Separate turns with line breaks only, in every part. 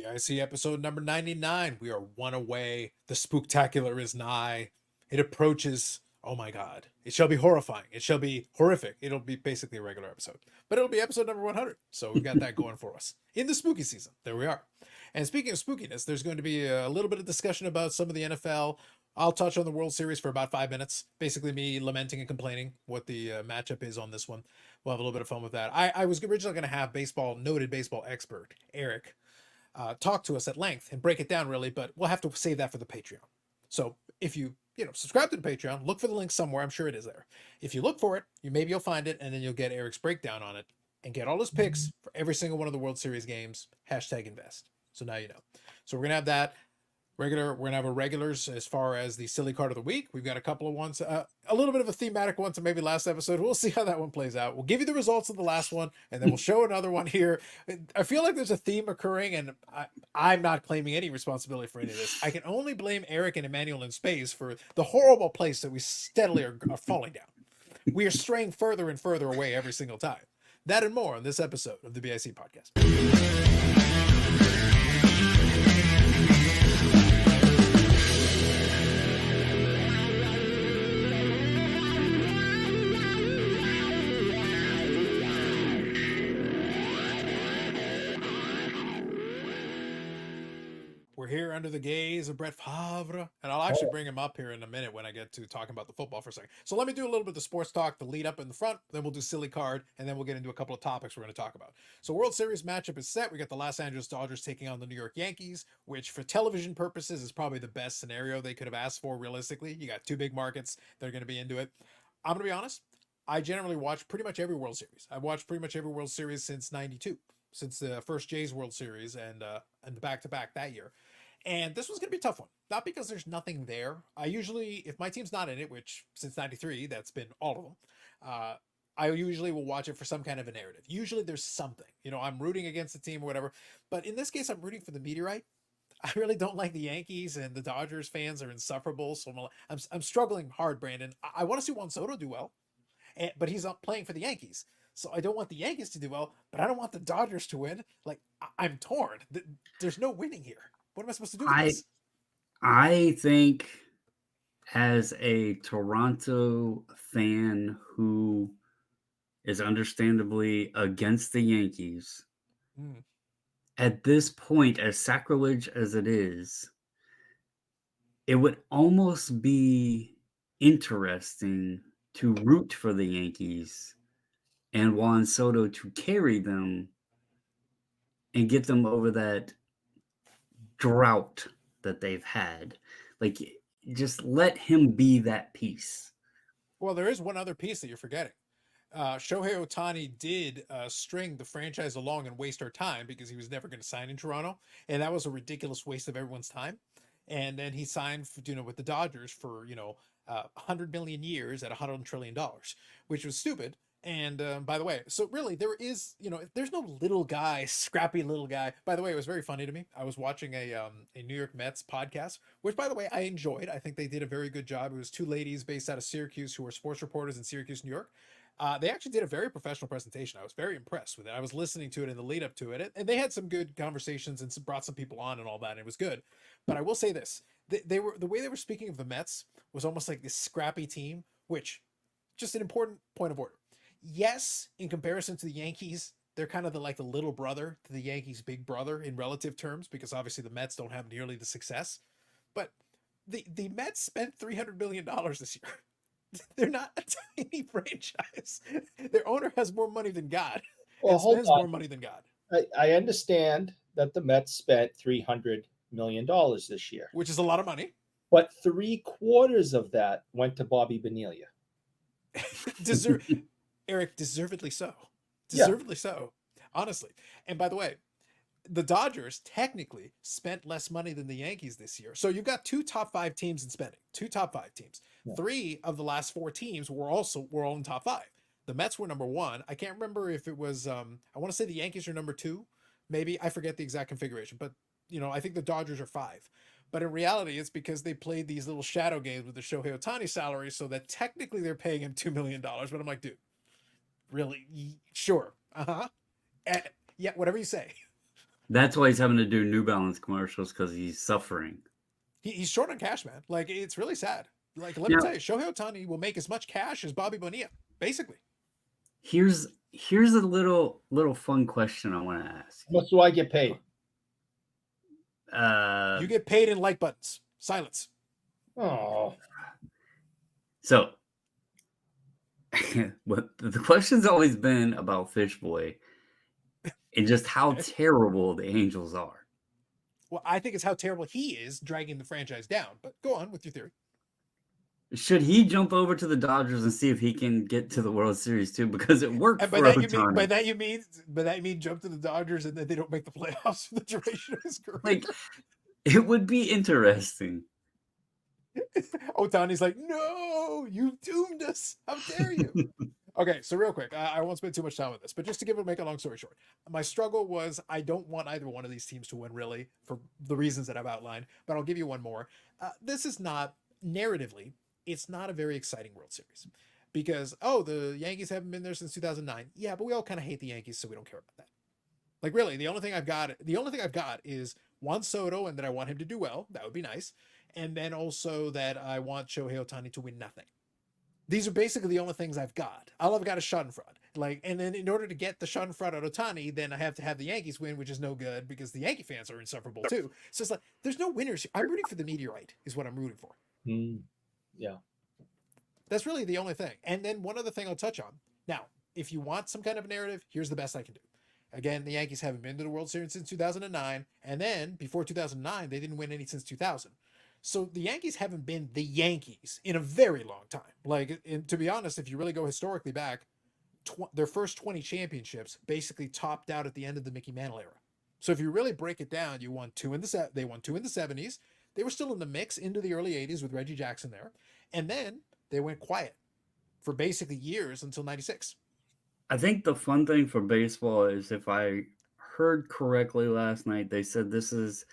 BIC episode number 99. We are one away. The spooktacular is nigh. It approaches. Oh my God. It shall be horrifying. It shall be horrific. It'll be basically a regular episode, but it'll be episode number 100. So we've got that going for us in the spooky season. There we are. And speaking of spookiness, there's going to be a little bit of discussion about some of the NFL. I'll touch on the World Series for about 5 minutes. Basically, me lamenting and complaining what the matchup is on this one. We'll have a little bit of fun with that. I was originally going to have noted baseball expert Eric talk to us at length and break it down really, but we'll have to save that for the Patreon. So if you subscribe to the Patreon, look for the link somewhere. I'm sure it is there. If you look for it, you'll find it, and then you'll get Eric's breakdown on it and get all his picks for every single one of the World Series games. #invest. So now you know. So we're gonna have that. We're gonna have our regulars as far as the silly card of the week. We've got a couple of ones, a little bit of a thematic one to maybe last episode. We'll see how that one plays out. We'll give you the results of the last one, and then we'll show another one here. I feel like there's a theme occurring, and I'm not claiming any responsibility for any of this. I can only blame Eric and Emmanuel in space for the horrible place that we steadily are falling down. We are straying further and further away every single time. That and more on this episode of the BIC podcast. We're here under the gaze of Brett Favre, and I'll actually bring him up here in a minute when I get to talking about the football for a second. So let me do a little bit of the sports talk, the lead up in the front, then we'll do silly card, and then we'll get into a couple of topics we're going to talk about. So World Series matchup is set. We got the Los Angeles Dodgers taking on the New York Yankees, which for television purposes is probably the best scenario they could have asked for realistically. You got two big markets that are going to be into it. I'm going to be honest, I generally watch pretty much every World Series. I've watched pretty much every World Series since '92, since the first Jays World Series and the back-to-back that year. And this was going to be a tough one. Not because there's nothing there. I usually, if my team's not in it, which since '93, that's been all of them, I usually will watch it for some kind of a narrative. Usually there's something. I'm rooting against the team or whatever. But in this case, I'm rooting for the meteorite. I really don't like the Yankees, and the Dodgers fans are insufferable. So I'm struggling hard, Brandon. I want to see Juan Soto do well, but he's not playing for the Yankees. So I don't want the Yankees to do well, but I don't want the Dodgers to win. Like, I'm torn. There's no winning here. What am I supposed to do with this?
I think as a Toronto fan who is understandably against the Yankees, at this point, as sacrilege as it is, it would almost be interesting to root for the Yankees and Juan Soto to carry them and get them over that drought that they've had. Like, just let him be that piece.
Well, there is one other piece that you're forgetting. Shohei Ohtani did string the franchise along and waste our time because he was never going to sign in Toronto, and that was a ridiculous waste of everyone's time. And then he signed, with the Dodgers for 100 million years at $100 trillion, which was stupid. And by the way, so really there is, there's no little guy, scrappy little guy. By the way, it was very funny to me. I was watching a New York Mets podcast, which by the way, I enjoyed. I think they did a very good job. It was two ladies based out of Syracuse who were sports reporters in Syracuse, New York. They actually did a very professional presentation. I was very impressed with it. I was listening to it in the lead up to it, and they had some good conversations and brought some people on and all that. And it was good. But I will say this: the way they were speaking of the Mets was almost like this scrappy team, which just an important point of order. Yes, in comparison to the Yankees, they're kind of the little brother to the Yankees' big brother in relative terms, because obviously the Mets don't have nearly the success. But the Mets spent $300 million this year. They're not a tiny franchise. Their owner has more money than God.
Well, hold
spends
on.
more money than God.
I understand that the Mets spent $300 million this year,
which is a lot of money.
But 3/4 of that went to Bobby Bonilla.
Eric, deservedly so. Deservedly so, honestly. And by the way, the Dodgers technically spent less money than the Yankees this year. So you've got two top 5 teams in spending. Two top 5 teams. Yeah. 3 of the last 4 teams were all in top 5. The Mets were number 1. I can't remember if it was I want to say the Yankees are number 2. Maybe I forget the exact configuration, but I think the Dodgers are 5. But in reality, it's because they played these little shadow games with the Shohei Ohtani salary, so that technically they're paying him $2 million. But I'm like, dude, really? Sure. Yeah, whatever you say.
That's why he's having to do New Balance commercials because he's suffering.
He's short on cash, man. Like, it's really sad. Like, let me
Now,
tell you, Shohei Ohtani will make as much cash as Bobby Bonilla, basically.
here's a little fun question I want to ask.
How much do I get paid?
You get paid in like buttons. Silence.
Oh,
So, what the question's always been about Fish Boy and just how terrible the Angels are.
Well, I think it's how terrible he is dragging the franchise down. But go on with your theory.
Should he jump over to the Dodgers and see if he can get to the World Series too? Because it worked
And
for
by that
Ohtani.
you mean jump to the Dodgers and then they don't make the playoffs for the duration of his career.
Like, it would be interesting.
Otani's like, no, you doomed us. How dare you? Okay, so real quick, I won't spend too much time on this, but just to make a long story short, my struggle was I don't want either one of these teams to win, really, for the reasons that I've outlined. But I'll give you one more. This is not narratively, it's not a very exciting World Series because the Yankees haven't been there since 2009. Yeah, but we all kind of hate the Yankees, so we don't care about that. Like, really, the only thing I've got is Juan Soto, and that I want him to do well. That would be nice. And then also that I want Shohei Ohtani to win nothing. These are basically the only things I've got. All I've got is Schadenfreude. Like, and then in order to get the Schadenfreude out of Ohtani, then I have to have the Yankees win, which is no good because the Yankee fans are insufferable too. So it's like there's no winners here. I'm rooting for the meteorite, is what I'm rooting for.
yeah.
That's really the only thing. And then one other thing I'll touch on. Now, if you want some kind of narrative, here's the best I can do. Again, the Yankees haven't been to the World Series since 2009, and then before 2009, they didn't win any since 2000. So the Yankees haven't been the Yankees in a very long time. Like, to be honest, if you really go historically back, their first 20 championships basically topped out at the end of the Mickey Mantle era. So if you really break it down, they won two in the 70s. They were still in the mix into the early 80s with Reggie Jackson there, and then they went quiet for basically years until 96.
I think the fun thing for baseball is, if I heard correctly last night, they said this is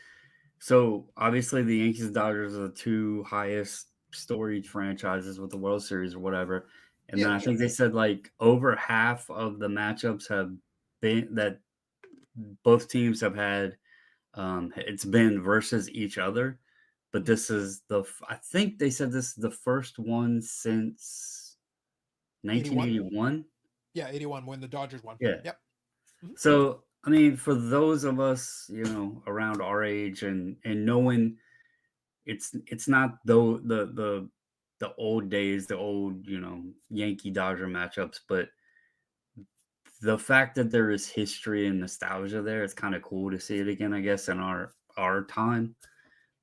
so obviously the Yankees and Dodgers are the two highest storied franchises with the World Series or whatever. And then I think they said like over half of the matchups have been that both teams have had. It's been versus each other, but this is I think they said this is the first one since 1981.
Yeah, 81 when the Dodgers won.
Yeah.
Yep. Mm-hmm.
So, I mean, for those of us, around our age and knowing it's not the old days, the old, Yankee Dodger matchups, but the fact that there is history and nostalgia there, it's kind of cool to see it again, I guess, in our time.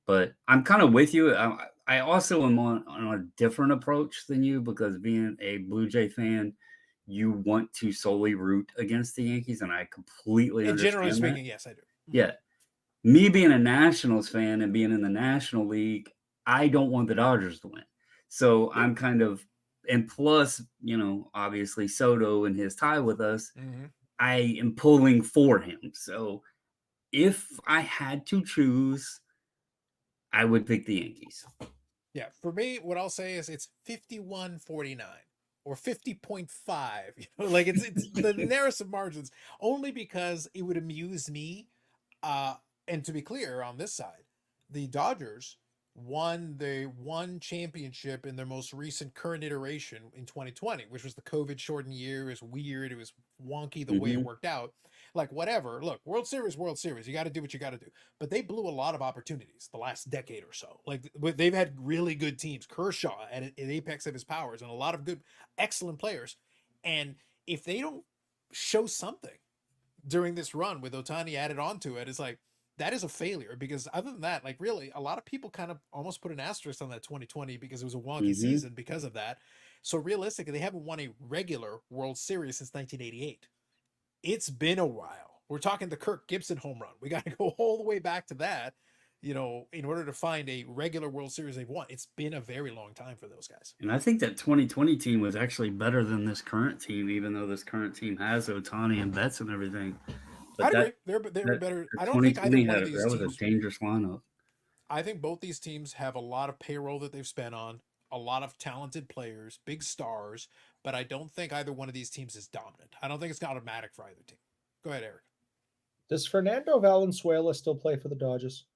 But I'm kind of with you. I also am on a different approach than you because being a Blue Jay fan, you want to solely root against the Yankees, and I completely understand
generally speaking,
that.
yes, I do.
Yeah. Me being a Nationals fan and being in the National League, I don't want the Dodgers to win. So I'm kind of, and plus, obviously Soto and his tie with us, I am pulling for him. So if I had to choose, I would pick the Yankees.
Yeah, for me, what I'll say is it's 51-49 or 50.5. Like it's the narrowest of margins, only because it would amuse me. And to be clear, on this side, the Dodgers won the one championship in their most recent current iteration in 2020, which was the COVID shortened year. It was weird. It was wonky the way it worked out. Like, whatever. Look, World Series. You got to do what you got to do. But they blew a lot of opportunities the last decade or so. Like, they've had really good teams. Kershaw at apex of his powers and a lot of good, excellent players. And if they don't show something during this run with Ohtani added onto it, it's like, that is a failure, because other than that, like, really, a lot of people kind of almost put an asterisk on that 2020 because it was a wonky season because of that. So realistically, they haven't won a regular World Series since 1988. It's been a while. We're talking the Kirk Gibson home run. We got to go all the way back to that, in order to find a regular World Series they've won. It's been a very long time for those guys.
And I think that 2020 team was actually better than this current team, even though this current team has Ohtani and Betts and everything.
But I agree. They're better. I don't think either one of these teams.
That was a dangerous lineup.
I think both these teams have a lot of payroll that they've spent on, a lot of talented players, big stars, but I don't think either one of these teams is dominant. I don't think it's automatic for either team. Go ahead, Eric.
Does Fernando Valenzuela still play for the Dodgers?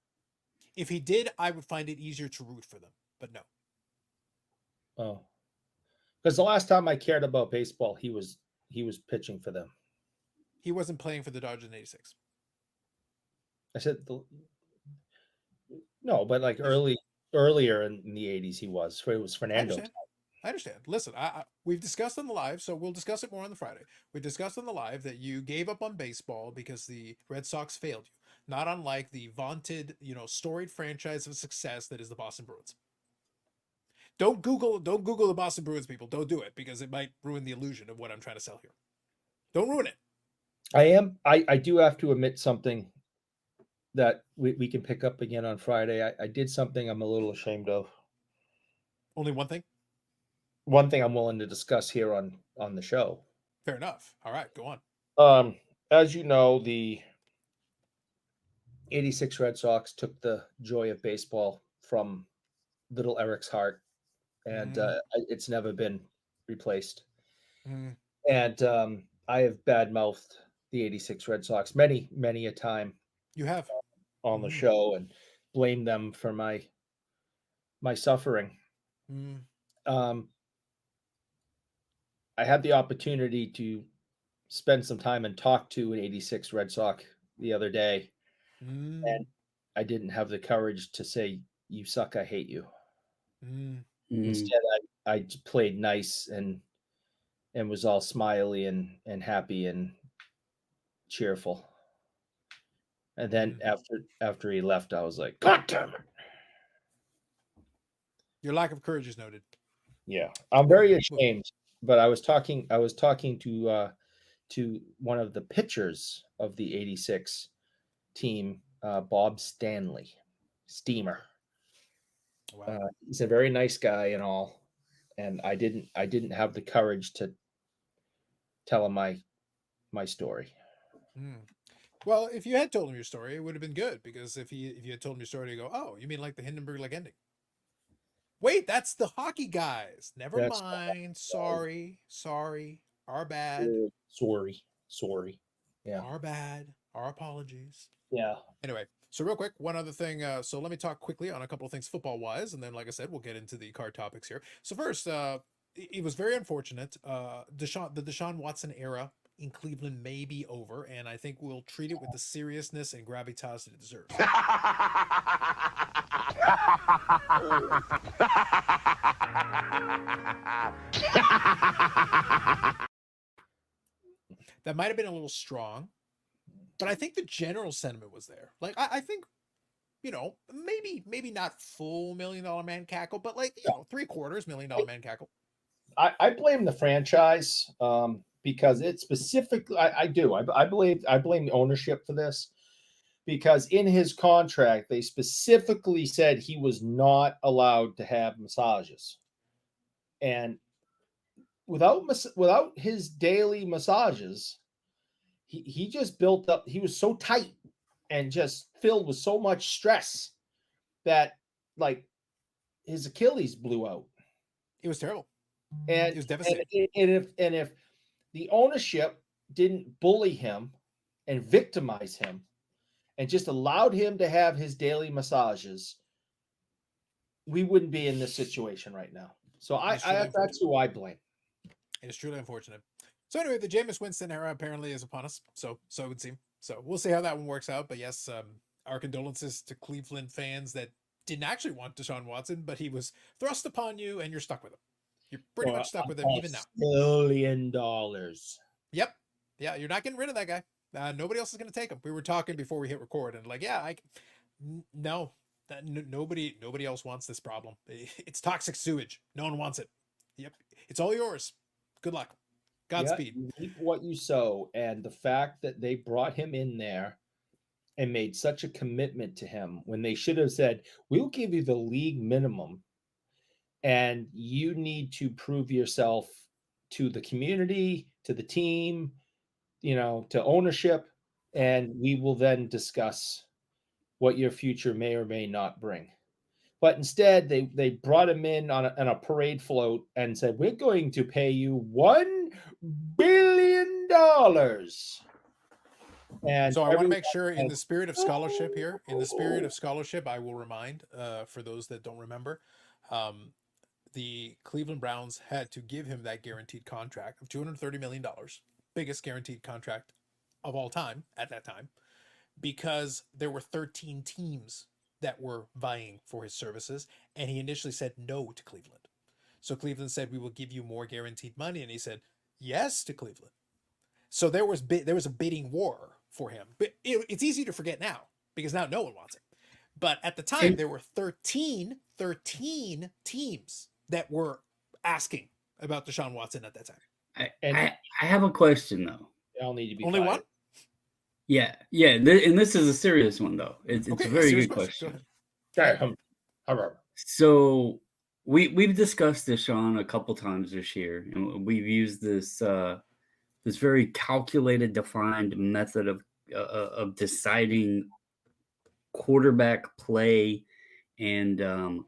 If he did, I would find it easier to root for them, but no.
Oh, because the last time I cared about baseball, he was pitching for them.
He wasn't playing for the Dodgers in '86.
I said no, but like earlier in the '80s, he was. It was Fernando.
I understand. Listen, we've discussed on the live, so we'll discuss it more on the Friday. We discussed on the live that you gave up on baseball because the Red Sox failed you, not unlike the vaunted, storied franchise of success that is the Boston Bruins. Don't Google the Boston Bruins, people. Don't do it because it might ruin the illusion of what I'm trying to sell here. Don't ruin it.
I do have to admit something that we can pick up again on Friday. I did something I'm a little ashamed of.
Only one thing?
One thing I'm willing to discuss here on the show.
Fair enough. All right, go on.
As you know, the '86 Red Sox took the joy of baseball from little Eric's heart, and it's never been replaced. And I have badmouthed the '86 Red Sox many a time.
You have
on the show and blamed them for my suffering. I had the opportunity to spend some time and talk to an '86 Red Sox the other day, and I didn't have the courage to say, "You suck, I hate you." Instead, I played nice and was all smiley and happy and cheerful. And then after he left, I was like, "God damn it!"
Your lack of courage is noted.
Yeah, I'm very ashamed. But I was talking to one of the pitchers of the '86 team, Bob Stanley, Steamer.
Wow.
He's a very nice guy and all, and I didn't have the courage to tell him my story.
Well, if you had told him your story, it would have been good, because if you had told him your story, you go, "Oh, you mean like the Hindenburg ending?" Wait, that's the hockey guys. Never mind. Sorry. Our bad.
Sorry. Yeah.
Our bad. Our apologies.
Yeah.
Anyway, so real quick, one other thing. So let me talk quickly on a couple of things football-wise, and then, like I said, we'll get into the card topics here. So first, it was very unfortunate. The Deshaun Watson era in Cleveland may be over, and I think we'll treat it with the seriousness and gravitas that it deserves. That might have been a little strong, but I think the general sentiment was there. Like, I think, maybe not full $1 million man cackle, but like, $750,000 $1 million man cackle.
I blame the franchise because it specifically, I blame the ownership for this, because in his contract, they specifically said he was not allowed to have massages. And without his daily massages, he just built up, he was so tight and just filled with so much stress that, like, his Achilles blew out.
It was terrible.
And
it was devastating.
And if the ownership didn't bully him and victimize him and just allowed him to have his daily massages, we wouldn't be in this situation right now. So that's who I blame.
It is truly unfortunate. So anyway, the Jameis Winston era apparently is upon us. So it would seem. So we'll see how that one works out. But yes, our condolences to Cleveland fans that didn't actually want Deshaun Watson, but he was thrust upon you, and you're stuck with him. You're pretty much stuck with him even now.
$1 billion.
Yep. Yeah, you're not getting rid of that guy. Nobody else is going to take him. We were talking before we hit record, and nobody else wants this problem. It's toxic sewage. No one wants it. Yep. It's all yours. Good luck. Godspeed.
You reap what you sow, and the fact that they brought him in there and made such a commitment to him when they should have said, "We'll give you the league minimum, and you need to prove yourself to the community, to the team, to ownership, and we will then discuss what your future may or may not bring." But instead, they brought him in on a parade float and said, "We're going to pay you $1 billion." And
So I want to
everyone
make sure, in
has-
the spirit of scholarship here, I will remind, for those that don't remember, the Cleveland Browns had to give him that guaranteed contract of $230 million, biggest guaranteed contract of all time at that time, because there were 13 teams that were vying for his services, and he initially said no to Cleveland. So Cleveland said, "We will give you more guaranteed money," and he said yes to Cleveland. So there was a bidding war for him. But it's easy to forget now because now no one wants it. But at the time, there were 13 teams that were asking about Deshaun Watson at that time.
I have a question though.
they all need to be
Only
fired.
one?
Yeah, and this is a serious one though. It's
Okay,
a very
serious
good question.
Go ahead.
However,
So we've discussed Deshaun a couple times this year, and we've used this this very calculated, defined method of deciding quarterback play and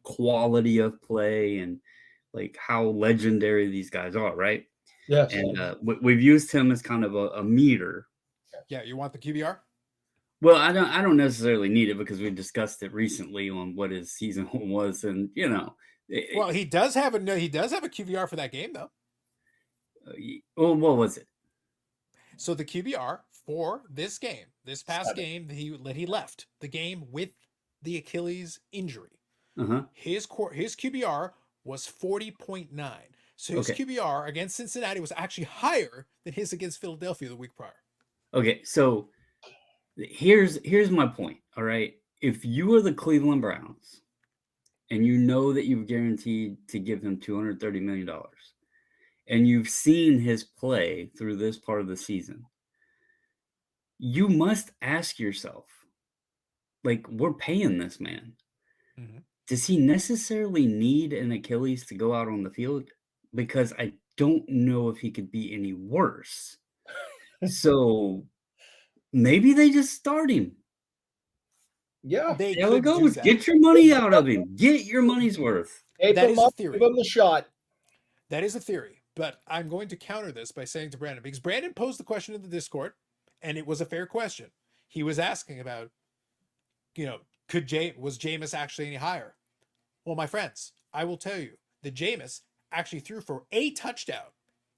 quality of play and like how legendary these guys are, right?
yes.
And we've used him as kind of a meter.
Yeah, you want the QBR?
Well, I don't necessarily need it because we discussed it recently on what his season was, and
Well, he does have a QBR for that game though.
well, what was it?
So the QBR for this game, this past
7.
game, he left the game with the Achilles injury.
Uh-huh.
His QBR was 40.9. So his
Okay.
QBR against Cincinnati was actually higher than his against Philadelphia the week prior.
Okay, so here's my point. All right, if you are the Cleveland Browns and you know that you've guaranteed to give him $230 million, and you've seen his play through this part of the season, you must ask yourself, like, we're paying this man.
Mhm.
Does he necessarily need an Achilles to go out on the field? Because I don't know if he could be any worse. So maybe they just start him.
Yeah.
They
There we
could
go.
do that.
Get your money out of him. Get your money's worth.
Tape
That
him
is a
up,
theory.
give him the shot.
That is a theory, but I'm going to counter this by saying to Brandon, because Brandon posed the question in the Discord, and it was a fair question. He was asking about, was Jameis actually any higher? Well, my friends, I will tell you that Jameis actually threw for a touchdown,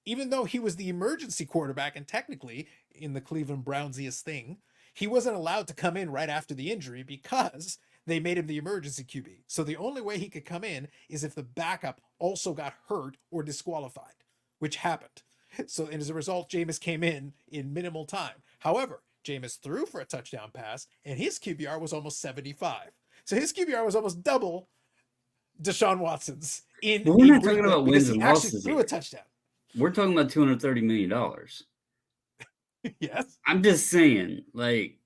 even though he was the emergency quarterback, and technically in the Cleveland Brownsiest thing, he wasn't allowed to come in right after the injury because they made him the emergency QB. So the only way he could come in is if the backup also got hurt or disqualified, which happened. So and as a result, Jameis came in minimal time. However, Jameis threw for a touchdown pass, and his QBR was almost 75. So his QBR was almost double Deshaun Watson's in
But we're not
brief
talking
play
about
because
wins
he
and
actually
losses
threw
here.
a touchdown.
We're talking about $230 million.
Yes.
I'm just saying, like,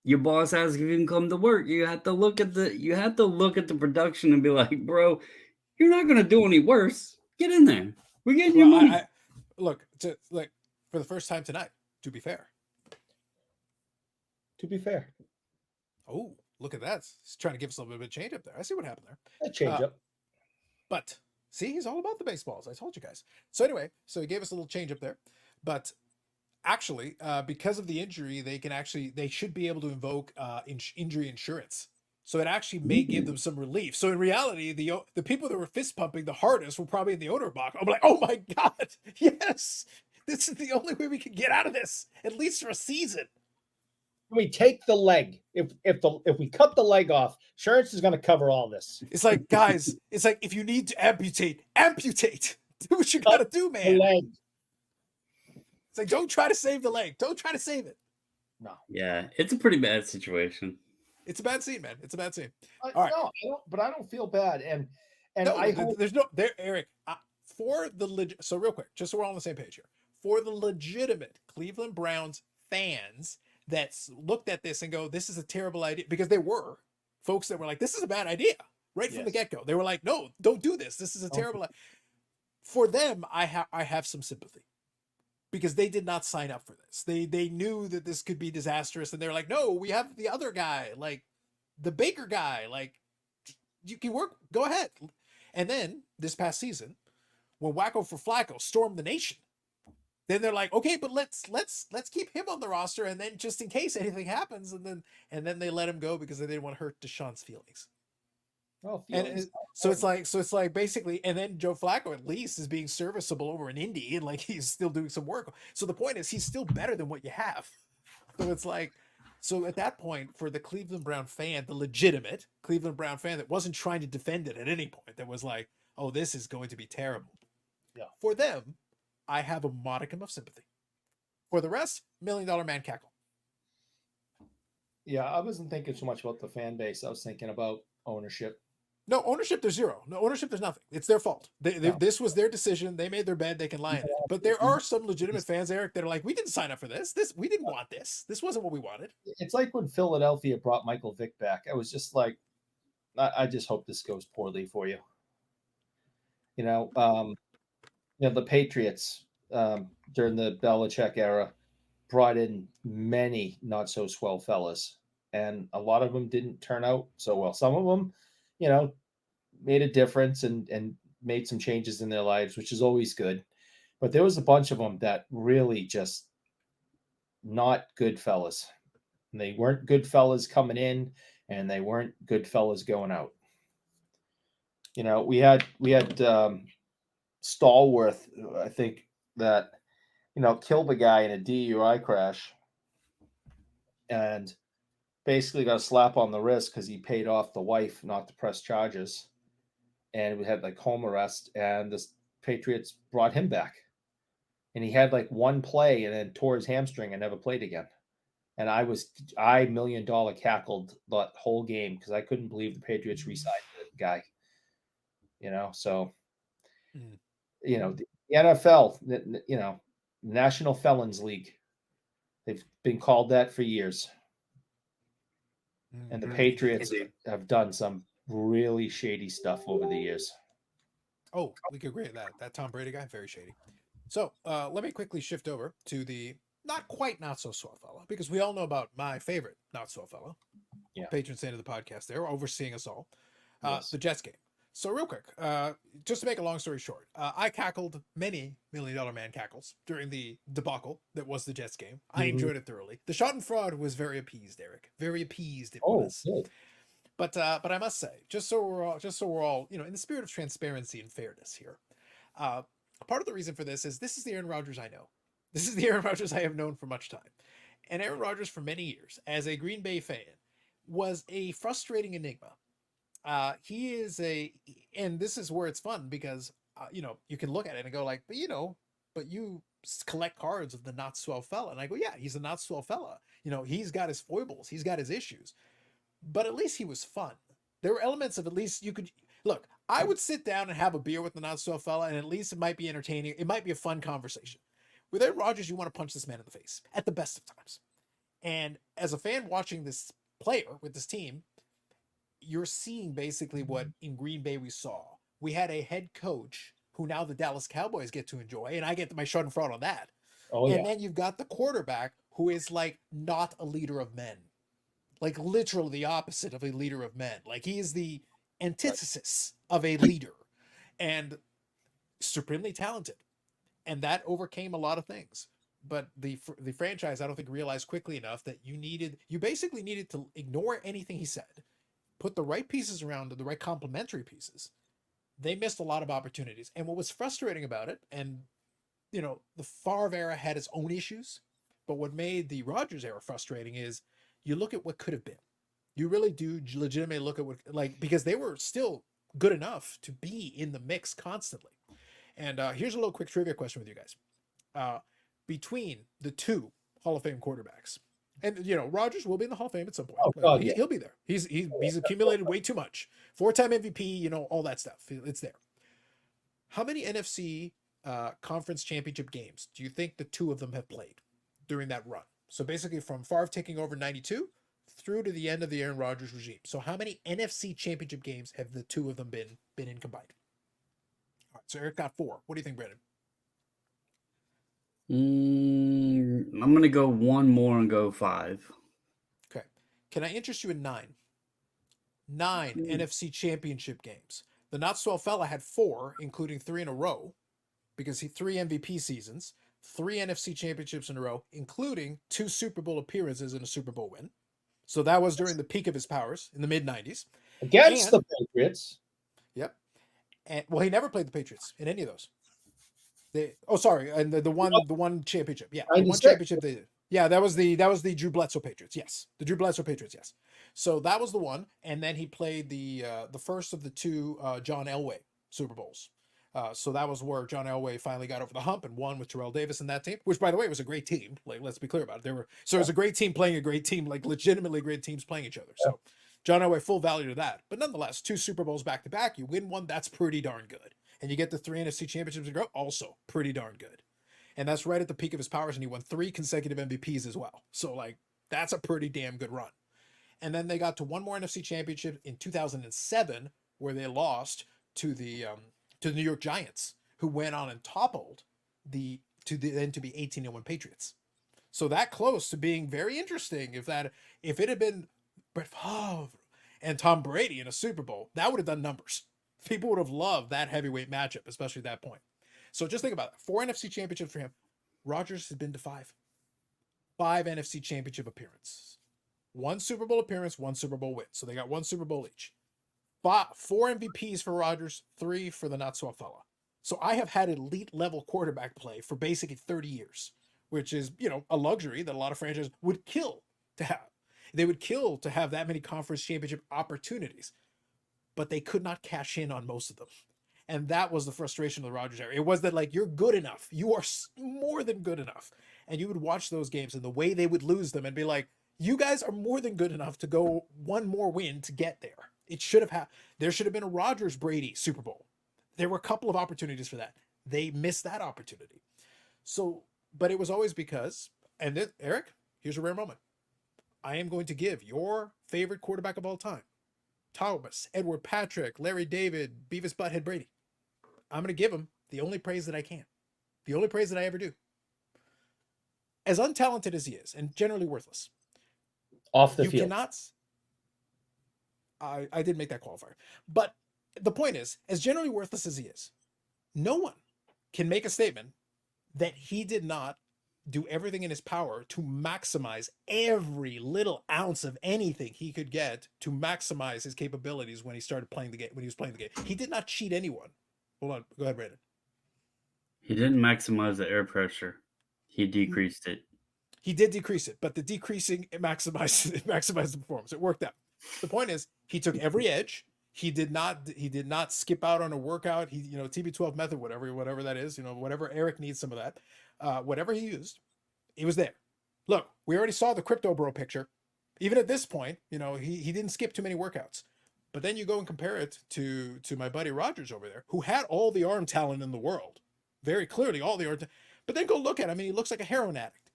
your boss asks if you can come to work. You have to look at the production and be like, bro, you're not gonna do any worse. Get in there. We're getting your
Well,
money.
look for the first time tonight, to be fair.
To be fair,
Oh, look at that. He's trying to give us a little bit of change up there. I see what happened there.
a change up.
But see, he's all about the baseballs. I told you guys. So anyway, so he gave us a little change up there. But actually, because of the injury, they should be able to invoke injury insurance. So it actually may give them some relief. So in reality, the people that were fist pumping the hardest were probably in the owner box. I'm like, oh my God, yes, this is the only way we can get out of this, at least for a season.
We take the leg. If we cut the leg off, insurance is going to cover all this.
It's like, guys, it's like if you need to amputate. Do what you got to do,
The
man.
leg.
It's like, don't try to save the leg. Don't try to save it.
No.
Yeah, it's a pretty bad situation.
It's a bad scene, man. It's a bad scene.
All
right.
No, I don't feel bad. And
No,
I hope
there's no there, Eric. So real quick, just so we're all on the same page here, for the legitimate Cleveland Browns fans that looked at this and go, "This is a terrible idea," because there were folks that were like, "This is a bad idea," right from the get go. They were like, "No, don't do this. This is a terrible." For them, I have some sympathy because they did not sign up for this. They knew that this could be disastrous, and they're like, "No, we have the other guy, like the Baker guy, like you can work. Go ahead." And then this past season, when Wacko for Flacco stormed the nation, Then they're like, okay, but let's keep him on the roster, and then just in case anything happens, and then they let him go because they didn't want to hurt Deshaun's feelings.
Well,
So it's like basically, and then Joe Flacco at least is being serviceable over in Indy, and like he's still doing some work. So the point is, he's still better than what you have. So it's like, so at that point, for the Cleveland Brown fan, the legitimate Cleveland Brown fan that wasn't trying to defend it at any point, that was like, oh, this is going to be terrible.
Yeah.
For them, I have a modicum of sympathy. For the rest, $1 Million Man cackle.
Yeah, I wasn't thinking so much about the fan base. I was thinking about ownership.
No ownership, there's zero. No ownership, there's nothing. It's their fault. This was their decision. They made their bed. They can lie in it. But there are some legitimate fans, Eric, that are like, we didn't sign up for this. We didn't want this. This wasn't what we wanted.
It's like when Philadelphia brought Michael Vick back. I was just like, I just hope this goes poorly for you. The Patriots during the Belichick era brought in many not so swell fellas, and a lot of them didn't turn out so well. Some of them, made a difference and made some changes in their lives, which is always good. But there was a bunch of them that really just not good fellas. And they weren't good fellas coming in, and they weren't good fellas going out. We had Stallworth, I think, that killed the guy in a DUI crash, and basically got a slap on the wrist because he paid off the wife not to press charges, and we had like home arrest, and the Patriots brought him back, and he had like one play and then tore his hamstring and never played again. And I $1 million cackled that whole game because I couldn't believe the Patriots re-signed the guy. So the NFL, National Felons League, they've been called that for years. And the Patriots have done some really shady stuff over the years.
Oh, we could agree with that. That Tom Brady guy, very shady. So let me quickly shift over to the not so swell fella, because we all know about my favorite not so fella.
Yeah.
Patron saint of the podcast there, overseeing us all.
Yes.
The Jets game. So real quick, just to make a long story short, I cackled many $1 Million Man cackles during the debacle that was the Jets game. I enjoyed it thoroughly. The Schadenfreude was very appeased, Eric. Very appeased it was.
Good.
But I must say, just so we're all, in the spirit of transparency and fairness here, part of the reason for this is the Aaron Rodgers I know. This is the Aaron Rodgers I have known for much time. And Aaron Rodgers, for many years, as a Green Bay fan, was a frustrating enigma. He is and this is where it's fun because, you can look at it and go like, but you collect cards of the not swell fella. And I go, yeah, he's a not swell fella. He's got his foibles. He's got his issues, but at least he was fun. There were elements of, at least you could look, I would sit down and have a beer with the not swell fella, and at least it might be entertaining. It might be a fun conversation. With Aaron Rodgers, you want to punch this man in the face at the best of times. And as a fan watching this player with this team, you're seeing basically what in Green Bay we saw. We had a head coach who now the Dallas Cowboys get to enjoy, and I get my schadenfreude on that.
Oh, yeah.
And then you've got the quarterback who is like not a leader of men, like literally the opposite of a leader of men. Like he is the antithesis of a leader, and supremely talented, and that overcame a lot of things. But the franchise, I don't think, realized quickly enough that you basically needed to ignore anything he said, put the right pieces around it, the right complementary pieces. They missed a lot of opportunities. And what was frustrating about it, and the Favre era had its own issues, but what made the Rodgers era frustrating is you look at what could have been. You really do legitimately look at what, because they were still good enough to be in the mix constantly. And here's a little quick trivia question with you guys. Between the two Hall of Fame quarterbacks, and Rodgers will be in the Hall of Fame at some point.
Oh, God, yeah.
He'll be there. He's accumulated way too much. 4-time MVP, all that stuff. It's there. How many NFC conference championship games do you think the two of them have played during that run? So basically from Favre taking over 92 through to the end of the Aaron Rodgers regime. So how many NFC championship games have the two of them been in combined? All right, so Eric got 4. What do you think, Brandon?
I'm going to go one more and go 5.
Okay. Can I interest you in 9? 9 NFC championship games. The not swell fella had 4, including 3 in a row, because he 3 MVP seasons. 3 NFC championships in a row, including 2 Super Bowl appearances and a Super Bowl win. So that was during the peak of his powers in the mid-90s.
Against
And-
the Patriots.
Yep. And well, he never played the Patriots in any of those. And the one championship. Yeah. The one
96.
championship they did. Yeah, that was the Drew Bledsoe Patriots. Yes. The Drew Bledsoe Patriots, yes. So that was the one. And then he played the first of the 2 John Elway Super Bowls. So that was where John Elway finally got over the hump and won with Terrell Davis and that team, which, by the way, was a great team. Like, let's be clear about it. It was a great team playing a great team, like legitimately great teams playing each other. So John Elway, full value to that. But nonetheless, 2 Super Bowls back to back, you win one, that's pretty darn good. And you get the 3 NFC championships in a row, also pretty darn good. And that's right at the peak of his powers, and he won 3 consecutive MVPs as well. So, like, that's a pretty damn good run. And then they got to one more NFC championship in 2007, where they lost to the New York Giants, who went on and toppled the to be 18-1 Patriots. So that close to being very interesting. If it had been Brett Favre and Tom Brady in a Super Bowl, that would have done numbers. People would have loved that heavyweight matchup, especially at that point. So just think about it. 4 NFC championships for him. Rodgers has been to 5 NFC championship appearances. 1 Super Bowl appearance, 1 Super Bowl win. So they got 1 Super Bowl each. 4 MVPs for Rodgers, 3 for the not so fella. So I have had elite level quarterback play for basically 30 years, which is, a luxury that a lot of franchises would kill to have. They would kill to have that many conference championship opportunities, but they could not cash in on most of them. And that was the frustration of the Rodgers era. It was that, like, you're good enough. You are more than good enough. And you would watch those games and the way they would lose them and be like, you guys are more than good enough to go one more win to get there. It should have happened. There should have been a Rodgers-Brady Super Bowl. There were a couple of opportunities for that. They missed that opportunity. So, but it was always because, and then, Eric, here's a rare moment. I am going to give your favorite quarterback of all time, Thomas, Edward Patrick, Larry David, Beavis Butthead Brady. I'm going to give him the only praise that I can. The only praise that I ever do. As untalented as he is, and generally worthless.
Off the
you
field.
Cannot. I did make that qualifier. But the point is, as generally worthless as he is, no one can make a statement that he did not do everything in his power to maximize every little ounce of anything he could get to maximize his capabilities when he started playing the game, when he was playing the game. He did not cheat anyone. Hold on. Go ahead, Brandon.
He didn't maximize the air pressure. He decreased it.
He did decrease it, but the decreasing maximized the performance. It worked out. The point is, he took every edge. He did not skip out on a workout. He, TB12 method, whatever that is, whatever Eric needs some of that, whatever he used, he was there. Look, we already saw the Crypto Bro picture. Even at this point, he didn't skip too many workouts. But then you go and compare it to my buddy Rodgers over there, who had all the arm talent in the world, very clearly all the arm. But then go look at him, and he looks like a heroin addict.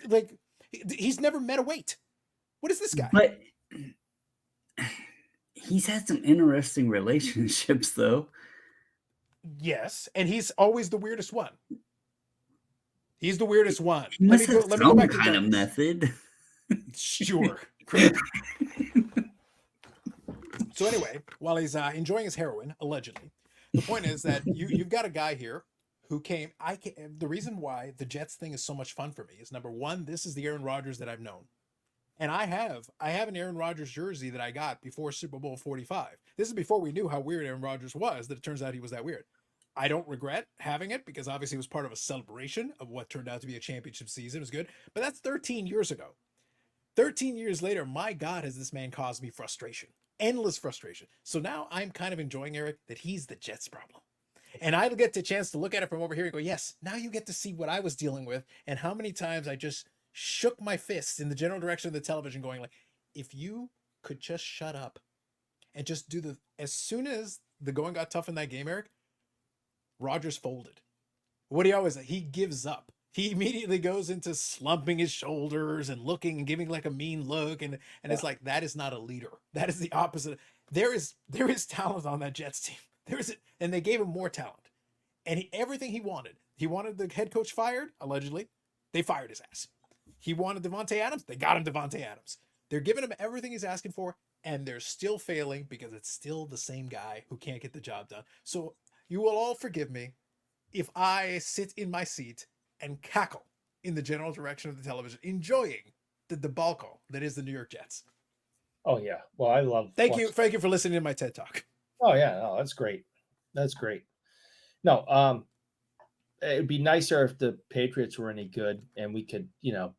Like he's never met a weight. What is this guy?
But he's had some interesting relationships, though.
Yes, and he's always the weirdest one. He's the weirdest one.
He must have
let me go back to
kind of
Douglas.
method.
Sure. Correct. So anyway, while he's enjoying his heroin, allegedly, the point is that you've got a guy here who came. The reason why the Jets thing is so much fun for me is, number one, this is the Aaron Rodgers that I've known. And I have an Aaron Rodgers jersey that I got before Super Bowl 45. This is before we knew how weird Aaron Rodgers was, that it turns out he was that weird. I don't regret having it because obviously it was part of a celebration of what turned out to be a championship season. It was good. But that's 13 years ago. 13 years later, my God, has this man caused me frustration. Endless frustration. So now I'm kind of enjoying, Eric, that he's the Jets problem. And I'll get the chance to look at it from over here and go, yes, now you get to see what I was dealing with and how many times I just shook my fists in the general direction of the television going like, if you could just shut up and just do as soon as the going got tough in that game, Eric, Rodgers folded. What he gives up. He immediately goes into slumping his shoulders and looking and giving like a mean look. And it's like, that is not a leader. That is the opposite. There is talent on that Jets team. And they gave him more talent. And everything he wanted the head coach fired, allegedly. They fired his ass. He wanted Devontae Adams. They got him Devontae Adams. They're giving him everything he's asking for, and they're still failing because it's still the same guy who can't get the job done. So you will all forgive me if I sit in my seat and cackle in the general direction of the television, enjoying the debacle that is the New York Jets.
Oh yeah. Well, I love.
Thank you for listening to my TED Talk.
Oh yeah, no, that's great. That's great. No, it'd be nicer if the Patriots were any good and we could,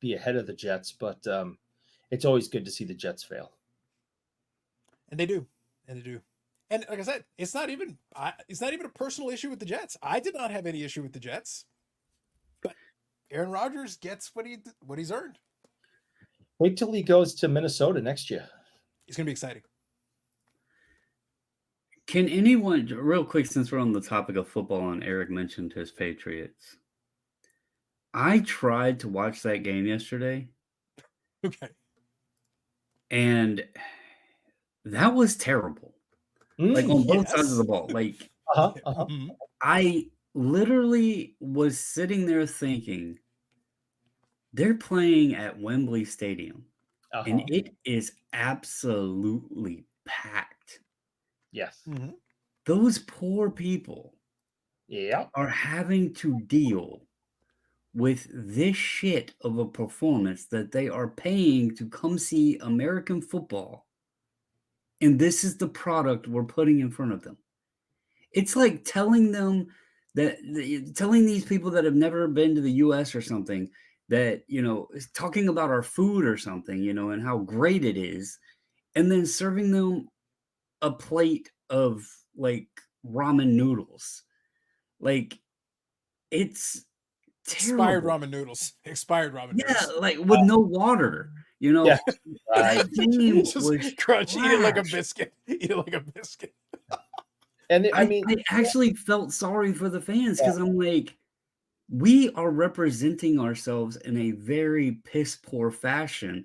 be ahead of the Jets. But it's always good to see the Jets fail.
And they do, and they do. And like I said, it's not even a personal issue with the Jets. I did not have any issue with the Jets, but Aaron Rodgers gets what he's earned.
Wait till he goes to Minnesota next year.
It's gonna be exciting.
Can anyone, real quick, since we're on the topic of football and Eric mentioned his Patriots, I tried to watch that game yesterday.
Okay.
And that was terrible. Like on both sides of the ball. Like
Mm-hmm.
I literally was sitting there thinking, they're playing at Wembley Stadium, and it is absolutely packed.
Yes.
Mm-hmm.
Those poor people
Yeah.
are having to deal with this shit of a performance that they are paying to come see American football. And this is the product we're putting in front of them. It's like telling these people that have never been to the US or something that, talking about our food or something, and how great it is, and then serving them a plate of like ramen noodles. Like, it's
Expired
terrible.
ramen noodles.
Yeah, like with no water.
Yeah.
That game
Just
was
crunch. Eat it like a
trash.
biscuit.
And
I actually felt sorry for the fans because I'm like, we are representing ourselves in a very piss poor fashion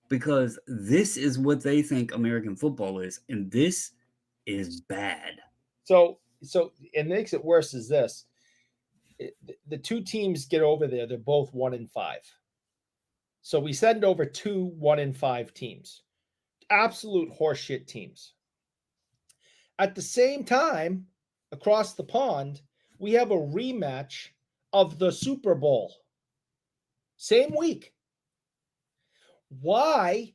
because this is what they think American football is, and this is bad.
So it makes it worse is this. The two teams get over there, they're both 1-5. So we send over 2 1-5 teams. Absolute horseshit teams. At the same time, across the pond, we have a rematch of the Super Bowl. Same week. Why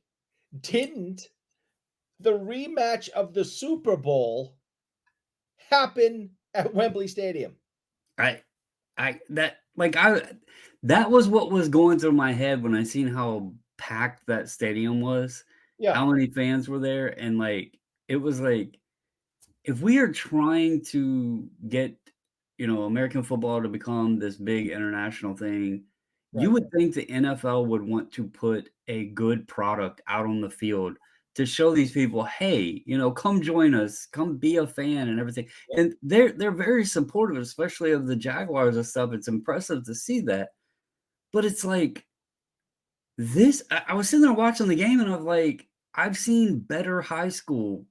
didn't the rematch of the Super Bowl happen at Wembley Stadium?
That was what was going through my head when I seen how packed that stadium was.
Yeah.
How many fans were there, and it was like, if we are trying to get American football to become this big international thing, you would think the NFL would want to put a good product out on the field to show these people, hey, come join us, come be a fan and everything. Yeah. And they're very supportive, especially of the Jaguars and stuff. It's impressive to see that. But it's like this, I was sitting there watching the game and I was like, I've seen better high school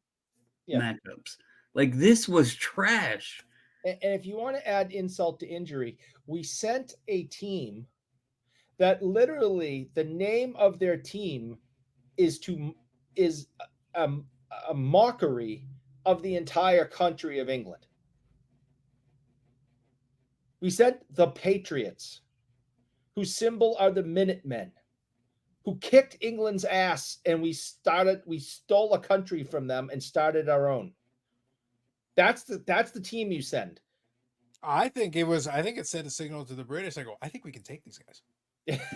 matchups. Like, this was trash.
And if you want to add insult to injury, we sent a team that literally the name of their team is a mockery of the entire country of England. We sent the Patriots, whose symbol are the Minutemen, who kicked England's ass, and we stole a country from them and started our own. That's the team you send.
I think it sent a signal to the British. I go, I think we can take these guys.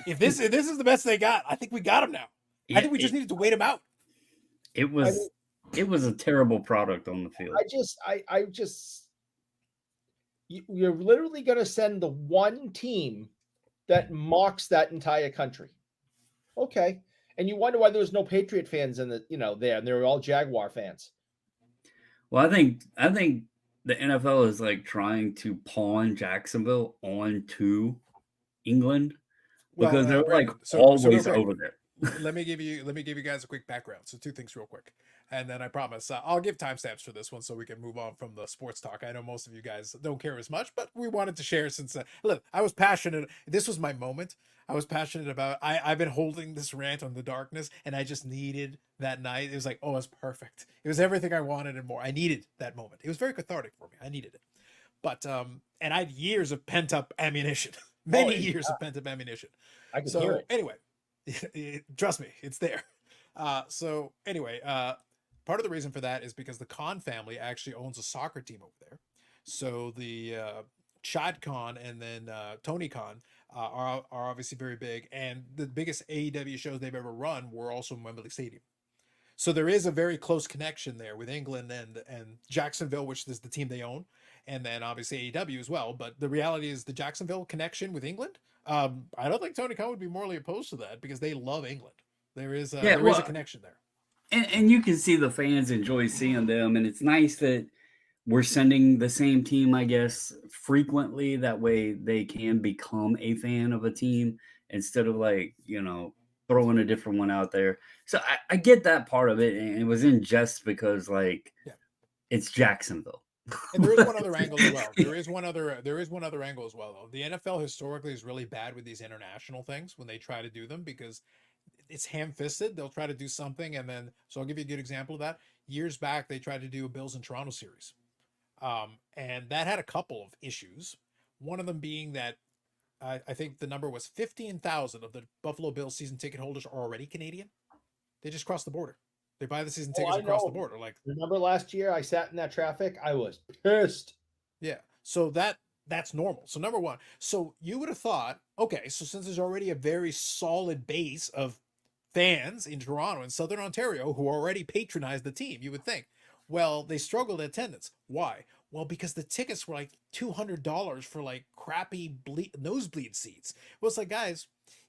If this is the best they got, I think we got them now. I think we just needed to wait them out.
It was a terrible product on the field.
You're literally going to send the one team that mocks that entire country. Okay. And you wonder why there was no Patriot fans in there, and they were all Jaguar fans.
Well, I think the NFL is like trying to pawn Jacksonville onto England because they're always over there.
Let me give you guys a quick background. So 2 things real quick. And then I promise I'll give timestamps for this one so we can move on from the sports talk. I know most of you guys don't care as much, but we wanted to share since look, I was passionate. This was my moment. I was passionate about, I've been holding this rant on the darkness, and I just needed that night. It was like, oh, it was perfect. It was everything I wanted and more. I needed that moment. It was very cathartic for me. I needed it. But, and I had years of pent up ammunition Many
yeah.
years of pent-up ammunition.
I can hear
So
it.
anyway, trust me, it's there. So anyway, part of the reason for that is because the Khan family actually owns a soccer team over there. So the Chad Khan and then Tony Khan are obviously very big, and the biggest AEW shows they've ever run were also in Wembley Stadium. So there is a very close connection there with England and Jacksonville, which is the team they own, and then obviously AEW as well. But the reality is the Jacksonville connection with England. I don't think Tony Khan would be morally opposed to that because they love England. There is a connection there.
And you can see the fans enjoy seeing them, and it's nice that we're sending the same team, I guess, frequently. That way they can become a fan of a team instead of throwing a different one out there. So I get that part of it, and it was in jest because it's Jacksonville.
And there is one other angle as well. There is one other angle as well, though. The NFL historically is really bad with these international things when they try to do them because it's ham-fisted. They'll try to do something, and then so I'll give you a good example of that. Years back, they tried to do a Bills and Toronto series, and that had a couple of issues. One of them being that I think the number was 15,000 of the Buffalo Bills season ticket holders are already Canadian. They just crossed the border. They buy the season tickets across the border. Like,
remember last year I sat in that traffic? I was pissed.
Yeah. So that's normal. So number one, so you would have thought, okay, so since there's already a very solid base of fans in Toronto and Southern Ontario who already patronize the team, you would think, well, they struggled at attendance. Why? Well, because the tickets were like $200 for like crappy nosebleed seats. Well, it's like, guys,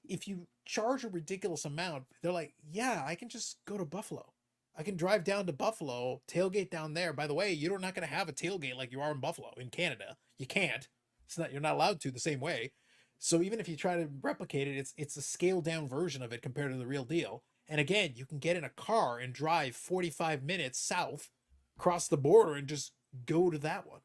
if you charge a ridiculous amount, they're like, yeah, I can just go to Buffalo. I can drive down to Buffalo, tailgate down there. By the way, you're not going to have a tailgate like you are in Buffalo. In Canada, you can't. You're not allowed to the same way. So even if you try to replicate it, it's a scaled down version of it compared to the real deal. And again, you can get in a car and drive 45 minutes south, cross the border, and just go to that one.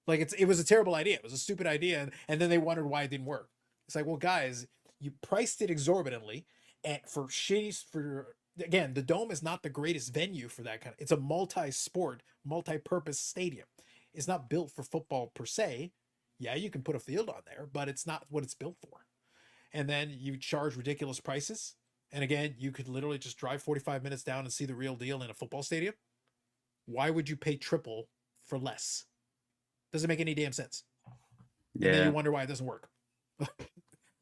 Like it was a terrible idea. It was a stupid idea, and then they wondered why it didn't work. It's like, well, guys, you priced it exorbitantly, and again, the Dome is not the greatest venue for that kind of. It's a multi-sport, multi-purpose stadium. It's not built for football per se. Yeah, you can put a field on there, but it's not what it's built for. And then you charge ridiculous prices. And again, you could literally just drive 45 minutes down and see the real deal in a football stadium. Why would you pay triple for less? Doesn't make any damn sense. And then you wonder why it doesn't work.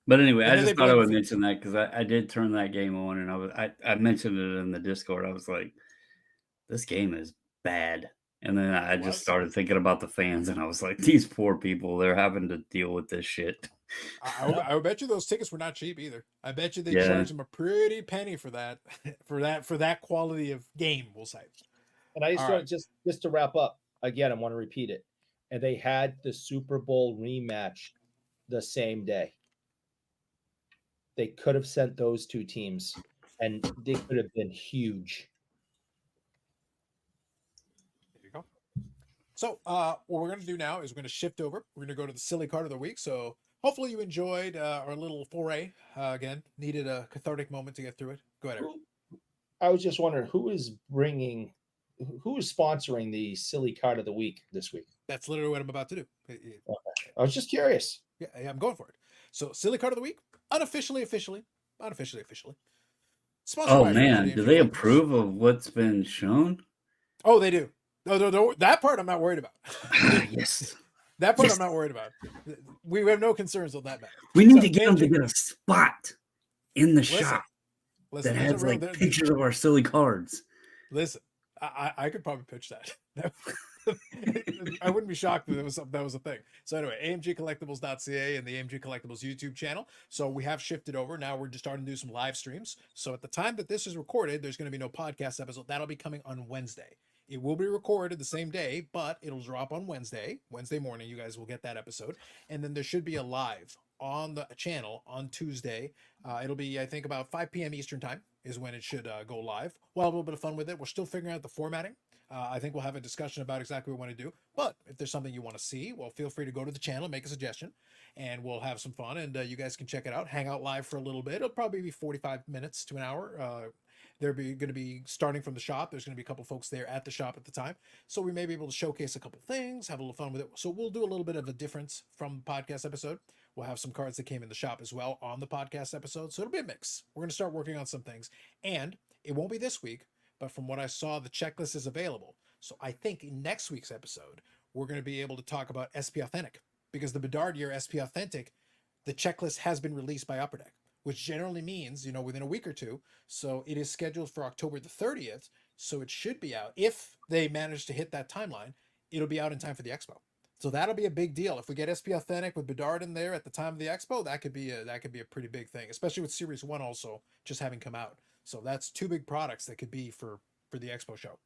But anyway, I just thought I would mention that because I did turn that game on, and I mentioned it in the Discord. I was like, this game is bad. And then I just started thinking about the fans, and I was like, these poor people, they're having to deal with this shit.
I would bet you those tickets were not cheap either. I bet you they charged them a pretty penny for that, for that quality of game, we'll say.
And I just to wrap up again, I want to repeat it. And they had the Super Bowl rematch the same day. They could have sent those two teams, and they could have been huge.
There you go. So what we're going to do now is we're going to shift over. We're going to go to the silly card of the week. So hopefully you enjoyed our little foray. Again, needed a cathartic moment to get through it. Go ahead, Eric.
I was just wondering who is sponsoring the silly card of the week this week?
That's literally what I'm about to do.
Okay. I was just curious.
Yeah, I'm going for it. So silly card of the week, unofficially.
Oh man, do they approve of what's been shown?
Oh, they do. No, that part I'm not worried about.
Yes.
That part I'm not worried about. We have no concerns on that matter.
We need to get them to get a spot in the shop that has like pictures of our silly cards.
Listen, I could probably pitch that. I wouldn't be shocked if that was a thing. So anyway, amgcollectibles.ca and the AMG Collectibles YouTube channel. So we have shifted over. Now we're just starting to do some live streams. So at the time that this is recorded, there's going to be no podcast episode. That'll be coming on Wednesday. It will be recorded the same day, but it'll drop on Wednesday morning. You guys will get that episode. And then there should be a live on the channel on Tuesday. It'll be, I think, about 5 p.m. Eastern time is when it should go live. We'll have a little bit of fun with it. We're still figuring out the formatting. I think we'll have a discussion about exactly what we want to do. But if there's something you want to see, well, feel free to go to the channel, make a suggestion, and we'll have some fun. And you guys can check it out, hang out live for a little bit. It'll probably be 45 minutes to an hour. They're going to be starting from the shop. There's going to be a couple folks there at the shop at the time. So we may be able to showcase a couple things, have a little fun with it. So we'll do a little bit of a difference from the podcast episode. We'll have some cards that came in the shop as well on the podcast episode. So it'll be a mix. We're going to start working on some things. And it won't be this week, but from what I saw, the checklist is available. So I think in next week's episode, we're going to be able to talk about SP Authentic, because the Bedard year SP Authentic, the checklist has been released by Upper Deck, which generally means, within a week or two. So it is scheduled for October the 30th. So it should be out. If they manage to hit that timeline, it'll be out in time for the Expo. So that'll be a big deal. If we get SP Authentic with Bedard in there at the time of the Expo, that could be a pretty big thing, especially with Series 1 also just having come out. So that's two big products that could be for the Expo show.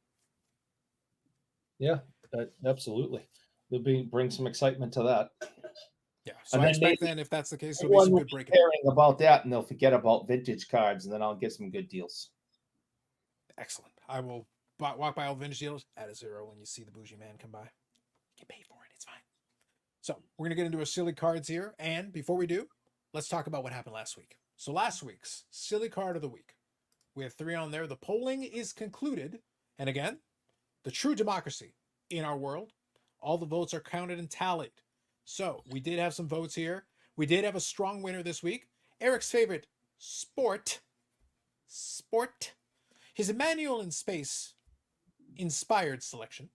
Yeah, absolutely. They'll bring some excitement to that.
Yeah, so I expect then, if that's the case, there'll be some good breaking
about that, and they'll forget about vintage cards, and then I'll get some good deals.
Excellent. I will walk by all the vintage deals at a zero when you see the bougie man come by. Get paid for it. It's fine. So we're gonna get into our silly cards here, and before we do, let's talk about what happened last week. So last week's silly card of the week, we have 3 on there. The polling is concluded, and again, the true democracy in our world. All the votes are counted and tallied. So we did have some votes here. We did have a strong winner this week. Eric's favorite sport. His Emmanuel in Space inspired selection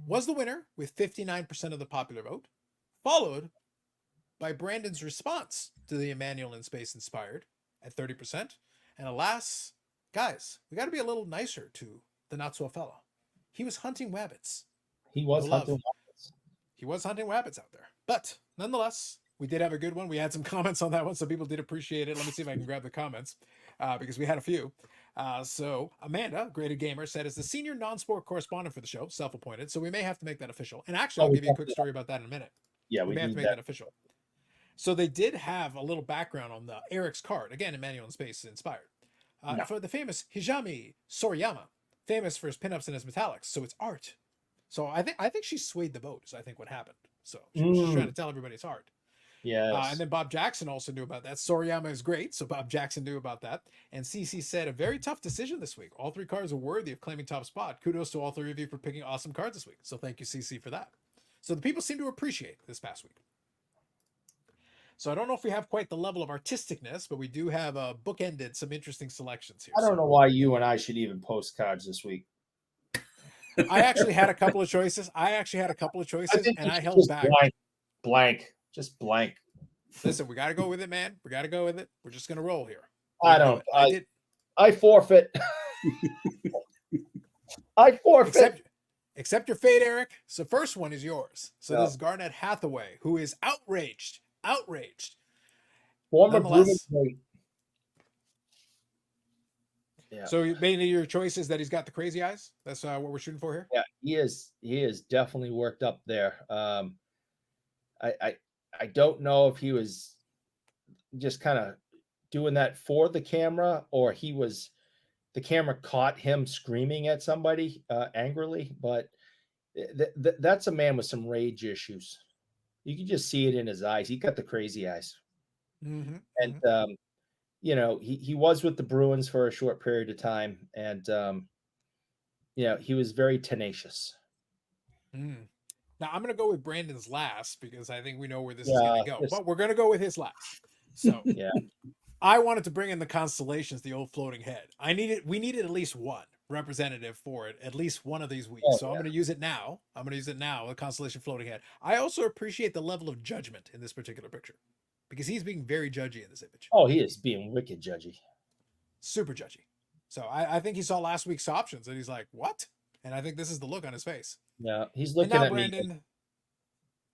was the winner with 59% of the popular vote, followed by Brandon's response to the Emmanuel in Space inspired at 30%. And alas, guys, we got to be a little nicer to the not so fellow. He was hunting rabbits.
He was hunting
rabbits out there. But nonetheless, we did have a good one. We had some comments on that one, so people did appreciate it. Let me see if I can grab the comments because we had a few. So Amanda, Graded Gamer, said, as the senior non-sport correspondent for the show, self-appointed, so we may have to make that official. And actually, I'll give you a quick story about that in a minute.
Yeah,
we may have to make that official. So they did have a little background on the Eric's card. Again, Emmanuel in Space inspired. For the famous Hijami Soriyama, famous for his pinups and his metallics. So it's art. So I think she swayed the vote, is I think what happened. So she's trying to tell everybody it's art.
Yeah.
And then Bob Jackson also knew about that. Soriyama is great, so Bob Jackson knew about that. And CC said, a very tough decision this week. All 3 cards are worthy of claiming top spot. Kudos to all 3 of you for picking awesome cards this week. So thank you, CC, for that. So the people seem to appreciate this past week. So I don't know if we have quite the level of artisticness, but we do have bookended some interesting selections here.
I don't know why you and I should even post cards this week.
I actually had a couple of choices. and I held back.
Just blank.
Listen, we got to go with it, man. We got to go with it. We're just going to roll here.
I forfeit. I forfeit.
Accept your fate, Eric. So first one is yours. So This is Garnett Hathaway, who is outraged.
Former Bruins.
Yeah. So mainly your choice is that he's got the crazy eyes. That's what we're shooting for here.
Yeah, he is definitely worked up there. I don't know if he was just kind of doing that for the camera, or the camera caught him screaming at somebody angrily. But that's a man with some rage issues. You can just see it in his eyes. He got the crazy eyes.
Mm-hmm.
And he was with the Bruins for a short period of time, and he was very tenacious.
Now I'm going to go with Brandon's last because I think we know where this is going to go, but we're going to go with his last. So I wanted to bring in the constellations, the old floating head. We needed at least one representative for it, at least one of these weeks. I'm going to use it now. The constellation floating head. I also appreciate the level of judgment in this particular picture, because he's being very judgy in this image.
Oh, he is being wicked judgy.
Super judgy. So I think he saw last week's options and he's like, what? And I think this is the look on his face.
Yeah, he's looking at
Brandon,
me.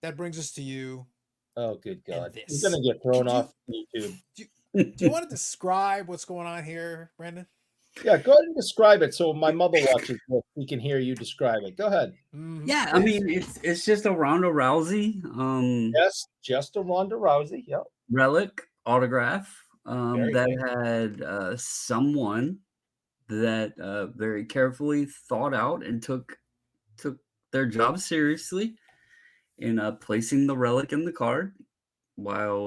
That brings us to you.
Oh, good God. He's going to get thrown off YouTube.
Do you want to describe what's going on here, Brandon?
Yeah, go ahead and describe it so my mother watches this. We can hear you describe it. Go ahead.
Mm-hmm. Yeah, I mean, it's just a Ronda Rousey.
Yes, just a Ronda Rousey. Yep.
Relic autograph that had someone that very carefully thought out and took their job seriously in placing the relic in the card while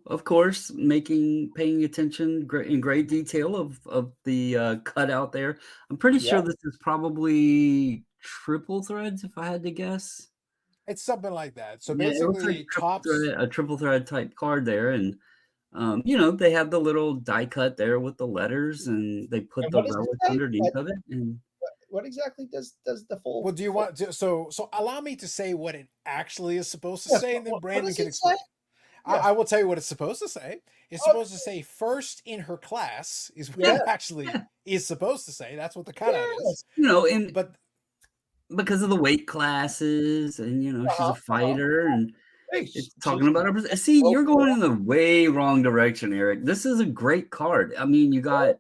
of course, paying attention in great detail of the cutout there. I'm pretty
Yeah.
sure this is probably triple threads, if I had to guess.
It's something like that. So
Yeah, it looks like
basically, tops.
a triple thread type card there, and they have the little die cut there with the letters, and they put
And
the
what does it
relic
say?
underneath of it, and
What exactly does the full?
Well, do you want to? So allow me to say what it actually is supposed to
Yes,
say, and then
what
Brandon
does
can
it
explain.
say? Yes.
I will tell you what it's supposed to say. It's
Okay.
supposed to say first in her class is what
Yeah.
it actually is supposed to say. That's what the cutout is.
Yes.
and
But
because of the weight classes, and she's
Uh-huh,
a fighter, and
Hey,
it's talking about her. See,
well,
you're going in the way wrong direction, Eric. This is a great card. I mean, you got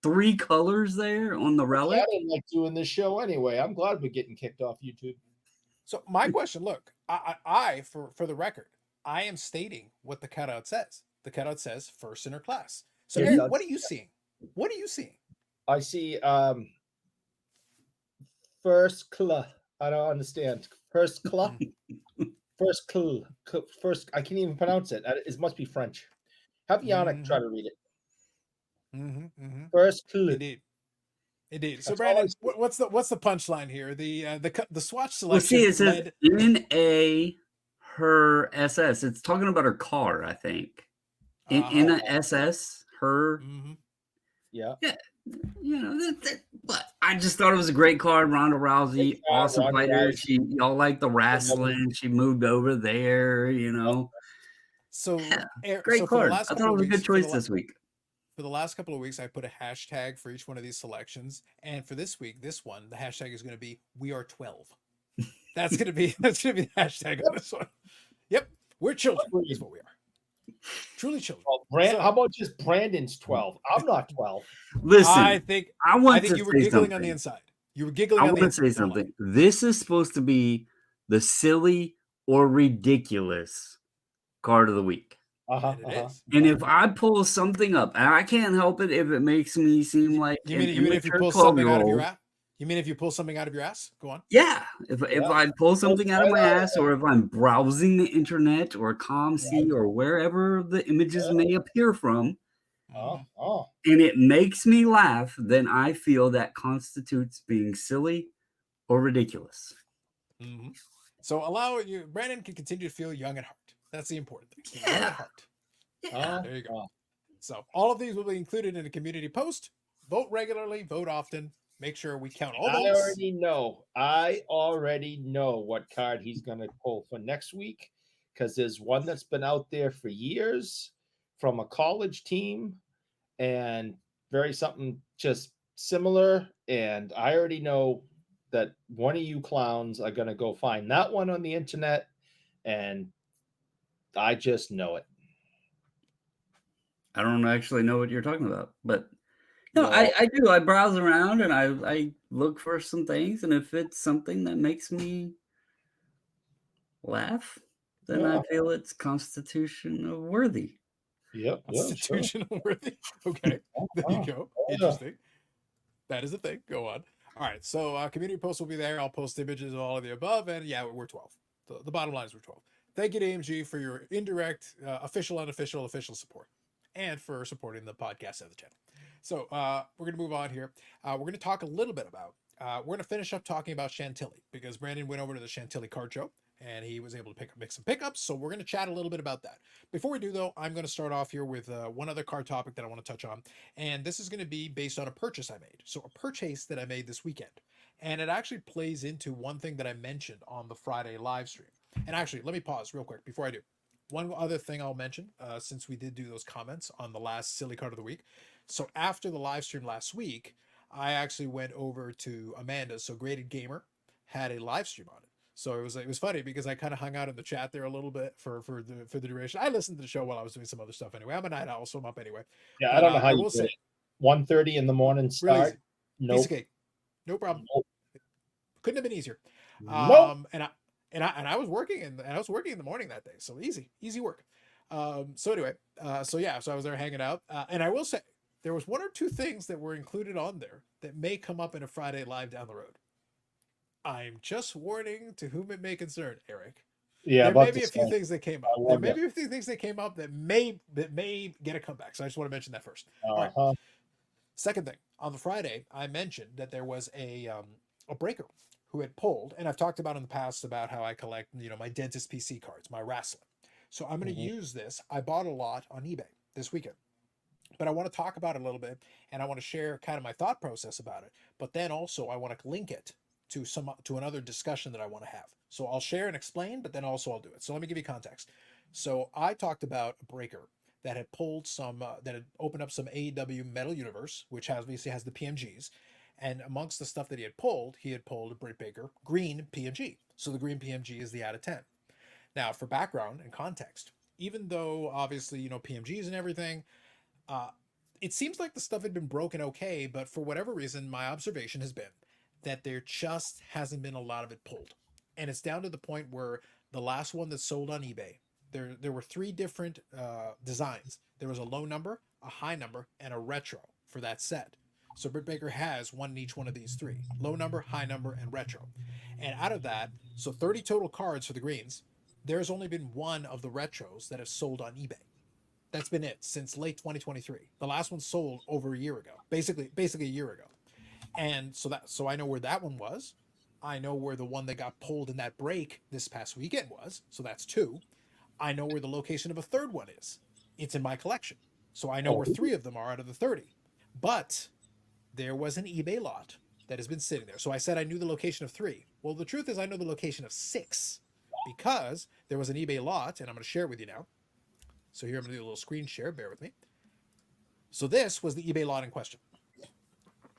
3 colors there on the
I
relic.
didn't like doing this show anyway. I'm glad we're getting kicked off YouTube.
so my question, look, I for the record, I am stating what the cutout says. The cutout says first in her class. So
It
Eric,
does.
what are you seeing? What are you seeing?
I see first club. I don't understand. First club. First club. First, I can't even pronounce it. It must be French. Have Yannick try to read it. First club.
Indeed. So
That's all I
Brandon,
see.
what's the punchline here? The swatch
Well,
selection
see, it says
led.
in her SS. It's talking about her car, I think. In a SS, her.
Yeah.
Yeah, but I just thought it was a great card. Ronda Rousey, awesome
Ronda
fighter.
Rousey.
Y'all like the wrestling. She moved over there,
So
Great
so for the
card.
last
I thought
couple
it
of
was a
weeks,
good choice this week.
for the last couple of weeks, I put a hashtag for each one of these selections, and for this week, the hashtag is going to be "We are 12." That's going to be the hashtag on this one. Yep, we're children. Is what we are. Truly children.
Well, how about just Brandon's 12? I'm not 12.
Listen,
I think
you
were giggling on the inside. You were giggling on the inside.
I want to say something. This is supposed to be the silly or ridiculous card of the week.
And it is.
And if I pull something up, and I can't help it if it makes me seem like
you mean if you pull something out of your ass? You mean if you pull something out of your ass? Go on.
Yeah. If I pull something out of my ass, or if I'm browsing the internet or ComC or wherever the images may appear from, and it makes me laugh, then I feel that constitutes being silly or ridiculous.
So Brandon can continue to feel young at heart. That's the important thing. Young at heart. There you go. So all of these will be included in a community post. Vote regularly, vote often. Make sure we count all votes.
I already know what card he's going to pull for next week, because there's one that's been out there for years from a college team, and something just similar. And I already know that one of you clowns are going to go find that one on the internet, and I just know it.
I don't actually know what you're talking about, but no, I do. I browse around and I look for some things, and if it's something that makes me laugh, then I feel it's constitutional worthy.
Yep.
Constitutional worthy. Okay. There you go. Interesting. That is a thing. Go on. All right. So community post will be there. I'll post images of all of the above, and yeah, we're 12. The bottom line is we're 12. Thank you to AMG for your indirect, official, unofficial, official support, and for supporting the podcast and the channel. So we're going to move on here. We're going to talk a little bit about, we're going to finish up talking about Chantilly, because Brandon went over to the Chantilly Card Show, and he was able to make some pickups. So we're going to chat a little bit about that. Before we do, though, I'm going to start off here with one other card topic that I want to touch on. And this is going to be based on a purchase I made. So a purchase that I made this weekend. And it actually plays into one thing that I mentioned on the Friday live stream. And actually, let me pause real quick before I do. One other thing I'll mention, since we did do those comments on the last Silly Card of the Week. So after the live stream last week, I actually went over to Amanda's. So Graded Gamer had a live stream on it. So it was funny because I kind of hung out in the chat there a little bit for the duration. I listened to the show while I was doing some other stuff anyway. I'm a night owl, so I'm up anyway.
Yeah, but I don't know how you did it. 1:30 in the morning start.
Piece of cake. No problem. Nope. Couldn't have been easier.
Nope.
And I was working in the morning that day, so easy work. So anyway, so I was there hanging out, and I will say there was one or two things that were included on there that may come up in a Friday live down the road. I'm just warning to whom it may concern, Eric.
Yeah,
There may
about
be
the
a few
same.
things that came
I
up. There
love
may
that.
be a few things that came up that may get a comeback. So I just want to mention that first. All right.
Uh-huh.
Second thing, on the Friday, I mentioned that there was a breaker who had pulled, and I've talked about in the past about how I collect, my dentist PC cards, my wrestling. So I'm going to
Mhm.
use this. I bought a lot on eBay this weekend, but I want to talk about it a little bit, and I want to share kind of my thought process about it. But then also I want to link it to another discussion that I want to have. So I'll share and explain, but then also I'll do it. So let me give you context. So I talked about a breaker that had pulled that had opened up some AEW Metal Universe, which obviously has the PMGs. And amongst the stuff that he had pulled a Britt Baker green PMG. So the green PMG is the out of 10. Now, for background and context, even though obviously, PMGs and everything, uh, it seems like the stuff had been broken okay, but for whatever reason, my observation has been that there just hasn't been a lot of it pulled. And it's down to the point where the last one that sold on eBay, there were three different designs. There was a low number, a high number, and a retro for that set. So Britt Baker has one in each one of these three: low number, high number, and retro. And out of that, so 30 total cards for the greens, there's only been one of the retros that has sold on eBay. That's been it since late 2023. The last one sold over a year ago, basically a year ago. And so I know where that one was. I know where the one that got pulled in that break this past weekend was. So that's two. I know where the location of a third one is. It's in my collection. So I know
Oh,
where three of them are out of the 30. But there was an eBay lot that has been sitting there. So I said I knew the location of three. Well, the truth is I know the location of six because there was an eBay lot, and I'm going to share it with you now. So here I'm going to do a little screen share. Bear with me. So this was the eBay lot in question.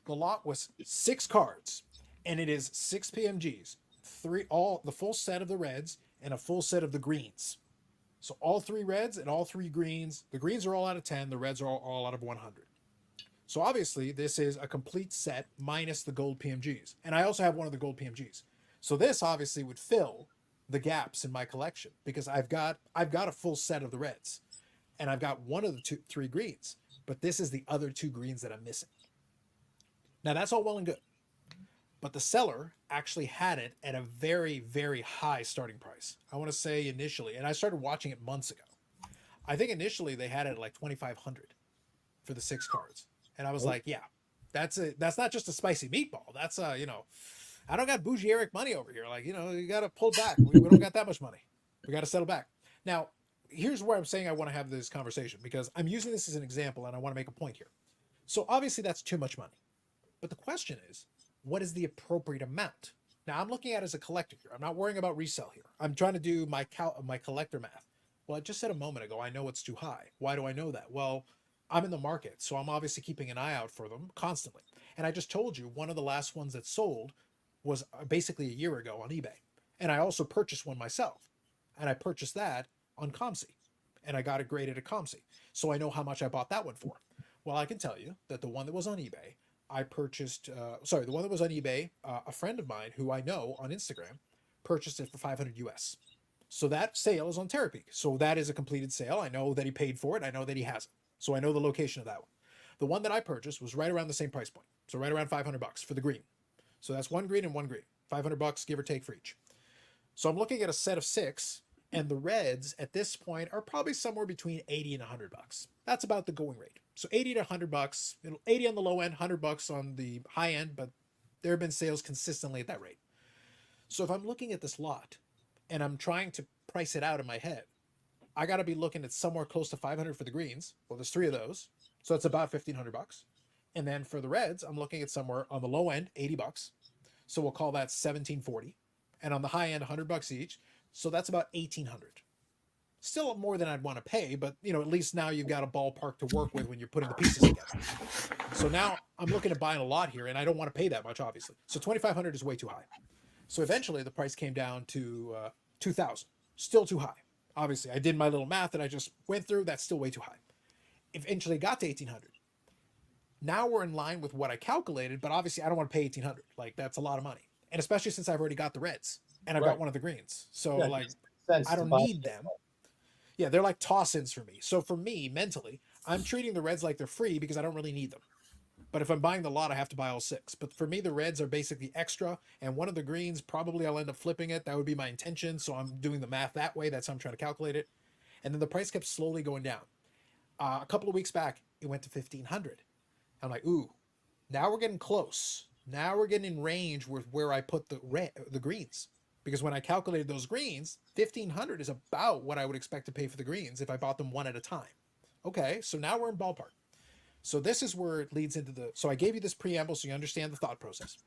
The lot was 6 cards, and it is 6 PMGs, the full set of the reds and a full set of the greens. So all 3 reds and all 3 greens. The greens are all out of 10. The reds are all out of 100. So obviously this is a complete set minus the gold PMGs, and I also have one of the gold PMGs. So this obviously would fill the gaps in my collection because I've got a full set of the reds, and I've got one of the 3 greens, but this is the other 2 greens that I'm missing. Now that's all well and good, but the seller actually had it at a very, very high starting price. I want to say initially, and I started watching it months ago. I think initially they had it at like 2,500 for the 6 cards, and I was like, yeah, that's not just a spicy meatball. That's I don't got bougie Eric money over here. Like, you got to pull back. We don't got that much money. We got to settle back. Now, here's where I'm saying I want to have this conversation because I'm using this as an example and I want to make a point here. So obviously that's too much money. But the question is, what is the appropriate amount? Now I'm looking at it as a collector here. I'm not worrying about resale here. I'm trying to do my collector math. Well, I just said a moment ago, I know it's too high. Why do I know that? Well, I'm in the market, so I'm obviously keeping an eye out for them constantly. And I just told you one of the last ones that sold was basically a year ago on eBay. And I also purchased one myself. And I purchased that on ComC. And I got it graded at ComC. So I know how much I bought that one for. Well, I can tell you that the one that was on eBay, I purchased, the one that was on eBay, a friend of mine who I know on Instagram purchased it for 500 US. So that sale is on Terapeak. So that is a completed sale. I know that he paid for it. I know that he has it. So I know the location of that one. The one that I purchased was right around the same price point. So right around $500 for the green. So that's 1 green and 1 green. $500 give or take for each. So I'm looking at a set of 6, and the reds at this point are probably somewhere between 80 and $100. That's about the going rate. So 80 to $100, 80 on the low end, $100 on the high end, but there have been sales consistently at that rate. So if I'm looking at this lot and I'm trying to price it out in my head, I got to be looking at somewhere close to 500 for the greens. Well, there's 3 of those, so it's about $1,500. And then for the reds, I'm looking at somewhere on the low end, $80. So we'll call that $1,740. And on the high end, $100 each. So that's about $1,800. Still more than I'd want to pay, but at least now you've got a ballpark to work with when you're putting the pieces together. So now I'm looking at buying a lot here, and I don't want to pay that much, obviously. So $2,500 is way too high. So eventually the price came down to $2,000. Still too high. Obviously, I did my little math that I just went through. That's still way too high. Eventually got to $1,800. Now we're in line with what I calculated, but obviously I don't want to pay $1,800. Like, that's a lot of money. And especially since I've already got the reds and I've got one of the greens. So I don't need them. Yeah, they're like toss-ins for me. So for me, mentally, I'm treating the reds like they're free because I don't really need them. But if I'm buying the lot, I have to buy all 6. But for me, the reds are basically extra. And one of the greens, probably I'll end up flipping it. That would be my intention. So I'm doing the math that way. That's how I'm trying to calculate it. And then the price kept slowly going down. A couple of weeks back, it went to 1,500. I'm like, ooh, now we're getting close. Now we're getting in range with where I put the greens. Because when I calculated those greens, 1,500 is about what I would expect to pay for the greens if I bought them one at a time. Okay, so now we're in ballpark. So this is where it leads into so I gave you this preamble so you understand the thought process.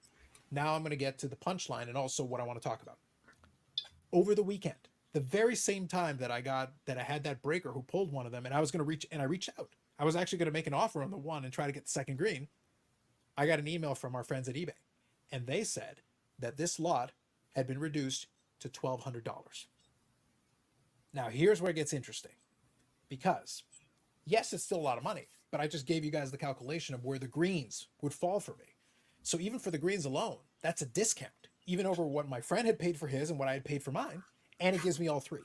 Now I'm going to get to the punchline and also what I want to talk about. Over the weekend, the very same time that I had that breaker who pulled one of them, and I was going to I reached out. I was actually going to make an offer on the one and try to get the second green. I got an email from our friends at eBay, and they said that this lot had been reduced to $1,200. Now here's where it gets interesting, because yes, it's still a lot of money, but I just gave you guys the calculation of where the greens would fall for me. So even for the greens alone, that's a discount, even over what my friend had paid for his and what I had paid for mine, and it gives me all 3.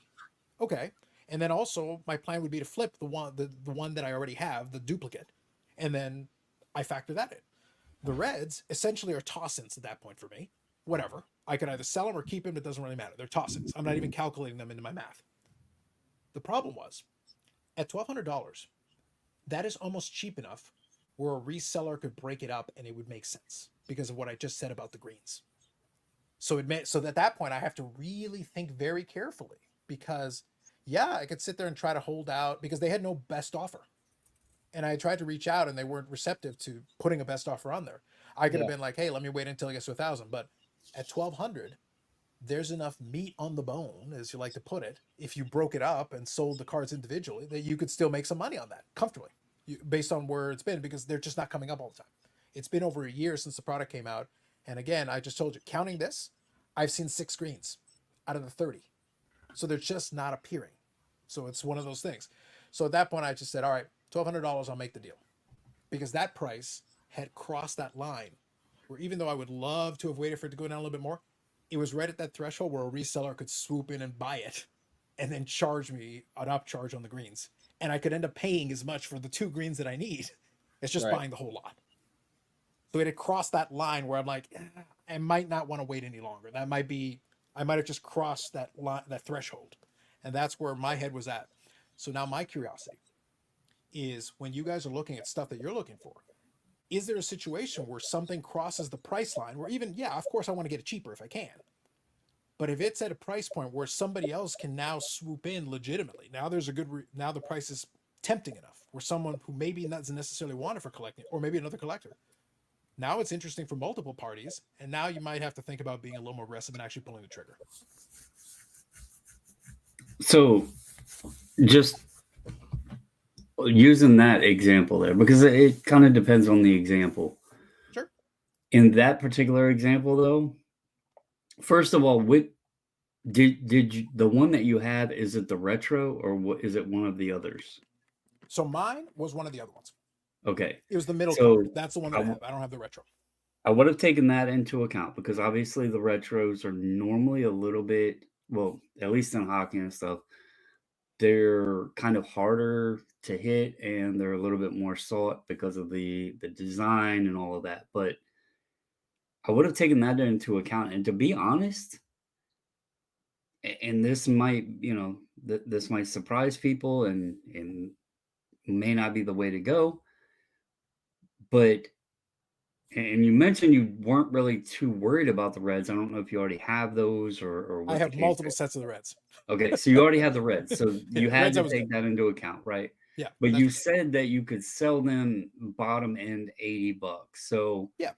Okay. And then also my plan would be to flip the one that I already have, the duplicate, and then I factor that in. The reds essentially are toss-ins at that point for me. Whatever. I could either sell them or keep them. It doesn't really matter. They're toss-ins. I'm not even calculating them into my math. The problem was, at $1,200, that is almost cheap enough where a reseller could break it up and it would make sense because of what I just said about the greens. So at that point, I have to really think very carefully because, yeah, I could sit there and try to hold out because they had no best offer. And I tried to reach out and they weren't receptive to putting a best offer on there. I could have been like, hey, let me wait until it gets to 1,000. But at 1,200, there's enough meat on the bone, as you like to put it, if you broke it up and sold the cards individually, that you could still make some money on that comfortably based on where it's been, because they're just not coming up all the time. It's been over a year since the product came out. And again, I just told you, counting this, I've seen 6 greens out of the 30. So they're just not appearing. So it's one of those things. So at that point, I just said, all right, $1,200, I'll make the deal. Because that price had crossed that line where even though I would love to have waited for it to go down a little bit more, it was right at that threshold where a reseller could swoop in and buy it and then charge me an upcharge on the greens. And I could end up paying as much for the 2 greens that I need. It's just buying the whole lot. So it had crossed that line where I'm like, I might not want to wait any longer. I might have just crossed that line, that threshold. And that's where my head was at. So now my curiosity is, when you guys are looking at stuff that you're looking for, is there a situation where something crosses the price line where even, yeah, of course I want to get it cheaper if I can. But if it's at a price point where somebody else can now swoop in legitimately, now there's now the price is tempting enough where someone who maybe doesn't necessarily want it for collecting, or maybe another collector, now it's interesting for multiple parties. And now you might have to think about being a little more aggressive and actually pulling the trigger.
So just using that example there, because it kind of depends on the example.
Sure.
In that particular example, though, first of all, did you, the one that you have, is it the retro or what, is it one of the others?
So mine was one of the other ones.
Okay.
It was the middle card. That's the one that I have. I don't have the retro.
I would have taken that into account because obviously the retros are normally a little bit, well, at least in hockey and stuff, they're kind of harder to hit and they're a little bit more sought because of the design and all of that. But I would have taken that into account. And to be honest, and this might, this might surprise people and may not be the way to go, but, and you mentioned you weren't really too worried about the reds. I don't know if you already have those or what
I have multiple sets of the reds.
Okay, so you already have the reds. So you had
reds,
to take that into account, right?
Yeah.
But you said that you could sell them bottom end $80. So
yeah,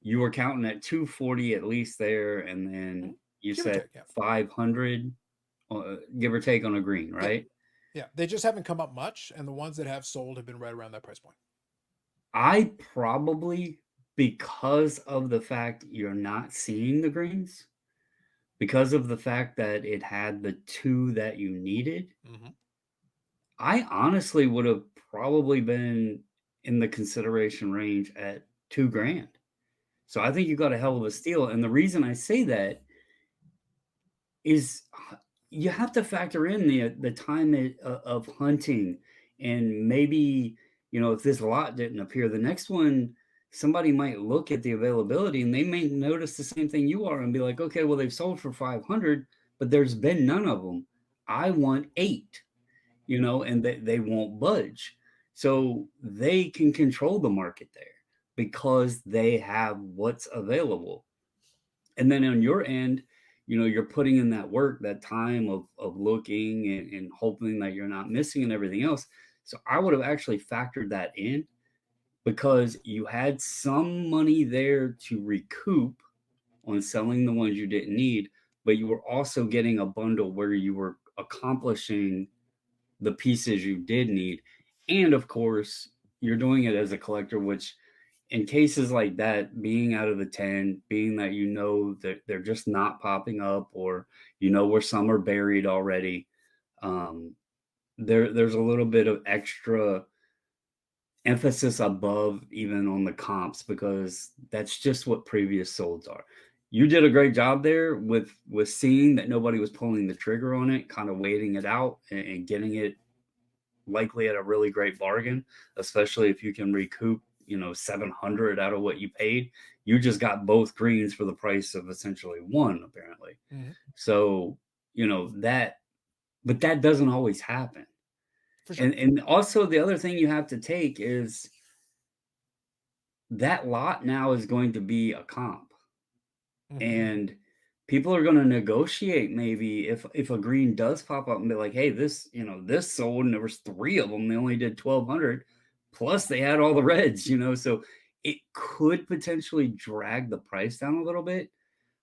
you were counting at 240 at least there, and then you said 500, give or take on a green, right?
Yeah, they just haven't come up much, and the ones that have sold have been right around that price point.
I probably, because of the fact you're not seeing the greens, because of the fact that it had the 2 that you needed, I honestly would have probably been in the consideration range at $2,000. So I think you got a hell of a steal. And the reason I say that is you have to factor in the time of hunting, and maybe, if this lot didn't appear, the next one somebody might look at the availability and they may notice the same thing you are and be like, okay, well, they've sold for 500, but there's been none of them. I want 8, and they won't budge. So they can control the market there because they have what's available. And then on your end, you're putting in that work, that time of looking and hoping that you're not missing and everything else. So I would have actually factored that in because you had some money there to recoup on selling the ones you didn't need, but you were also getting a bundle where you were accomplishing the pieces you did need. And of course, you're doing it as a collector, which in cases like that, being out of the 10, being that that they're just not popping up, or where some are buried already, there's a little bit of extra emphasis above even on the comps because that's just what previous solds are. You did a great job there with seeing that nobody was pulling the trigger on it, kind of waiting it out and getting it likely at a really great bargain, especially if you can recoup 700 out of what you paid. You just got both greens for the price of essentially one, apparently.
Mhm.
So but that doesn't always happen.
For sure.
And also the other thing you have to take is that lot now is going to be a comp.
Mhm.
And people are going to negotiate maybe if a green does pop up and be like, hey, this sold and there was 3 of them. They only did 1,200 plus they had all the reds, so it could potentially drag the price down a little bit.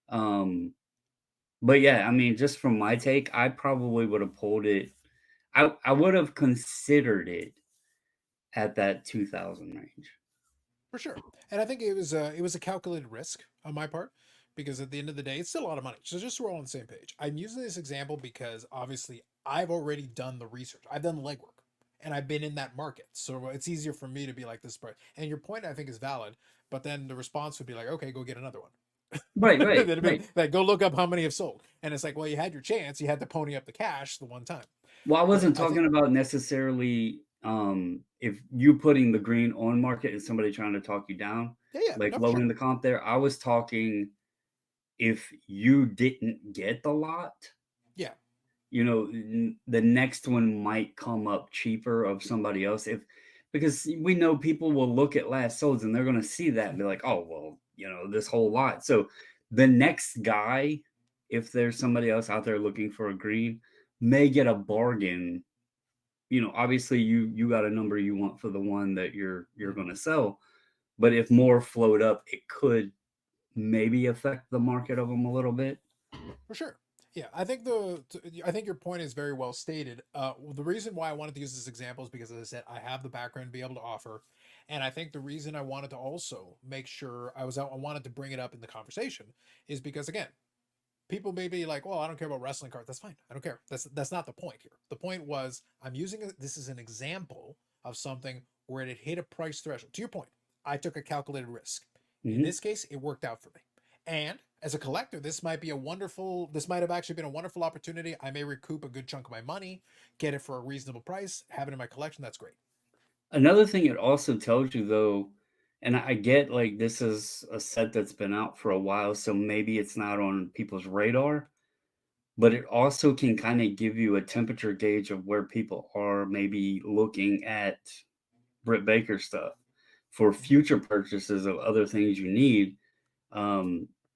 But yeah, I mean, just from my take, I probably would have pulled it. I would have considered it at that 2,000 range.
For sure. And I think it was a calculated risk on my part because at the end of the day, it's still a lot of money. So just so we're all on the same page. I'm using this example because obviously I've already done the research. I've done the legwork and I've been in that market. So it's easier for me to be like this price. And your point I think is valid, but then the response would be like, okay, go get another one.
Right.
That'd be like, go look up how many have sold. And it's like, well, you had your chance. You had to pony up the cash the one time.
Well, I wasn't
I think,
talking about necessarily if you putting the green on market and somebody trying to talk you down,
yeah,
like
no, for
lowering
sure.
the comp there. I was talking if you didn't get the lot,
Yeah.
the next one might come up cheaper of somebody else. Because we know people will look at last solds and they're going to see that and be like, oh, well, this whole lot. So the next guy, if there's somebody else out there looking for a green, may get a bargain. Obviously you got a number you want for the one that you're going to sell, but if more float up, it could maybe affect the market of them a little bit.
For sure. Yeah, I think your point is very well stated. The reason why I wanted to use this example is because, as I said, I have the background to be able to offer, and I think the reason I wanted to also make sure I wanted to bring it up in the conversation is because, again, people may be like, "Well, I don't care about wrestling cards. That's fine. I don't care." That's not the point here. The point was I'm using this as an example of something where it hit a price threshold. To your point, I took a calculated risk. In this case, it worked out for me. And as a collector, this might have actually been a wonderful opportunity. I may recoup a good chunk of my money, get it for a reasonable price, have it in my collection. That's great.
Another thing it also tells you, though, and I get like this is a set that's been out for a while, so maybe it's not on people's radar, but it also can kind of give you a temperature gauge of where people are maybe looking at Britt Baker stuff for future purchases of other things you need.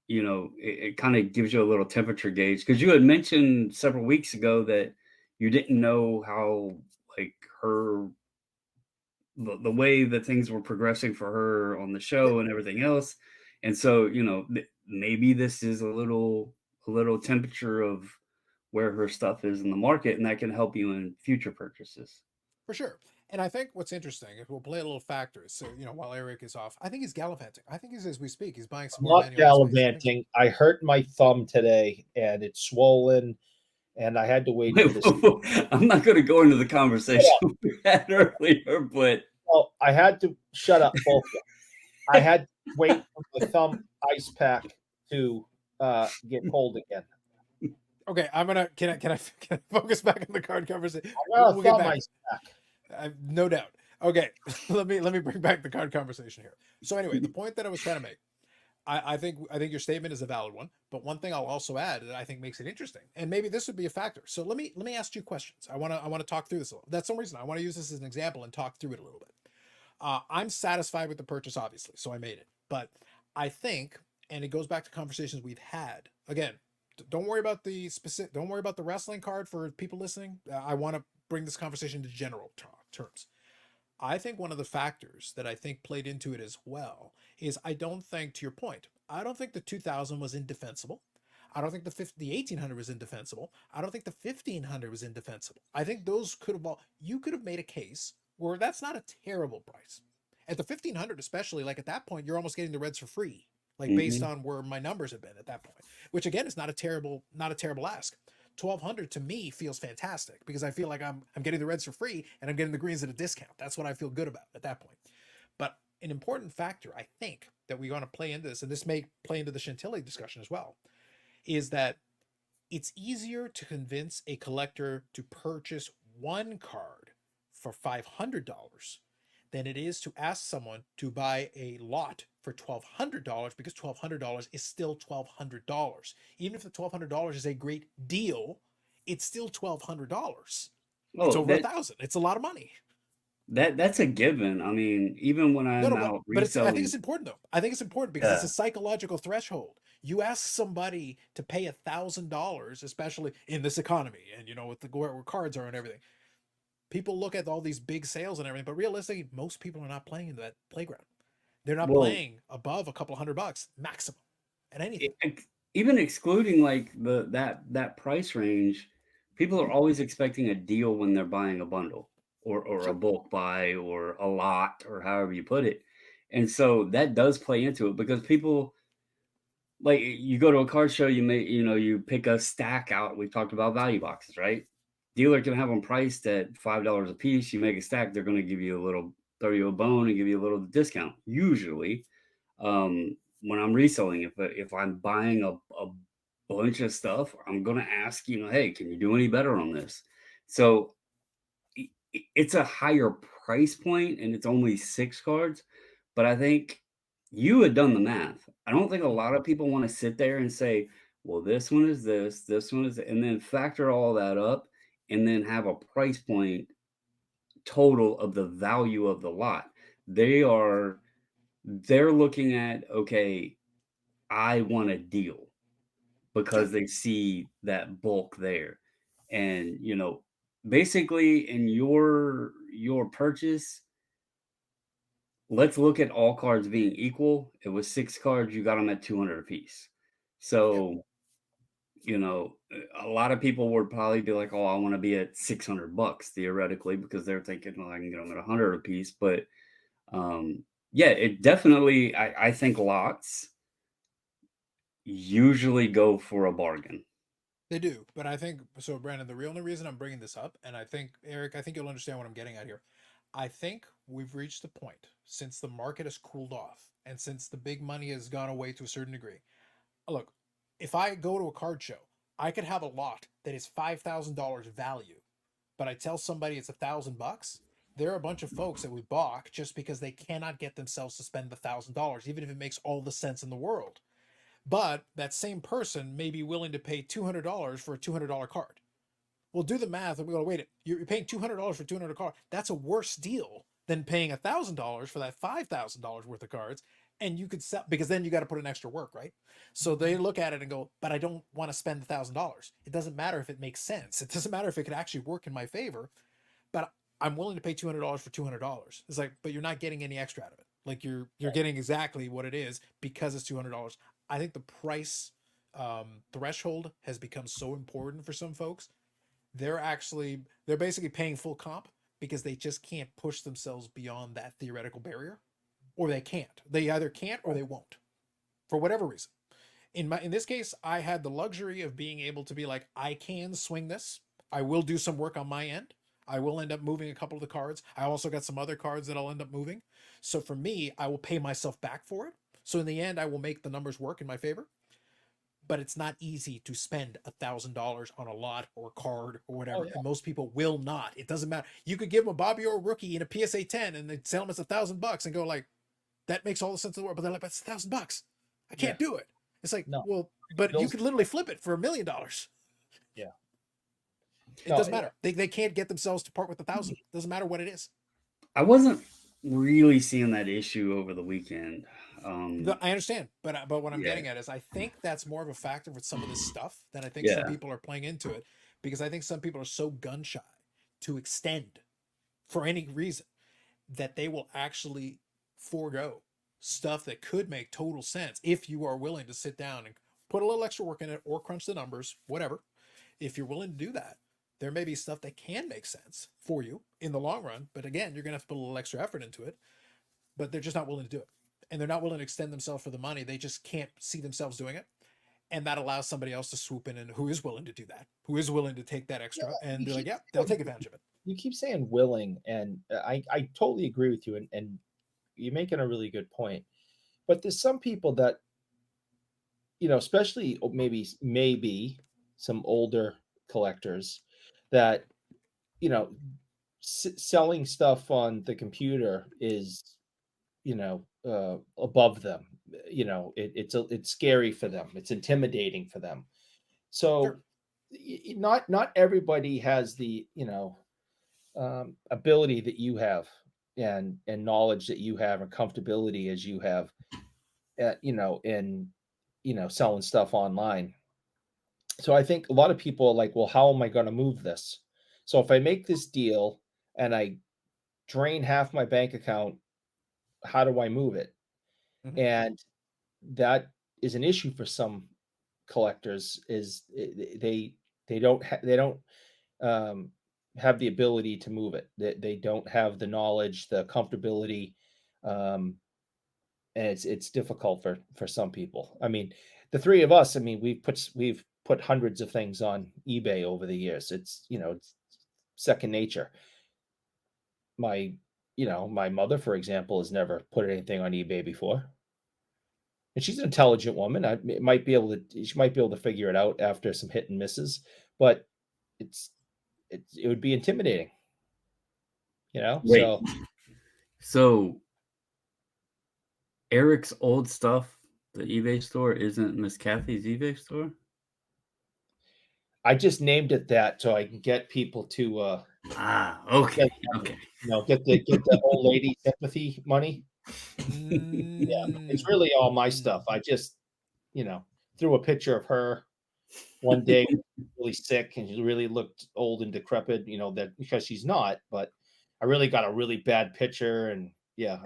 It kind of gives you a little temperature gauge because you had mentioned several weeks ago that you didn't know how like the way that things were progressing for her on the
Yeah,
show and everything else. And so, maybe this is a little temperature of where her stuff is in the market, and that can help you in future purchases.
for sure. And I think what's interesting, if we'll play a little factors. So, while Eric is off, I think he's gallivanting. I think as we speak, he's buying some
I'm
more
not
manual space.
gallivanting. I hurt my thumb today and it's swollen, and I had to wait for this.
I'm not going to go into the conversation we had earlier, but
Well, I had to shut up both of them. I had to wait for the thumb ice pack to get cold again.
Okay, can I focus back on the card conversation?
I got
We'll
a
get
thumb
back.
ice pack.
No doubt. Okay, let me bring back the card conversation here. So anyway, the point that I was trying to make, I think your statement is a valid one, but one thing I'll also add that I think makes it interesting, and maybe this would be a factor. So let me ask you questions. I want to talk through this a little. That's some reason I want to use this as an example and talk through it a little bit. I'm satisfied with the purchase, obviously, so I made it. But I think, and it goes back to conversations we've had. Again, don't worry about the specific. Don't worry about the wrestling card for people listening. I want to bring this conversation to general terms. I think one of the factors that I think played into it as well is I don't think, to your point, I don't think the 2000 was indefensible. I don't think the 1800 was indefensible. I don't think the 1500 was indefensible. I think those could have all, you could have made a case where that's not a terrible price. At the 1500 especially, like at that point you're almost getting the Reds for free, like based on where my numbers have been at that point, which again is not a terrible ask. 1200 to me feels fantastic because I feel like I'm getting the Reds for free and I'm getting the greens at a discount. That's what I feel good about at that point. But an important factor I think that we want to play into this, and this may play into the Chantilly discussion as well, is that it's easier to convince a collector to purchase one card for $500 than it is to ask someone to buy a lot for $1,200, because $1,200 is still $1,200. Even if the $1,200 is a great deal, it's still $1,200. It's over $1,000. It's a lot of money.
That's a given. I mean, even when I'm out reselling,
I think it's important though. I think it's important because it's a psychological threshold. You ask somebody to pay $1,000, especially in this economy, and you know with where cards are and everything. People look at all these big sales and everything, but realistically, most people are not playing in that playground. They're not playing above a couple $100 maximum at anything.
Even excluding like that price range, people are always expecting a deal when they're buying a bundle or a bulk buy or a lot or however you put it. And so that does play into it because people, like, you go to a card show, you pick a stack out. We've talked about value boxes, right? Dealer can have them priced at $5 a piece. You make a stack, they're going to throw you a bone and give you a little discount. Usually, when I'm reselling, if I'm buying a bunch of stuff, I'm going to ask, hey, can you do any better on this? So it's a higher price point and it's only 6 cards, but I think you had done the math. I don't think a lot of people want to sit there and say, well, this one is this one is, and then factor all that up and then have a price point total of the value of the lot. They're looking at, okay, I want a deal because they see that bulk there. And, basically in your purchase, let's look at all cards being equal. It was 6 cards, you got them at 200 a piece. So, a lot of people would probably be like, oh, I want to be at $600 theoretically, because they're thinking, well, I can get them at 100 a piece. But yeah, it definitely, I think lots usually go for a bargain.
They do, but I think so, Brandon. The only reason I'm bringing this up, and I think Eric, I think you'll understand what I'm getting at here. I think we've reached the point since the market has cooled off and since the big money has gone away to a certain degree. Look, if I go to a card show, I could have a lot that is $5,000 value, but I tell somebody it's $1,000. There are a bunch of folks that would balk just because they cannot get themselves to spend the $1,000, even if it makes all the sense in the world. But that same person may be willing to pay $200 for a $200 card. We'll do the math and we go, wait, you're paying $200 for $200 card. That's a worse deal than paying $1,000 for that $5,000 worth of cards. And you could sell, because then you got to put in extra work, right? So they look at it and go, but I don't want to spend $1,000. It doesn't matter if it makes sense. It doesn't matter if it could actually work in my favor, but I'm willing to pay $200 for $200. It's like, but you're not getting any extra out of it. Like you're getting exactly what it is because it's $200. I think the price threshold has become so important for some folks. They're basically paying full comp because they just can't push themselves beyond that theoretical barrier, or they can't. They either can't or they won't, for whatever reason. In this case, I had the luxury of being able to be like, I can swing this. I will do some work on my end. I will end up moving a couple of the cards. I also got some other cards that I'll end up moving. So for me, I will pay myself back for it. So in the end, I will make the numbers work in my favor. but it's not easy to spend $1,000 on a lot or a card or
Oh,
whatever.
yeah.
And most people will not. It doesn't matter. You could give them a Bobby Orr rookie in a PSA 10 and they sell them as $1,000 and go like, that makes all the sense in the world. But they're like, that's $1,000. I can't do it. It's like,
No.
well, but you
Bills-
could literally flip it for $1 million.
Yeah.
It
No,
doesn't matter. They can't get themselves to part with 1,000. Doesn't matter what it is.
I wasn't really seeing that issue over the weekend.
I understand, but what I'm
Yeah.
getting at is I think that's more of a factor with some of this stuff than I think
Yeah.
some people are playing into it, because I think some people are so gun shy to extend for any reason that they will actually forego stuff that could make total sense if you are willing to sit down and put a little extra work in it or crunch the numbers, whatever. If you're willing to do that, there may be stuff that can make sense for you in the long run. But again, you're going to have to put a little extra effort into it, but they're just not willing to do it. And they're not willing to extend themselves for the money. They just can't see themselves doing it. And that allows somebody else to swoop in and who is willing to do that, who is willing to take that extra and be like, yeah, they'll take advantage of it.
You keep saying willing, and I totally agree with you, and you're making a really good point. But there's some people that, especially maybe some older collectors that, selling stuff on the computer is, above them. It's scary for them. It's intimidating for them. So
Sure.
not everybody has the, ability that you have and knowledge that you have and comfortability as you have in selling stuff online. So I think a lot of people are like, well, how am I going to move this? So if I make this deal and I drain half my bank account, how do I move it?
Mhm.
And that is an issue for some collectors, is they don't have the ability to move it. They don't have the knowledge, the comfortability, and it's difficult for some people. I mean, the three of us, I mean, we've put hundreds of things on eBay over the years. It's second nature. My mother, for example, has never put anything on eBay before. And she's an intelligent woman. She might be able to figure it out after some hit and misses, but it would be intimidating,
Wait. So Eric's old stuff, the eBay store, isn't Miss Kathy's eBay store?
I just named it that so I can get people to
Okay. Okay.
get the old lady sympathy money. Yeah, it's really all my stuff. I just, threw a picture of her one day really sick and she really looked old and decrepit, that because she's not, but I really got a really bad picture, and yeah.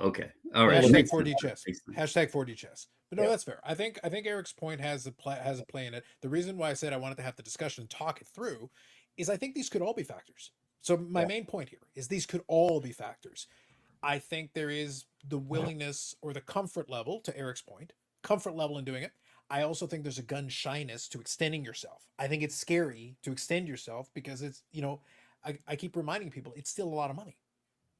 Okay. All right.
Hashtag 4D chess.
Makes sense.
Hashtag 4D chess. But no,
Yeah.
that's fair. I think Eric's point has a play in it. The reason why I said I wanted to have the discussion and talk it through is I think these could all be factors. So my main point here is these could all be factors. I think there is the willingness or the comfort level, to Eric's point, comfort level in doing it. I also think there's a gun shyness to extending yourself. I think it's scary to extend yourself because it's, I keep reminding people it's still a lot of money.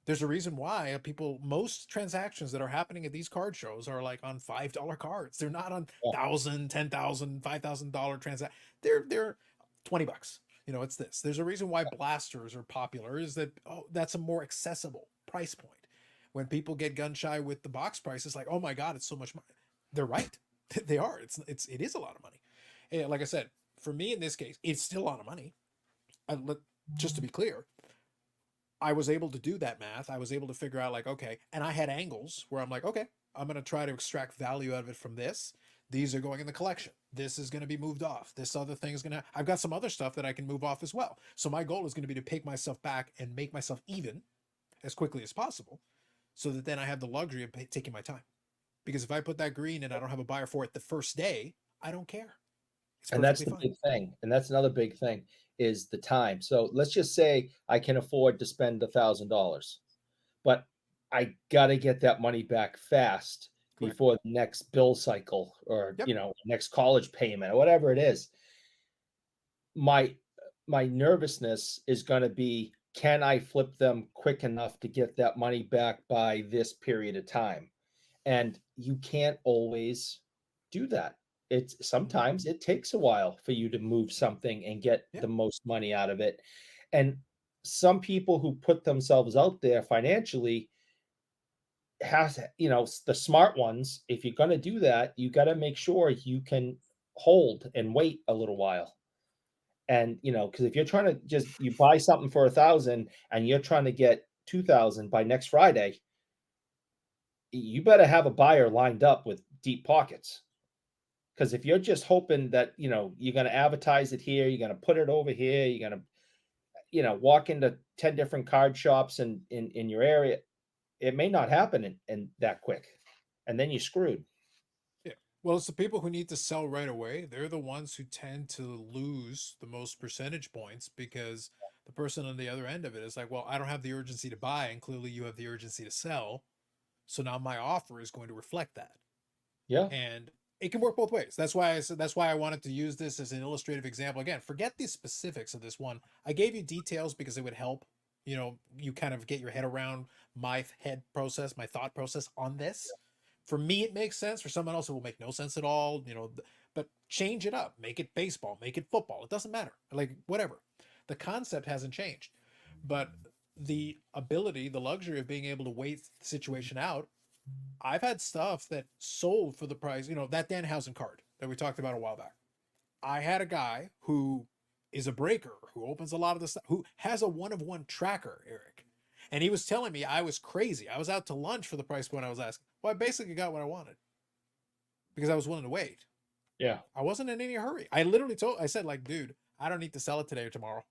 There's a reason why most transactions that are happening at these card shows are like on $5 cards. They're not on $1,000, $10,000, $5,000 transactions. They're $20. It's this. There's a reason why blasters are popular, is that, that's a more accessible price point. When people get gun shy with the box price, it's like, oh my God, it's so much money. They're right. They are. It is a lot of money. And like I said, for me in this case, it's still a lot of money. Just to be clear, I was able to do that math. I was able to figure out like, okay, and I had angles where I'm like, okay, I'm going to try to extract value out of it from this. These are going in the collection. This is going to be moved off. This other thing is going to, I've got some other stuff that I can move off as well. So my goal is going to be to pick myself back and make myself even as quickly as possible, so that then I have the luxury of taking my time. Because if I put that green and I don't have a buyer for it the first day, I don't care.
And that's the big thing. And that's another big thing, is the time. So let's just say I can afford to spend $1,000, but I got to get that money back fast before the next bill cycle or, next college payment or whatever it is. My nervousness is going to be, can I flip them quick enough to get that money back by this period of time? And you can't always do that. sometimes it takes a while for you to move something and get
Yeah.
the most money out of it. And some people who put themselves out there financially has, the smart ones, if you're going to do that, you got to make sure you can hold and wait a little while. And, because if you're trying to you buy something for 1,000 and you're trying to get 2,000 by next Friday, you better have a buyer lined up with deep pockets. Because if you're just hoping that, you're going to advertise it here, you're going to put it over here, you're going to, walk into 10 different card shops in your area, it may not happen in that quick. And then you're screwed.
Yeah. Well, it's the people who need to sell right away. They're the ones who tend to lose the most percentage points because the person on the other end of it is like, well, I don't have the urgency to buy, and clearly you have the urgency to sell. So now my offer is going to reflect that.
Yeah.
And it can work both ways. That's why I said, that's why I wanted to use this as an illustrative example. Again, forget the specifics of this one. I gave you details because it would help, you kind of get your head around my thought process on this. For me, it makes sense. For someone else, it will make no sense at all, but change it up. Make it baseball, make it football. It doesn't matter. Like, whatever. The concept hasn't changed. But the ability, the luxury of being able to wait the situation out, I've had stuff that sold for the price, that Danhausen card that we talked about a while back. I had a guy who is a breaker, who opens a lot of the stuff, who has a 1-of-1 tracker, Eric. And he was telling me I was crazy. I was out to lunch for the price point I was asking. Well, I basically got what I wanted because I was willing to wait.
Yeah.
I wasn't in any hurry. I said, like, dude, I don't need to sell it today or tomorrow.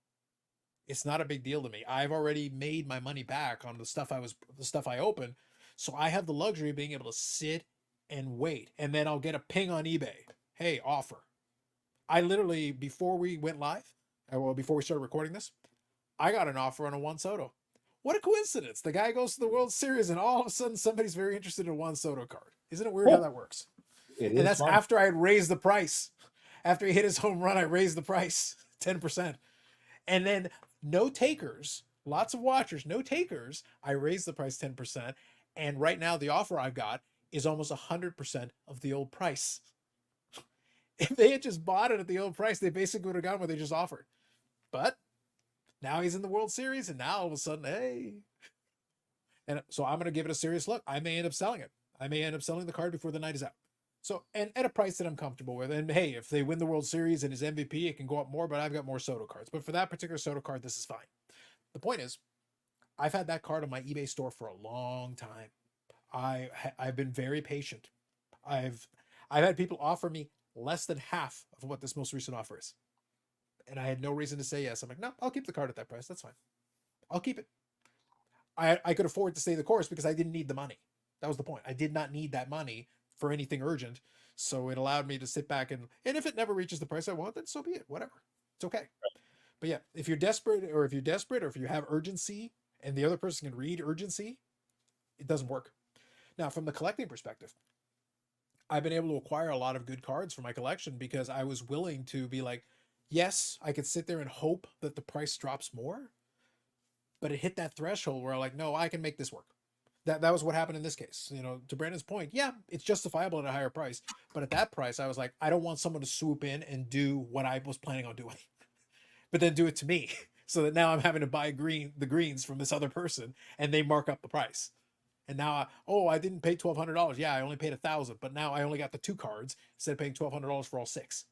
It's not a big deal to me. I've already made my money back on the stuff I opened. So I have the luxury of being able to sit and wait. And then I'll get a ping on eBay. Hey, offer. I literally, before we went live, before we started recording this, I got an offer on a Juan Soto. What a coincidence. The guy goes to the World Series and all of a sudden somebody's very interested in a Juan Soto card. Isn't it weird how that works? And that's after I had raised the price. After he hit his home run, I raised the price 10%. And then no takers, lots of watchers, no takers. I raised the price 10%. And right now, the offer I've got is almost 100% of the old price. If they had just bought it at the old price, they basically would have gotten what they just offered. But now he's in the World Series, and now all of a sudden, hey. And so I'm going to give it a serious look. I may end up selling it. I may end up selling the card before the night is out. So, and at a price that I'm comfortable with. And hey, if they win the World Series and his MVP, it can go up more, but I've got more Soto cards. But for that particular Soto card, this is fine. The point is, I've had that card on my eBay store for a long time. I've been very patient. I've had people offer me less than half of what this most recent offer is. And I had no reason to say yes. I'm like, no, I'll keep the card at that price. That's fine. I'll keep it. I could afford to stay the course because I didn't need the money. That was the point. I did not need that money for anything urgent. So it allowed me to sit back and if it never reaches the price I want, then so be it. Whatever. It's okay. But yeah, if you're desperate or if you have urgency and the other person can read urgency, it doesn't work. Now, from the collecting perspective, I've been able to acquire a lot of good cards for my collection because I was willing to be like, yes, I could sit there and hope that the price drops more, but it hit that threshold where I'm like, no, I can make this work. That was what happened in this case. To Brandon's point, yeah, it's justifiable at a higher price, but at that price, I was like, I don't want someone to swoop in and do what I was planning on doing, but then do it to me. So that now I'm having to buy the greens from this other person and they mark up the price. And now, I didn't pay $1,200. Yeah, I only paid $1,000, but now I only got the 2 cards instead of paying $1,200 for all 6.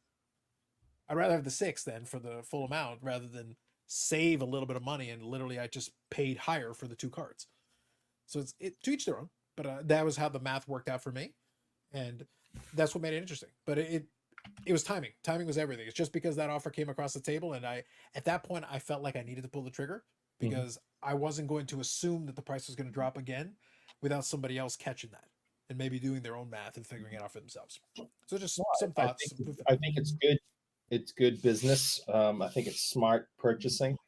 I'd rather have the 6 then for the full amount rather than save a little bit of money and literally I just paid higher for the 2 cards. So it's to each their own, but that was how the math worked out for me, and that's what made it interesting. But it was timing. Timing was everything. It's just because that offer came across the table, and at that point I felt like I needed to pull the trigger because I wasn't going to assume that the price was going to drop again without somebody else catching that and maybe doing their own math and figuring it out for themselves. So just some thoughts.
I think it's good. It's good business. I think it's smart purchasing.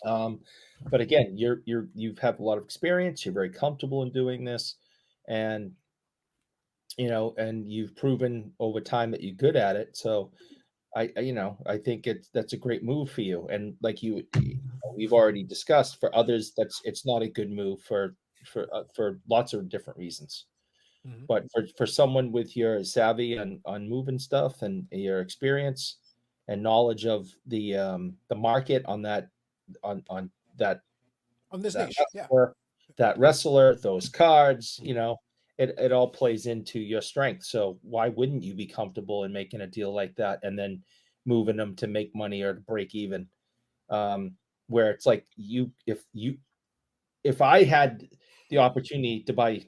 But again, you've had a lot of experience. You're very comfortable in doing this, and and you've proven over time that you're good at it. So I think that's a great move for you. And like we've already discussed, for others, it's not a good move for lots of different reasons.
Mhm.
But for someone with your savvy on moving stuff and your experience and knowledge of the market on on that
On this
that
niche, yeah.
wrestler, those cards, it all plays into your strength. So why wouldn't you be comfortable in making a deal like that and then moving them to make money or to break even? Where it's like if I had the opportunity to buy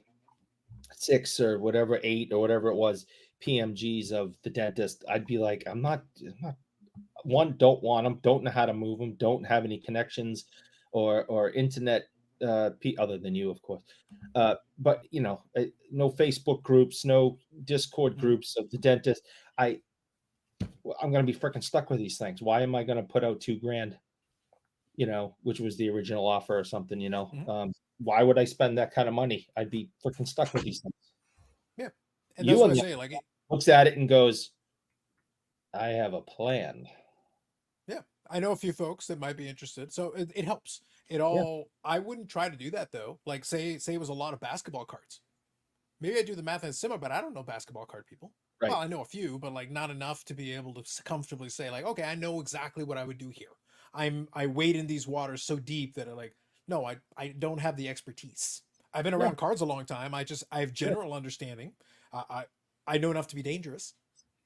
6 or whatever, 8 or whatever it was, PMGs of the dentist, I'd be like, I'm not one, don't want them, don't know how to move them, don't have any connections or internet other than you, of course. But no Facebook groups, no Discord
Mhm.
groups of the dentist. I'm going to be freaking stuck with these things. Why am I going to put out 2 grand? Which was the original offer or something.
Mhm.
Why would I spend that kind of money? I'd be freaking stuck with these things.
Yeah. And that's
You
what
on
I
the
say. Like,
looks at it and goes, I have a plan.
yeah, I know a few folks that might be interested, so it helps.
Yeah,
I wouldn't try to do that though. Like, say it was a lot of basketball cards. Maybe I do the math as similar, but I don't know basketball card people. Well,
right.
I know a few, but like not enough to be able to comfortably say like, okay, I know exactly what I would do here. I wade in these waters so deep that no, I don't have the expertise. I've been
Yeah,
around cards a long time. I have
sure.
general understanding. Uh, I I know enough to be dangerous.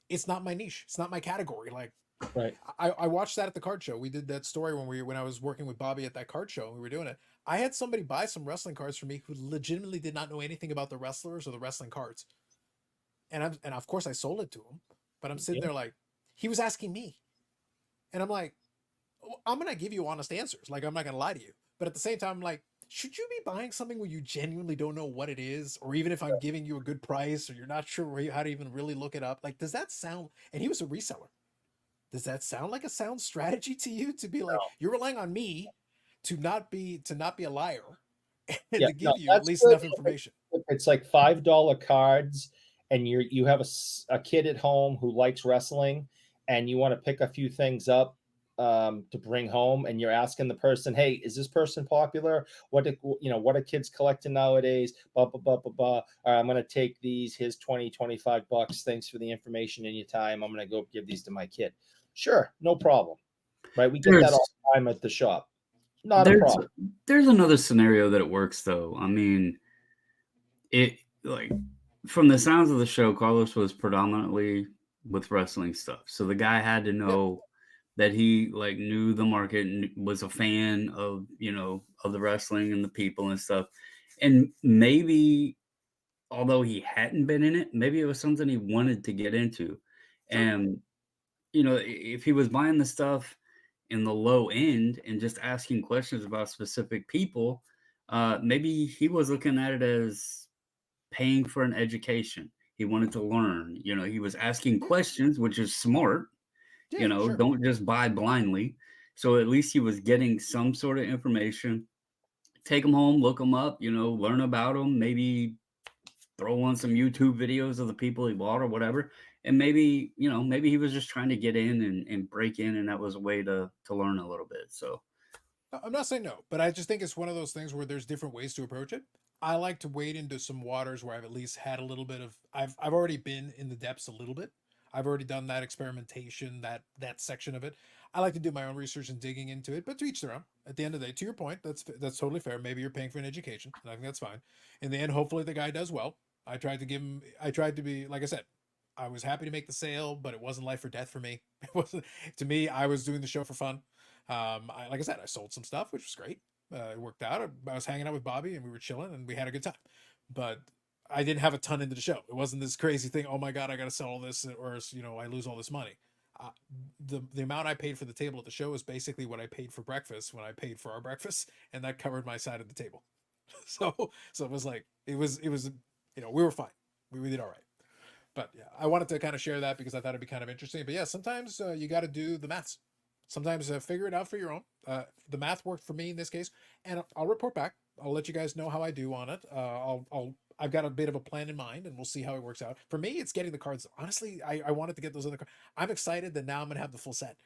It's not my niche. It's not my category. Like
Right.
I watched that at the card show. We did that story when I was working with Bobby at that card show and we were doing it. I had somebody buy some wrestling cards for me who legitimately did not know anything about the wrestlers or the wrestling cards. And of course I sold it to him, but I'm sitting
Yeah.
there like he was asking me. And I'm like, "Oh, I'm going to give you honest answers. Like I'm not going to lie to you." But at the same time I'm like, should you be buying something where you genuinely don't know what it is, or even if I'm giving you a good price or you're not sure how to even really look it up? Like, does that sound, and he was a reseller, does that sound like a sound strategy to you, to be like you're relying on me to not be a liar and
Yeah,
to
no,
give you at
that's
least
good
enough information?
if it's like $5 cards and you have a kid at home who likes wrestling and you want to pick a few things up to bring home and you're asking the person, hey, is this person popular? What are kids collecting nowadays? Blah blah blah blah blah. All right, I'm gonna take these. Here's 20-25 bucks. Thanks for the information and your time. I'm gonna go give these to my kid. Sure, no problem. Right? We get that all
There's
the time at the shop. Not a
there's
problem.
there's another scenario that it works though. I mean, it like from the sounds of the show, Carlos was predominantly with wrestling stuff. So the guy had to
Yep.
know that he like knew the market and was a fan of, of the wrestling and the people and stuff. And maybe although he hadn't been in it, maybe it was something he wanted to get into.
Sure.
And if he was buying the stuff in the low end and just asking questions about specific people, maybe he was looking at it as paying for an education. He wanted to learn. He was asking
Yeah.
questions, which is smart.
Yeah, sure.
Don't just buy blindly. So at least he was getting some sort of information. Take them home, look them up, learn about them, maybe throw on some YouTube videos of the people he bought or whatever. And maybe he was just trying to get in and break in, and that was a way to learn a little bit. So
I'm not saying no, but I just think it's one of those things where there's different ways to approach it. I like to wade into some waters where I've at least had a little bit of I've already been in the depths a little bit. I've already done that experimentation, that section of it. I like to do my own research and digging into it, but to each their own. At the end of the day, to your point, that's totally fair. Maybe you're paying for an education, and I think that's fine. In the end, hopefully the guy does well. I tried to be, like I said, I was happy to make the sale, but it wasn't life or death for me. It wasn't, to me, I was doing the show for fun. Like I said, I sold some stuff, which was great. It worked out. I was hanging out with Bobby and we were chilling and we had a good time. But I didn't have a ton into the show. It wasn't this crazy thing. Oh my god, I got to sell all this, or I lose all this money. Uh, the amount I paid for the table at the show is basically what I paid for breakfast when I paid for our breakfast, and that covered my side of the table. So it was like it was we were fine. We did all right. But yeah, I wanted to kind of share that because I thought it'd be kind of interesting. But yeah, sometimes you got to do the maths. Sometimes figure it out for your own. The math worked for me in this case, and I'll report back. I'll let you guys know how I do on it. I've got a bit of a plan in mind, and we'll see how it works out. For me, it's getting the cards. Honestly, I wanted to get those other cards. I'm excited that now I'm gonna have the full set.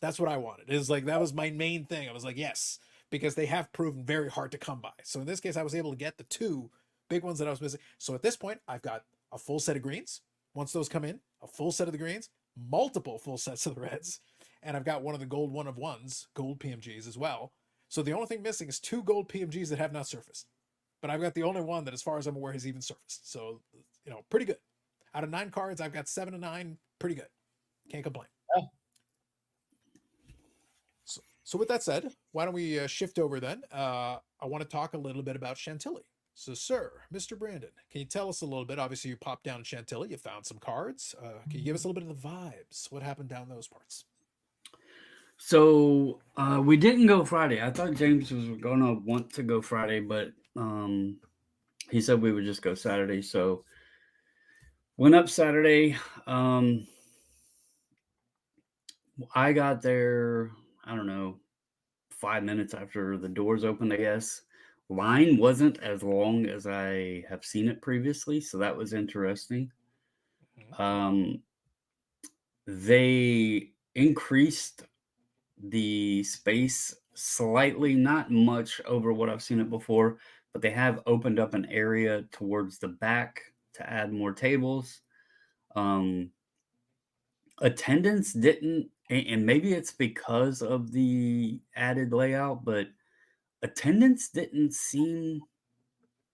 That's what I wanted. Is like that was my main thing. I was like, yes, because they have proven very hard to come by. So in this case, I was able to get the two big ones that I was missing. So at this point, I've got a full set of greens. Once those come in, a full set of the greens, multiple full sets of the reds, and I've got one of the gold one of ones, gold PMGs as well. So the only thing missing is 2 gold PMGs that have not surfaced. But I've got the only one that, as far as I'm aware, has even surfaced. So, pretty good. Out of 9 cards, I've got 7 of 9. Pretty good. Can't complain.
Yeah.
So with that said, why don't we shift over then? I want to talk a little bit about Chantilly. So, sir, Mr. Brandon, can you tell us a little bit? Obviously, you popped down to Chantilly. You found some cards. Can you give us a little bit of the vibes? What happened down those parts?
So we didn't go Friday. I thought James was going to want to go Friday, but he said we would just go Saturday. So went up Saturday. I got there, I don't know, 5 minutes after the doors opened, I guess. Line wasn't as long as I have seen it previously, so that was interesting. They increased the space slightly, not much over what I've seen it before, but they have opened up an area towards the back to add more tables. Attendance didn't, and maybe it's because of the added layout, but attendance didn't seem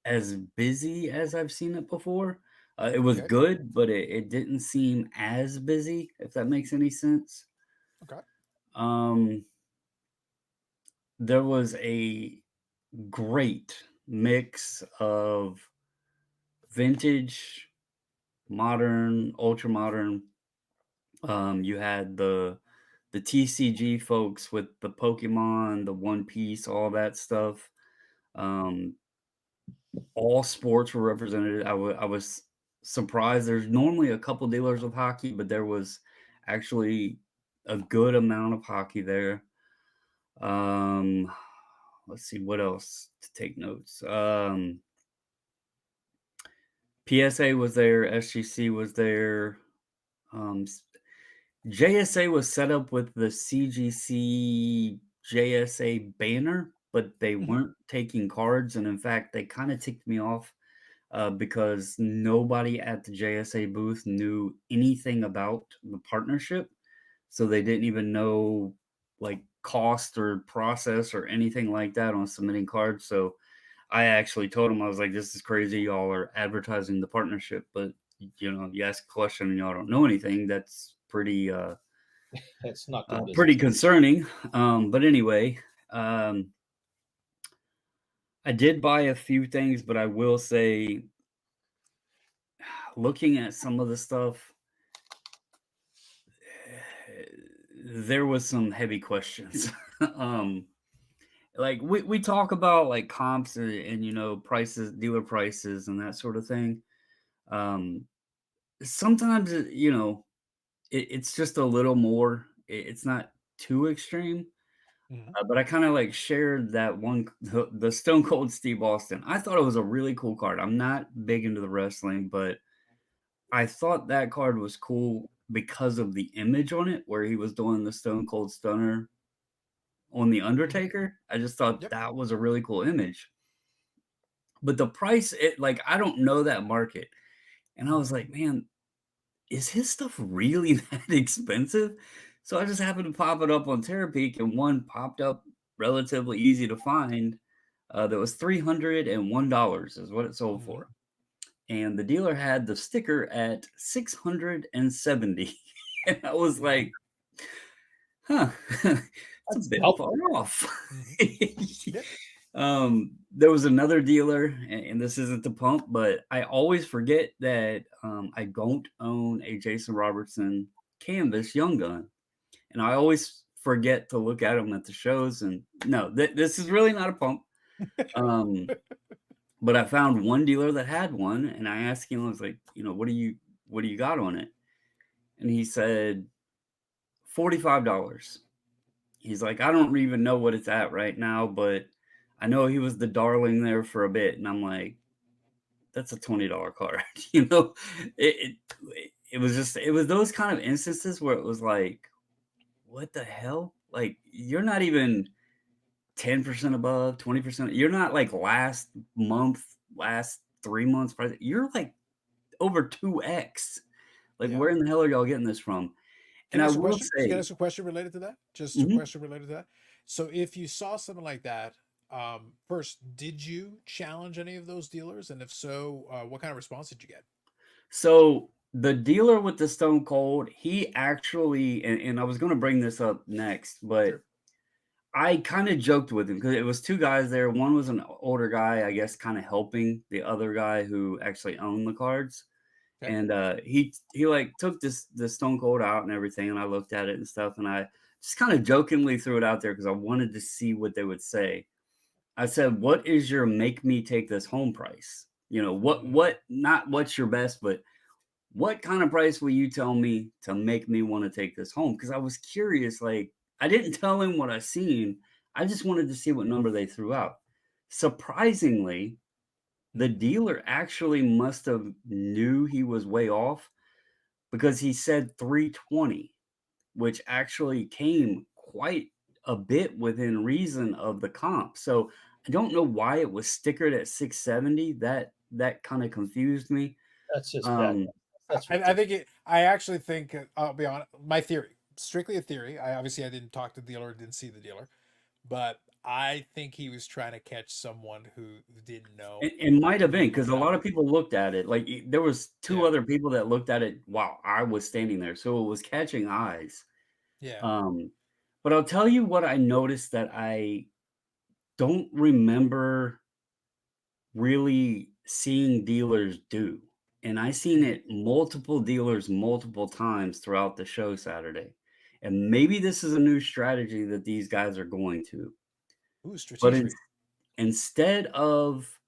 as busy as I've seen it before. It was
Okay.
good, but it didn't seem as busy, if that makes any sense.
Okay.
There was a great mix of vintage, modern, ultra modern. You had the TCG folks with the Pokemon, the One Piece, all that stuff. All sports were represented. I was surprised. There's normally a couple dealers with hockey, but there was actually a good amount of hockey there. Let's see what else to take notes. PSA was there, SGC was there. JSA was set up with the CGC JSA banner, but they weren't taking cards. And in fact, they kind of ticked me off because nobody at the JSA booth knew anything about the partnership. So they didn't even know like cost or process or anything like that on submitting cards. So I actually told them, I was like, this is crazy. Y'all are advertising the partnership, but you ask a question and y'all don't know anything. That's pretty,
It's not good business.
pretty concerning. But anyway, I did buy a few things, but I will say, looking at some of the stuff, there was some heavy questions. Like we talk about like comps and prices, dealer prices, and that sort of thing. Sometimes it's just a little more. It's not too extreme. But I kind of like shared that one, the Stone Cold Steve Austin. I thought it was a really cool card. I'm not big into the wrestling, but I thought that card was cool because of the image on it, where he was doing the Stone Cold Stunner on the Undertaker. I just thought that was a really cool image. But the price, I don't know that market. And I was like, man, is his stuff really that expensive? So I just happened to pop it up on Terapeak, and one popped up relatively easy to find. That was $301 is what it sold for. And the dealer had the sticker at $670. And I was like, huh, that's a bit far off. There was another dealer, and this isn't the pump, but I always forget that I don't own a Jason Robertson canvas Young Gun. And I always forget to look at them at the shows. And no, this is really not a pump. But I found one dealer that had one, and I asked him, I was like, what do you got on it? And he said $45. He's like, I don't even know what it's at right now, but I know he was the darling there for a bit. And I'm like, that's a $20 card. It was those kind of instances where it was like, what the hell? Like, you're not even 10% above, 20%. You're not like last month, last 3 months price. You're like over 2x. Like,
Yeah.
where in the hell are y'all getting this from?
Can
And
I
I
ask a
will
question? Can I
say,
ask a question related to that? Just a
mhm.
question related to that. So if you saw something like that, first, did you challenge any of those dealers? And if so, what kind of response did you get?
So the dealer with the Stone Cold, he actually, and I was going to bring this up next, but
Sure.
I kind of joked with him because it was two guys there. One was an older guy, I guess, kind of helping the other guy who actually owned the cards.
Okay.
And he like took the Stone Cold out and everything, and I looked at it and stuff, and I just kind of jokingly threw it out there because I wanted to see what they would say. I said, "What is your make me take this home price? You know, what not what's your best, but what kind of price will you tell me to make me want to take this home?" Because I was curious. Like, I didn't tell him what I seen. I just wanted to see what number they threw out. Surprisingly, the dealer actually must have knew he was way off because he said 320, which actually came quite a bit within reason of the comp. So I don't know why it was stickered at 670. That kind of confused me.
That's just bad.
Um,
That's
I
ridiculous.
think it. I actually think I'll be honest. My theory, strictly a theory. I didn't talk to the dealer, didn't see the dealer, but I think he was trying to catch someone who didn't know.
it might have
And
been
he
because
looked
a
it up.
lot of people looked at it. Like there was two
Yeah.
other people that looked at it while I was standing there, so it was catching eyes.
Yeah.
Um, but I'll tell you what I noticed that I don't remember really seeing dealers do. And I seen
Mm.
it multiple dealers multiple times throughout the show Saturday. And maybe this is a new strategy that these guys are going to.
Ooh,
But
strategery.
instead of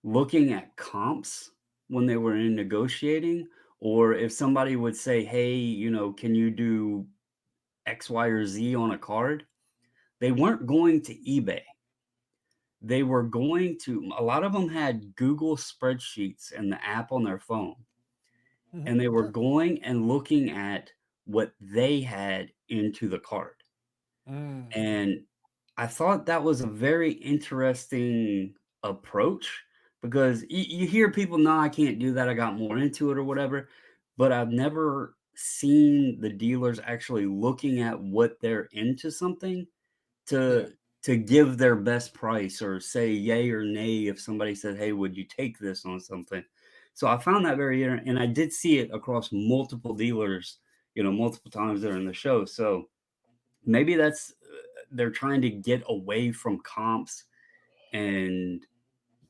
looking at comps when they were in negotiating, or if somebody would say, hey, can you do X, Y, or Z on a card? They weren't going to eBay. They were going to, a lot of them had Google spreadsheets and the app on their phone, and they were
Sure.
going and looking at what they had into the card.
Mm.
And I thought that was a very interesting approach because you hear people, no, I can't do that. I got more into it or whatever. But I've never seen the dealers actually looking at what they're into something
Yeah.
to give their best price or say yay or nay if somebody said, hey, would you take this on something? So I found that very interesting, and I did see it across multiple dealers, multiple times during the show. So maybe that's they're trying to get away from comps and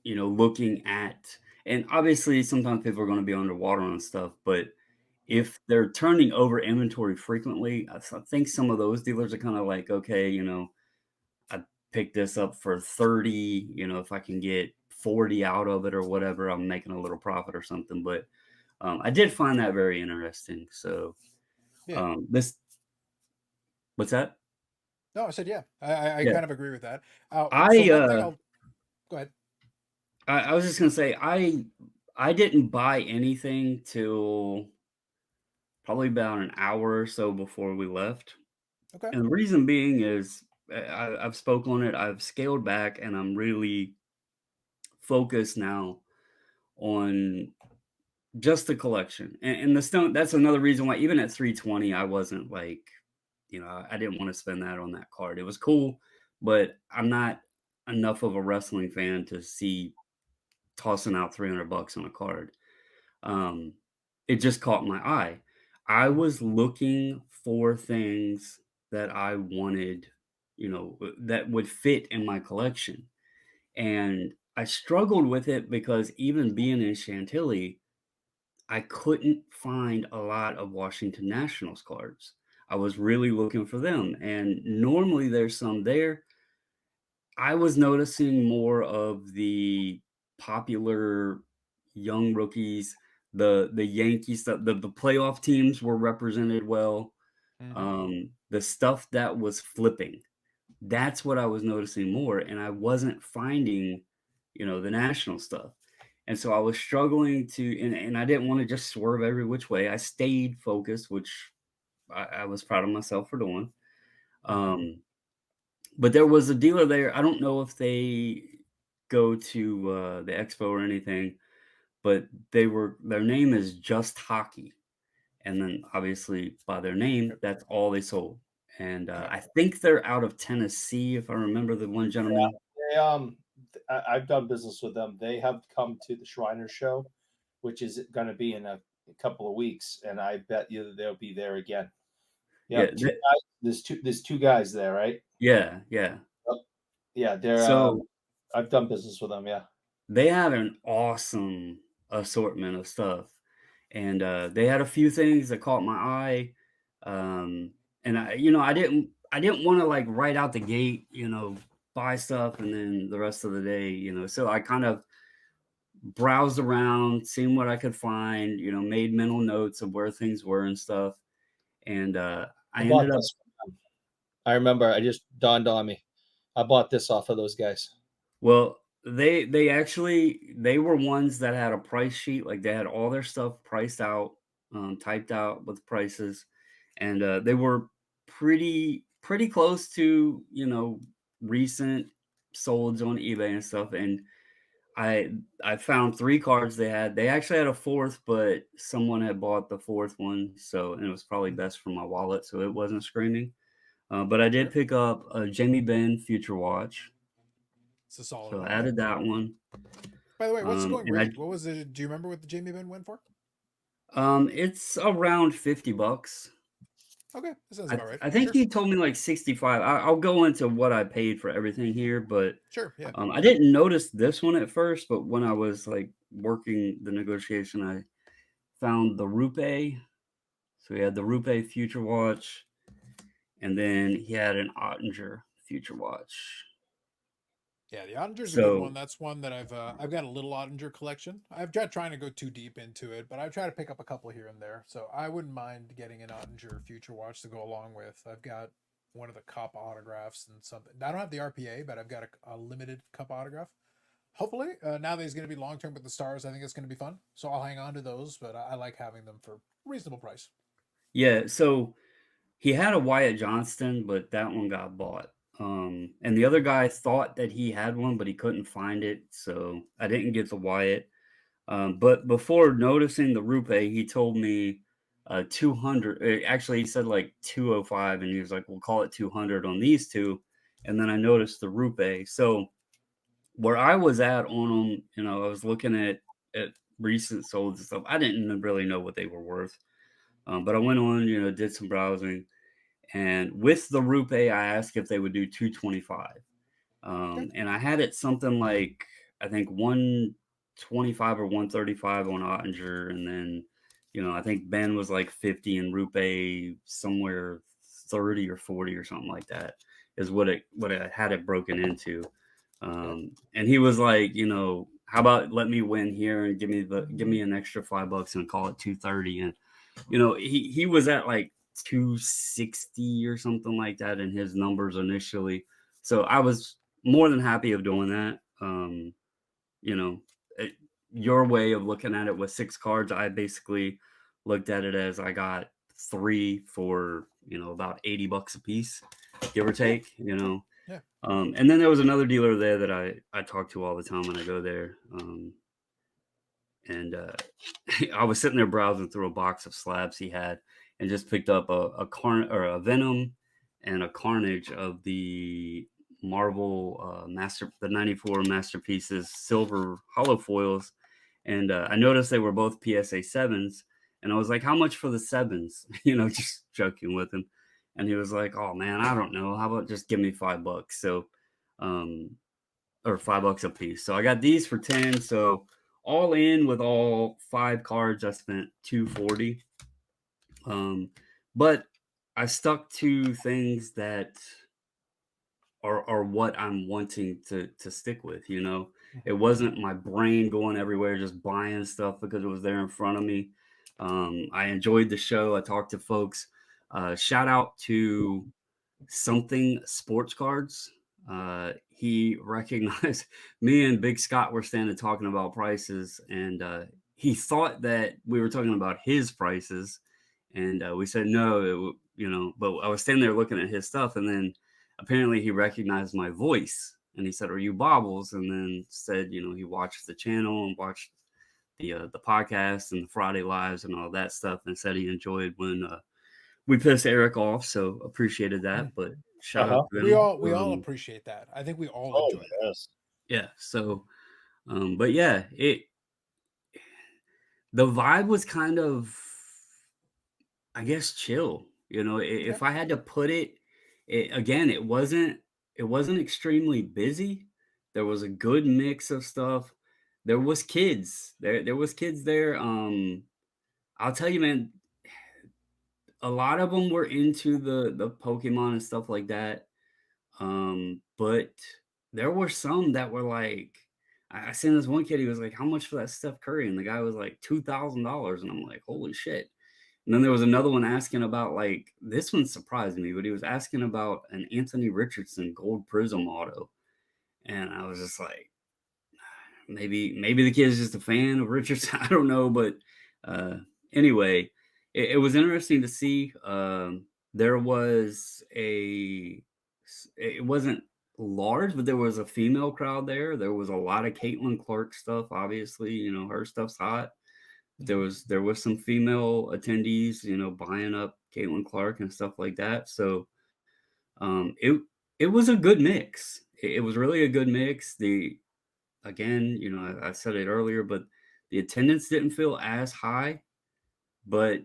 looking at, and obviously sometimes people are going to be underwater on stuff, but
Yeah.
if they're turning over inventory frequently, I think some of those dealers are kind of like, okay, I picked this up for 30, if I can get 40 out of it or whatever, I'm making a little profit or something. But I did find that very interesting. So
Yeah.
this, what's that?
No, I said yeah. I
Yeah.
kind of agree with that. So
I
one thing I'll go ahead.
I was just gonna say I didn't buy anything till probably about an hour or so before we left.
Okay.
And the reason being is I've spoke on it, I've scaled back, and I'm really focused now on just the collection. And the stone, that's another reason why even at 320, I wasn't like, I didn't want to spend that on that card. It was cool, but I'm not enough of a wrestling fan to see tossing out $300 on a card. Um, it just caught my eye. I was looking for things that I wanted, that would fit in my collection. And I struggled with it because even being in Chantilly, I couldn't find a lot of Washington Nationals cards. I was really looking for them. And normally there's some there. I was noticing more of the popular young rookies, the Yankees, the playoff teams were represented well.
Mm-hmm.
The stuff that was flipping, that's what I was noticing more, and I wasn't finding, the national stuff. And so I was struggling and I didn't want to just swerve every which way. I stayed focused, which I was proud of myself for doing.
Mm-hmm.
But there was a dealer there. I don't know if they go to the expo or anything, but their name is Just Hockey. And then obviously by their name, that's all they sold. And I think they're out of Tennessee, if I remember the one gentleman.
They, I've done business with them. They have come to the Shriner show, which is going to be in a couple of weeks, and I bet you they'll be there again.
Yeah,
There's two guys there, right?
yeah.
Yeah, they're.
So
I've done business with them. Yeah,
they have an awesome assortment of stuff, and they had a few things that caught my eye. And I didn't want to like right out the gate, buy stuff and then the rest of the day, so I kind of browsed around, seeing what I could find, made mental notes of where things were and stuff. And I
bought
ended up,
this from them. I remember. I just dawned on me. I bought this off of those guys.
well, they were ones that had a price sheet, like they had all their stuff priced out, typed out with prices, and they were pretty close to recent solds on eBay and stuff. And I found 3 cards they had. They actually had a 4th, but someone had bought the 4th one, and it was probably best for my wallet, so it wasn't screaming. But I did pick up a Jamie Benn Future Watch.
It's a solid
So
one.
I added that one.
By the way, what's the going rate? What was it? Do you remember what the Jamie Benn went for?
It's around $50.
Okay, that sounds about right.
I think he told me like 65. I'll go into what I paid for everything here, but
sure, yeah.
I didn't notice this one at first, but when I was like working the negotiation, I found the Rupe. So he had the Rupe Future Watch, and then he had an Ottinger Future Watch.
Yeah, the Ottinger's a good one. That's one that I've got a little Ottinger collection. I've tried trying to go too deep into it, but I've tried to pick up a couple here and there. So I wouldn't mind getting an Ottinger Future Watch to go along with. I've got one of the cup autographs and something. I don't have the RPA, but I've got a limited cup autograph. Hopefully, now that he's going to be long term with the Stars, I think it's going to be fun. So I'll hang on to those, but I like having them for reasonable price.
Yeah, so he had a Wyatt Johnston, but that one got bought. And the other guy thought that he had one, but he couldn't find it, so I didn't get the Wyatt. But before noticing the Rupe, he told me 200. Actually, he said like 205, and he was like, "We'll call it 200 on these two." And then I noticed the Rupe. So where I was at on them, I was looking at recent solds and stuff. I didn't really know what they were worth, but I went on, did some browsing. And with the Rupe, I asked if they would do 225. And I had it something like, I think 125 or 135 on Ottinger. And then, I think Ben was like 50 and Rupe somewhere 30 or 40 or something like that is what I had it broken into. And he was like, how about let me win here and give me an extra $5 and call it 230. And, he was at like 260 or something like that in his numbers initially. So I was more than happy of doing that. Your way of looking at it with 6 cards, I basically looked at it as I got 3 for, about $80 a piece, give or take,
Yeah.
And then there was another dealer there that I talk to all the time when I go there. And I was sitting there browsing through a box of slabs he had, and just picked up a Venom and a Carnage of the Marvel the 94 Masterpieces silver hollow foils. And I noticed they were both PSA 7s. And I was like, how much for the 7s? Just joking with him. And he was like, oh man, I don't know. How about just give me $5? So, or $5 a piece. So I got these for 10. So all in with all 5 cards, I spent $240. But I stuck to things that are what I'm wanting to stick with, It wasn't my brain going everywhere, just buying stuff because it was there in front of me. I enjoyed the show. I talked to folks. Shout out to Something Sports Cards. He recognized me and Big Scott were standing talking about prices, and he thought that we were talking about his prices. And we said, no, but I was standing there looking at his stuff. And then apparently he recognized my voice. And he said, "Are you Bobbles?" And then said, he watched the channel and watched the podcast and the Friday lives and all that stuff, and said he enjoyed when we pissed Eric off. So appreciated that. But shout out to
We
them.
all appreciate that. I think we all
Oh
enjoy that.
yes.
Yeah. So, but yeah, the vibe was kind of, I guess, chill. If I had to put it, again, it wasn't extremely busy. There was a good mix of stuff. There was kids. There was kids there. I'll tell you, man, a lot of them were into the Pokemon and stuff like that. But there were some that were like, I seen this one kid, he was like, "How much for that Steph Curry?" And the guy was like $2,000. And I'm like, holy shit. And then there was another one asking about, like, this one surprised me, but he was asking about an Anthony Richardson Gold Prism auto. And I was just like, maybe the kid's just a fan of Richardson. I don't know. But anyway, it was interesting to see. There was it wasn't large, but there was a female crowd there. There was a lot of Caitlin Clark stuff. Obviously, her stuff's hot. There was some female attendees, buying up Caitlin Clark and stuff like that. So it was a good mix. It was really a good mix. Again, I said it earlier, but the attendance didn't feel as high, but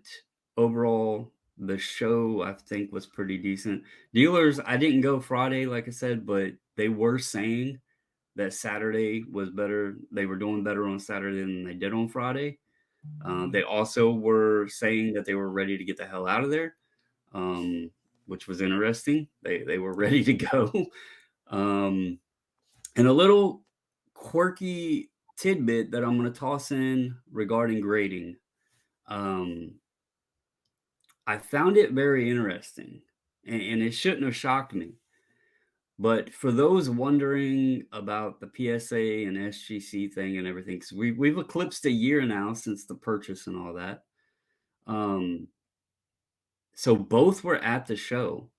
overall the show, I think, was pretty decent. Dealers, I didn't go Friday, like I said, but they were saying that Saturday was better. They were doing better on Saturday than they did on Friday. They also were saying that they were ready to get the hell out of there, which was interesting. They were ready to go. And a little quirky tidbit that I'm going to toss in regarding grading. I found it very interesting, and it shouldn't have shocked me. But for those wondering about the PSA and SGC thing and everything, because we've eclipsed a year now since the purchase and all that. So both were at the show,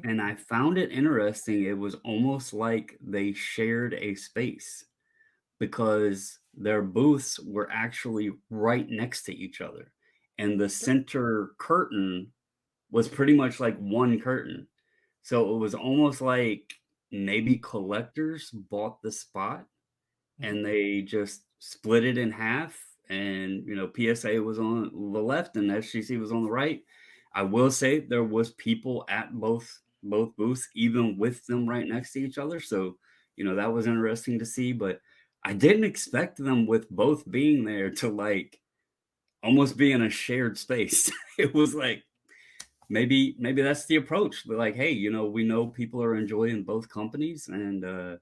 and I found it interesting. It was almost like they shared a space because their booths were actually right next to each other, and the center curtain was pretty much like one curtain. So it was almost like maybe collectors bought the spot and they just split it in half. And, PSA was on the left and SGC was on the right. I will say there was people at both booths, even with them right next to each other. So, that was interesting to see, but I didn't expect them with both being there to like almost be in a shared space. It was like, maybe that's the approach. But like, hey, we know people are enjoying both companies, and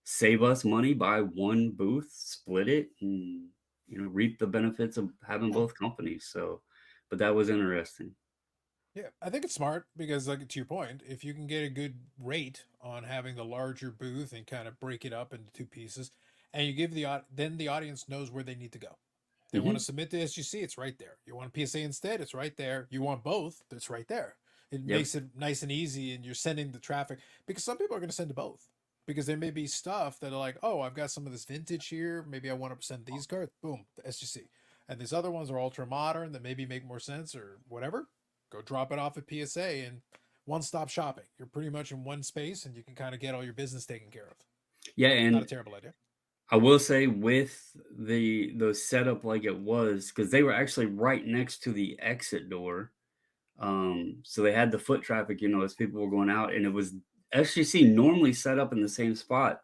save us money, buy one booth, split it, and reap the benefits of having both companies. So, but that was interesting.
Yeah, I think it's smart because, like, to your point, if you can get a good rate on having the larger booth and kind of break it up into two pieces, and you give then the audience knows where they need to go. They want to submit to SGC, it's right there. You want a PSA instead, it's right there. You want both, it's right there. It
Yep.
makes it nice and easy, and you're sending the traffic because some people are going to send to both. Because there may be stuff that are like, oh, I've got some of this vintage here. Maybe I want to send these cards. Boom, the SGC. And these other ones are ultra modern that maybe make more sense or whatever. Go drop it off at PSA and one stop shopping. You're pretty much in one space and you can kind of get all your business taken care of.
Yeah,
Not a
and
terrible idea.
I will say with the setup like it was, because they were actually right next to the exit door. So they had the foot traffic, as people were going out, and it was SGC normally set up in the same spot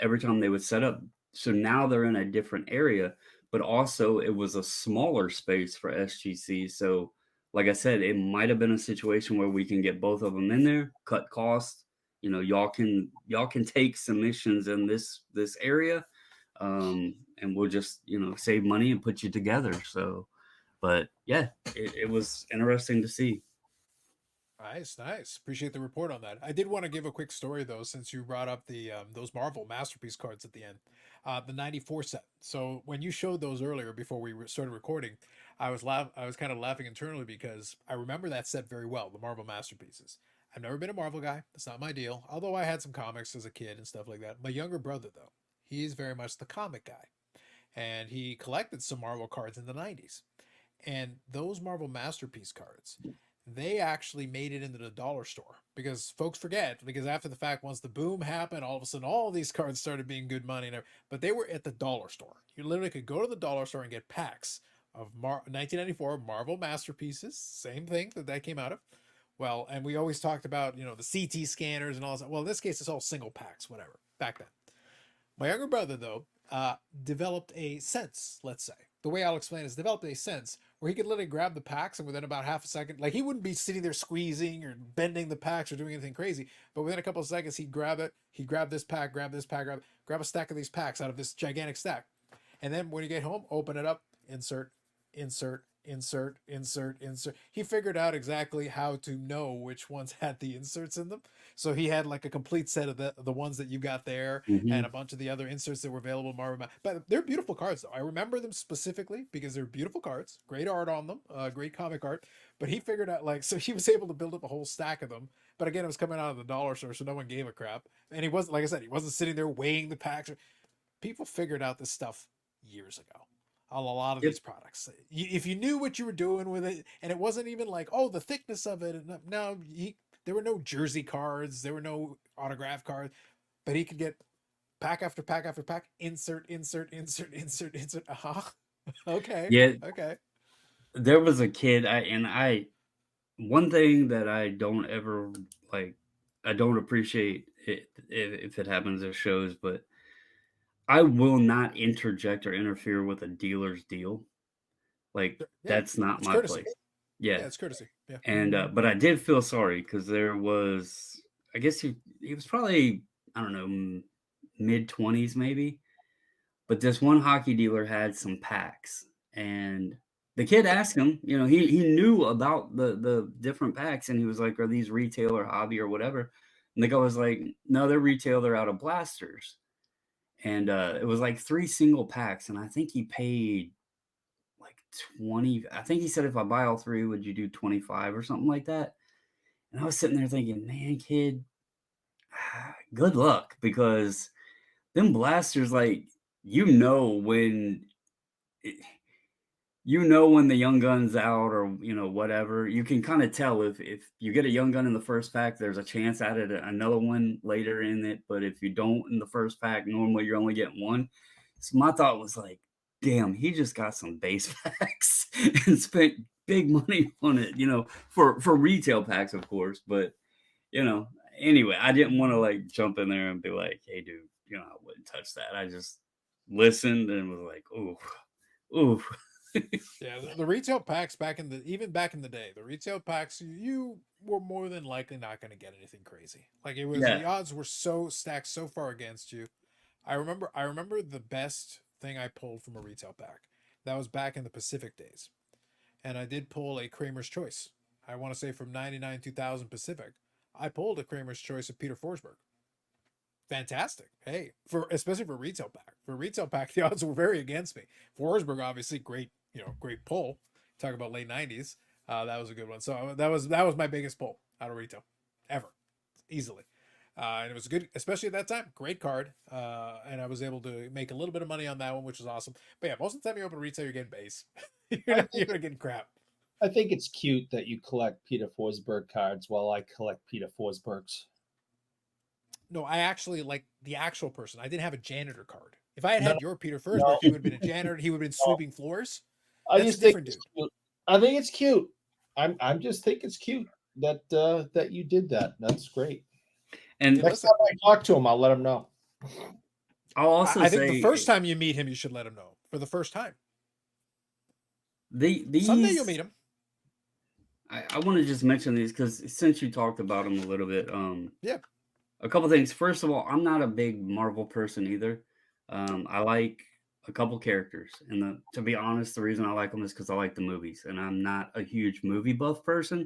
every time they would set up. So now they're in a different area, but also it was a smaller space for SGC. So, like I said, it might have been a situation where we can get both of them in there, cut costs. Y'all can take submissions in this area, and we'll just save money and put you together. So, but yeah, it was interesting to see.
Nice, nice. Appreciate the report on that. I did want to give a quick story though, since you brought up the those Marvel masterpiece cards at the end, the '94 set. So when you showed those earlier before we started recording, I was kind of laughing internally because I remember that set very well, the Marvel masterpieces. I've never been a Marvel guy. That's not my deal. Although I had some comics as a kid and stuff like that. My younger brother, though, he's very much the comic guy. And he collected some Marvel cards in the 90s. And those Marvel Masterpiece cards, they actually made it into the dollar store because folks forget. Because after the fact, once the boom happened, all of a sudden all these cards started being good money. But they were at the dollar store. You literally could go to the dollar store and get packs of 1994 Marvel Masterpieces. Same thing that came out of. Well, and we always talked about, the CT scanners and all that. Well, in this case, it's all single packs, whatever, back then. My younger brother, though, developed a sense, let's say. The way I'll explain is developed a sense where he could literally grab the packs and within about half a second, like he wouldn't be sitting there squeezing or bending the packs or doing anything crazy, but within a couple of seconds, he'd grab it, he'd grab this pack, grab this pack, grab a stack of these packs out of this gigantic stack. And then when you get home, open it up, insert, insert, insert, insert, insert. He figured out exactly how to know which ones had the inserts in them. So he had like a complete set of the ones that you got there and a bunch of the other inserts that were available in Marvel. But they're beautiful cards, though. I remember them specifically because they're beautiful cards, great art on them, great comic art. But he figured out so he was able to build up a whole stack of them. But again, it was coming out of the dollar store, so no one gave a crap. And he wasn't, like I said, he wasn't sitting there weighing the packs. People figured out this stuff years ago. A lot of these products. If you knew what you were doing with it, and it wasn't even like, the thickness of it. No, there were no jersey cards. There were no autograph cards. But he could get pack after pack after pack, insert, insert, insert, insert, insert. Okay.
Yeah.
Okay.
There was a kid, one thing that I don't ever like, I don't appreciate it if it happens at shows, but I will not interject or interfere with a dealer's deal. That's not my
courtesy.
place. Yeah,
it's courtesy. Yeah.
And but I did feel sorry because there was, I guess he was probably, I don't know, mid-20s maybe. But this one hockey dealer had some packs, and the kid asked him, he knew about the different packs, and he was like, "Are these retail or hobby or whatever?" And the guy was like, "No, they're retail. They're out of blasters." And it was like 3 single packs, and I think he paid like 20. I think he said, "If I buy all 3, would you do 25 or something like that?" And I was sitting there thinking, "Man, kid, good luck, because them blasters, like, when the young gun's out or whatever. You can kind of tell if you get a young gun in the first pack, there's a chance at it another one later in it. But if you don't in the first pack, normally you're only getting one." So my thought was like, damn, he just got some base packs and spent big money on it, for retail packs, of course. But anyway, I didn't want to like jump in there and be like, "Hey dude, I wouldn't touch that." I just listened and was like, ooh.
Yeah, the retail packs back in the day, the retail packs, you were more than likely not going to get anything crazy. Like it was, the odds were so stacked so far against you. I remember the best thing I pulled from a retail pack. That was back in the Pacific days, and I did pull a Kramer's Choice. I want to say from 99 2000 Pacific, I pulled a Kramer's Choice of Peter Forsberg. Fantastic. Hey, especially for retail pack. For retail pack, the odds were very against me. Forsberg, obviously, great pull. Talk about late 90s. That was a good one. So that was my biggest pull out of retail ever, easily. And it was good, especially at that time. Great card. And I was able to make a little bit of money on that one, which was awesome. But yeah, most of the time you open retail, you're getting base. you're not getting crap.
I think it's cute that you collect Peter Forsberg cards while I collect Peter Forsbergs.
No, I actually like the actual person. I didn't have a janitor card. If I had your Peter Forsberg, he would have been a janitor. He would have been sweeping floors.
I just think it's cute. I think it's cute. I'm just think it's cute that you did that. That's great. And next time I talk to him, I'll let him know.
I'll also
I think the first time you meet him, you should let him know. For the first time. Someday you'll meet him.
I want to just mention these because since you talked about them a little bit,
yeah.
A couple things. First of all, I'm not a big Marvel person either. I like a couple characters, and to be honest, the reason I like them is because I like the movies, and I'm not a huge movie buff person,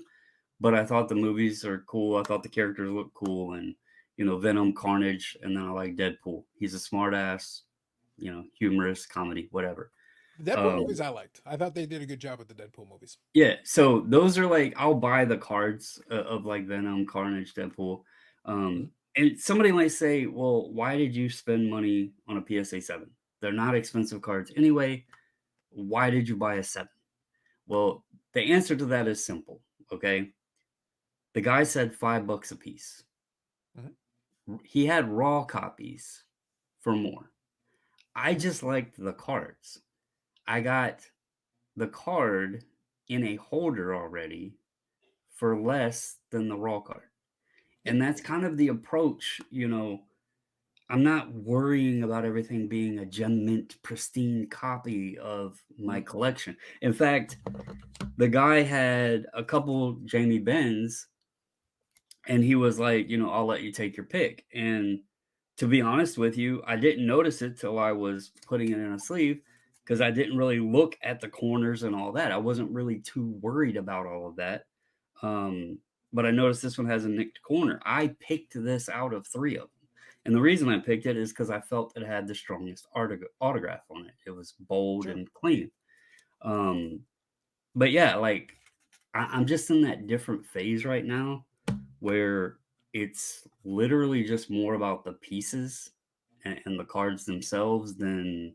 but I thought the movies are cool. I thought the characters look cool, and Venom, Carnage, and then I like Deadpool. He's a smart ass, humorous comedy, whatever.
The Deadpool movies I liked. I thought they did a good job with the Deadpool movies.
Yeah, so those are like I'll buy the cards of like Venom, Carnage, Deadpool. And somebody might say, "Well, why did you spend money on a PSA 7? They're not expensive cards anyway. Why did you buy a 7?" Well, the answer to that is simple, okay? The guy said $5 a piece. He had raw copies for more. I just liked the cards. I got the card in a holder already for less than the raw card. And that's kind of the approach, you know. I'm not worrying about everything being a gem mint pristine copy of my collection. In fact, the guy had a couple Jamie Benns and he was like, you know, I'll let you take your pick. And to be honest with you, I didn't notice it till I was putting it in a sleeve because I didn't really look at the corners and all that. I wasn't really too worried about all of that. But I noticed this one has a nicked corner. I picked this out of 3 of them. And the reason I picked it is because I felt it had the strongest autograph on it. It was bold and clean. But yeah, like I'm just in that different phase right now where it's literally just more about the pieces and the cards themselves than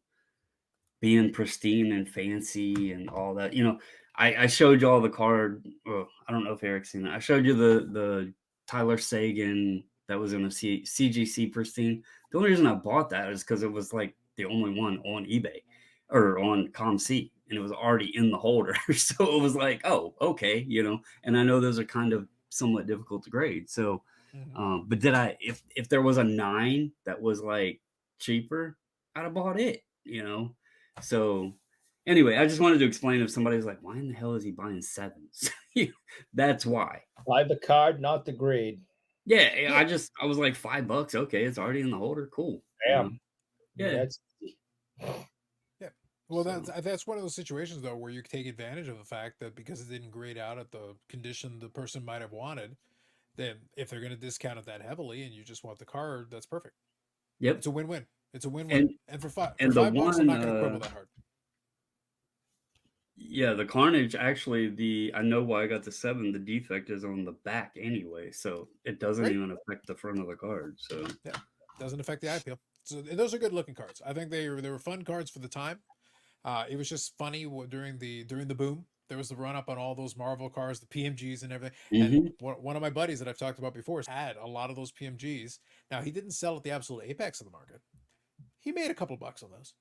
being pristine and fancy and all that. You know, I showed you all the card. Well, I don't know if Eric's seen that. I showed you the Tyler Sagan that was in a CGC pristine. The only reason I bought that is because it was like the only one on eBay or on ComC, and it was already in the holder. So it was like, oh, okay, you know. And I know those are kind of somewhat difficult to grade. So, but did I? If there was a 9 that was like cheaper, I'd have bought it. You know. So anyway, I just wanted to explain if somebody's like, why in the hell is he buying 7s? That's why.
Buy the card, not the grade.
Yeah, I was like $5. Okay, it's already in the holder. Cool.
Damn.
Yeah.
That's
Yeah. Well, that's one of those situations though where you take advantage of the fact that because it didn't grade out at the condition the person might have wanted, then if they're going to discount it that heavily and you just want the card, that's perfect.
Yep.
It's a win-win. It's a win-win. And for $5, I'm not going to quibble that hard.
Yeah, the Carnage actually, I know why I got the 7. The defect is on the back anyway, so it doesn't even affect the front of the card. So
yeah, doesn't affect the eye appeal. So those are good looking cards. I think they were fun cards for the time. It was just funny during the boom. There was the run up on all those Marvel cards, the PMGs and everything. And one of my buddies that I've talked about before had a lot of those PMGs. Now he didn't sell at the absolute apex of the market. He made a couple bucks on those.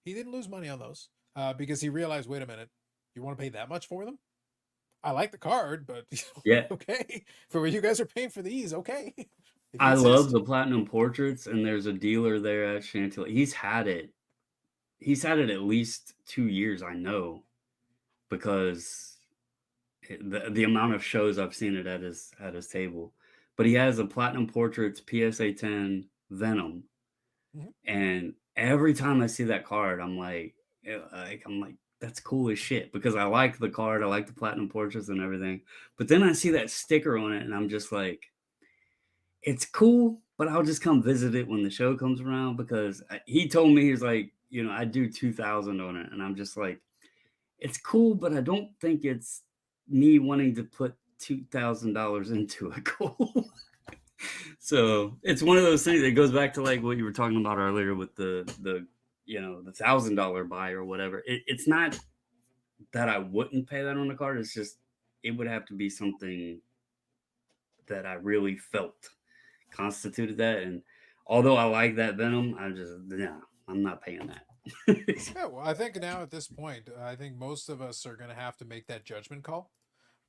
He didn't lose money on those because he realized, wait a minute, you want to pay that much for them? I like the card, but
yeah,
okay, for what you guys are paying for these, okay.
I love the platinum portraits, and there's a dealer there at Chantilly. He's had it at least 2 years, I know, because the amount of shows I've seen it at his table. But he has a platinum portraits PSA 10 Venom, and every time I see that card, I'm like, that's cool as shit because I like the card, I like the platinum portraits and everything. But then I see that sticker on it, and I'm just like, it's cool, but I'll just come visit it when the show comes around because he told me, he's like, you know, I do 2,000 on it, and I'm just like, it's cool, but I don't think it's me wanting to put $2,000 into a goal. So it's one of those things that goes back to like what you were talking about earlier with the you know, the $1,000 buy or whatever. It's not that I wouldn't pay that on the card. It's just it would have to be something that I really felt constituted that. And although I like that Venom, I'm not paying that.
Yeah, well, I think now at this point, I think most of us are going to have to make that judgment call.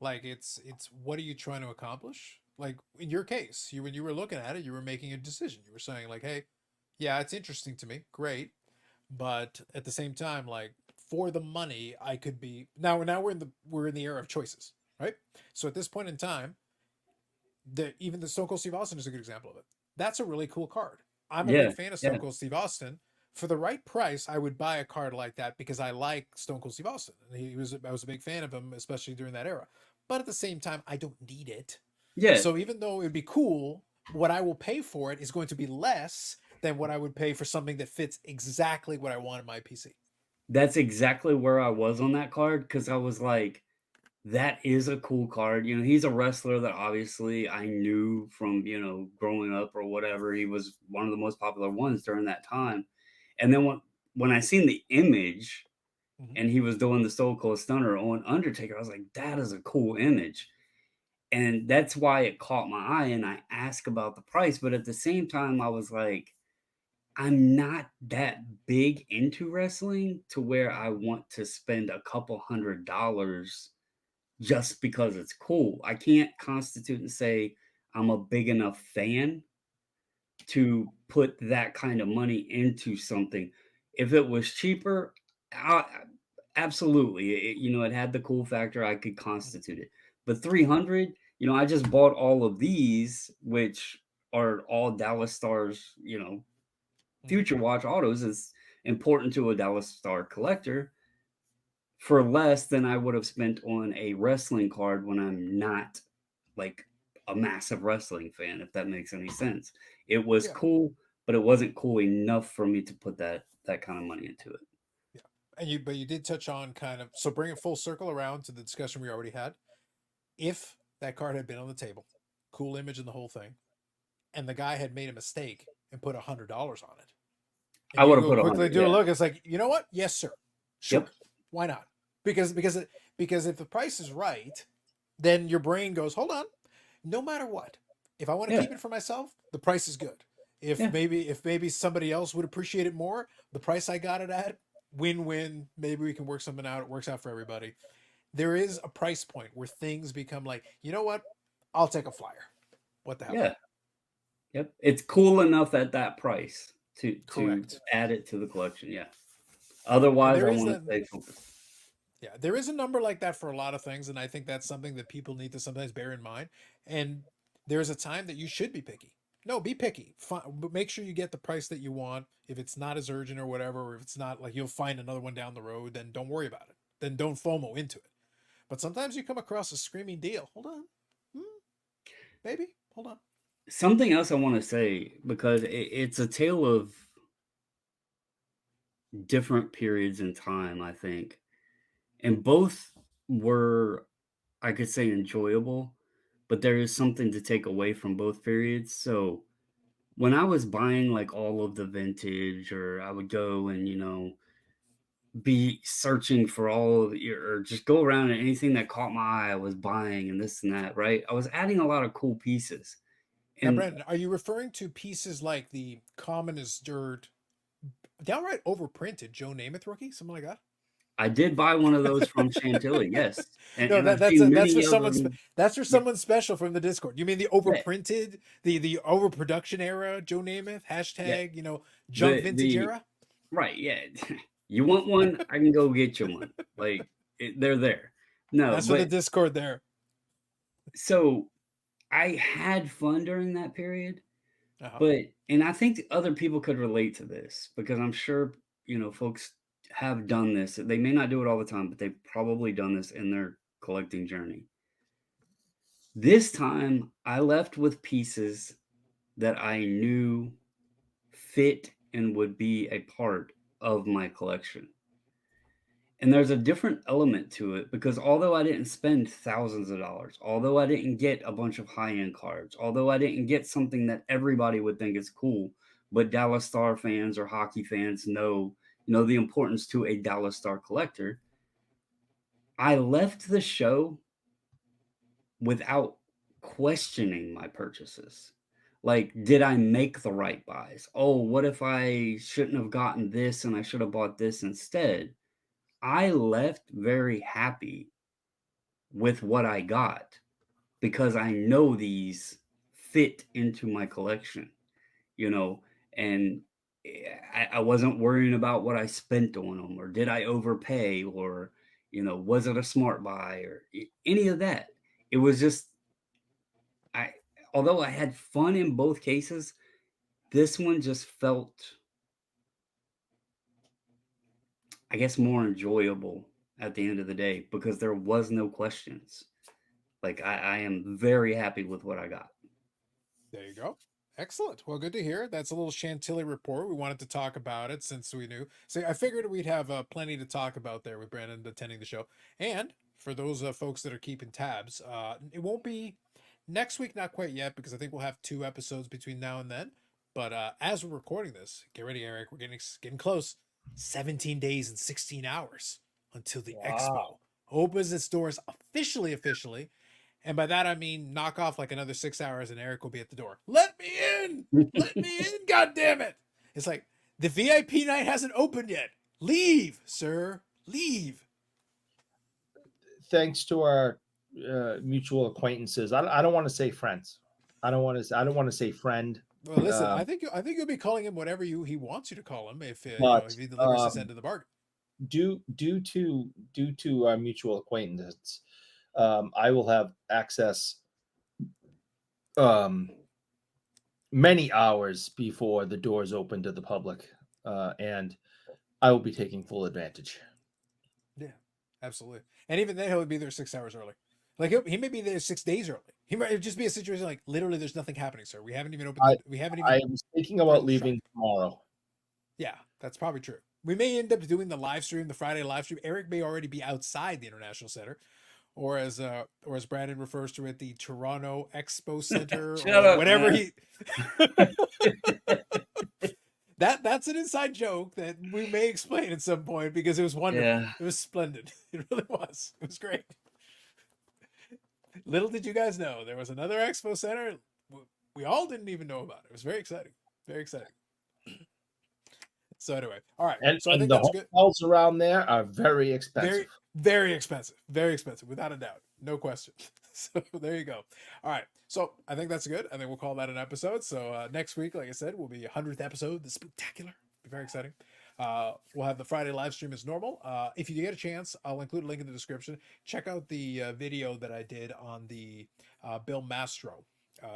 Like it's what are you trying to accomplish? Like in your case, when you were looking at it, you were making a decision. You were saying like, hey, yeah, it's interesting to me, great, but at the same time, like for the money, I could be now we're in the era of choices, right? So at this point in time, even the Stone Cold Steve Austin is a good example of it. That's a really cool card. I'm a big fan of Stone Cold Steve Austin. For the right price, I would buy a card like that because I like Stone Cold Steve Austin. I was a big fan of him, especially during that era. But at the same time, I don't need it.
Yeah.
So even though it would be cool, what I will pay for it is going to be less than what I would pay for something that fits exactly what I want in my PC.
That's exactly where I was on that card because I was like, that is a cool card. You know, he's a wrestler that obviously I knew from, you know, growing up or whatever. He was one of the most popular ones during that time. And then when I seen the image
Mhm.
and he was doing the Stone Cold Stunner on Undertaker, I was like, that is a cool image. And that's why it caught my eye and I asked about the price. But at the same time, I was like, I'm not that big into wrestling to where I want to spend a couple $100 just because it's cool. I can't constitute and say I'm a big enough fan to put that kind of money into something. If it was cheaper, I, absolutely, you know, it had the cool factor. I could constitute it. But 300, you know, I just bought all of these, which are all Dallas Stars, you know,
Mhm.
Future Watch autos is important to a Dallas Star collector for less than I would have spent on a wrestling card when I'm not like a massive wrestling fan, if that makes any sense. It was
Yeah,
cool, but it wasn't cool enough for me to put that kind of money into it.
yeah. And you did touch on kind of, so bring it full circle around to the discussion we already had. If that card had been on the table, cool image and the whole thing, and the guy had made a mistake and put $100 on it, and
I
you
would have
go
put
quickly
100.
do a
Yeah.
look, it's like, you know what? Yes, sir.
Yep.
Sure. Why not? Because if the price is right, then your brain goes, hold on. No matter what, if I want to
Yeah.
keep it for myself, the price is good.
Yeah.
If maybe somebody else would appreciate it more, the price I got it at, win-win. Maybe we can work something out. It works out for everybody. There is a price point where things become like, you know what? I'll take a flyer. What the hell?
Yeah. Yep. It's cool enough at that price to
Correct.
add it to the collection. Yeah.
And
Otherwise,
there
I
is
want to
that.
stay focused.
Yeah, there is a number like that for a lot of things, and I think that's something that people need to sometimes bear in mind. And there's a time that you should be picky. No, be picky. But make sure you get the price that you want. If it's not as urgent or whatever, or if it's not like you'll find another one down the road, then don't worry about it. Then don't FOMO into it. But sometimes you come across a screaming deal. Hold on, baby, hold on.
Something else I want to say because it's a tale of different periods in time, I think. And both were, I could say, enjoyable, but there is something to take away from both periods. So when I was buying like all of the vintage, or I would go and, you know, be searching for all of it, or just go around and anything that caught my eye, I was buying and this and that, right? I was adding a lot of cool pieces.
Now,
And
Brandon, are you referring to pieces like the common as dirt, downright overprinted Joe Namath rookie, something like that?
I did buy one of those from Chantilly, yes.
No,
And I've seen
that's for
many of
someone.
them.
That's for
Yeah,
someone special from the Discord. You mean the
yeah,
overprinted, the overproduction era? Joe Namath
yeah.
hashtag. Junk vintage
The
era.
right, yeah. You want one? I can go get you one. Like they're there. No,
That's for the
but
Discord there.
so I had fun during that period,
Uh-huh.
but and I think other people could relate to this because I'm sure, you know, folks have done this. They may not do it all the time, but they've probably done this in their collecting journey. This time I left with pieces that I knew fit and would be a part of my collection. And there's a different element to it because although I didn't spend thousands of dollars, although I didn't get a bunch of high-end cards, although I didn't get something that everybody would think is cool, but Dallas Star fans or hockey fans know, you know, the importance to a Dallas Star collector, I left the show without questioning my purchases. Like, did I make the right buys? Oh, what if I shouldn't have gotten this and I should have bought this instead? I left very happy with what I got because I know these fit into my collection, you know, and I wasn't worrying about what I spent on them or did I overpay or, you know, was it a smart buy or any of that. It was just, I, although I had fun in both cases, this one just felt, I guess, more enjoyable at the end of the day because there was no questions. Like I am very happy with what I got.
There you go. Excellent. Well, good to hear. That's a little Chantilly report. We wanted to talk about it since we knew. So I figured we'd have plenty to talk about there with Brandon attending the show. And for those folks that are keeping tabs, it won't be next week, not quite yet, because I think we'll have 2 episodes between now and then. But as we're recording this, get ready, Eric. We're getting close. 17 days and 16 hours until the expo opens its doors officially. And by that, I mean knock off like another 6 hours and Eric will be at the door. Let me in! Let me in, goddammit! It's like, the VIP night hasn't opened yet. Leave, sir. Leave.
Thanks to our mutual acquaintances. I don't want to say friends. I don't want to say friend.
Well, listen, I think you'll be calling him whatever he wants you to call him if if he delivers his end of the bargain.
Due to our mutual acquaintance, I will have access many hours before the doors open to the public, and I will be taking full advantage.
Yeah, absolutely. And even then, he'll be there 6 hours early. Like he may be there 6 days early. He might just be a situation like literally there's nothing happening, sir. We haven't even opened. I
am thinking about leaving tomorrow.
Yeah, that's probably true. We may end up doing the live stream, the Friday live stream. Eric may already be outside the International Center, or as Brandon refers to it, the Toronto Expo Center, or whatever he. That's an inside joke that we may explain at some point because it was wonderful. Yeah. It was splendid. It really was. It was great. Little did you guys know there was another Expo Center. We all didn't even know about it. It was very exciting. Very exciting. So anyway, all right.
And,
so I think
the
that's good.
hotels around there are very expensive.
Very expensive. Very expensive, without a doubt. No question. So there you go. All right. So I think that's good. I think we'll call that an episode. So next week, like I said, will be 100th episode, the Spooktacular. Be very exciting. We'll have the Friday live stream as normal. If you get a chance, I'll include a link in the description. Check out the video that I did on the Bill Mastro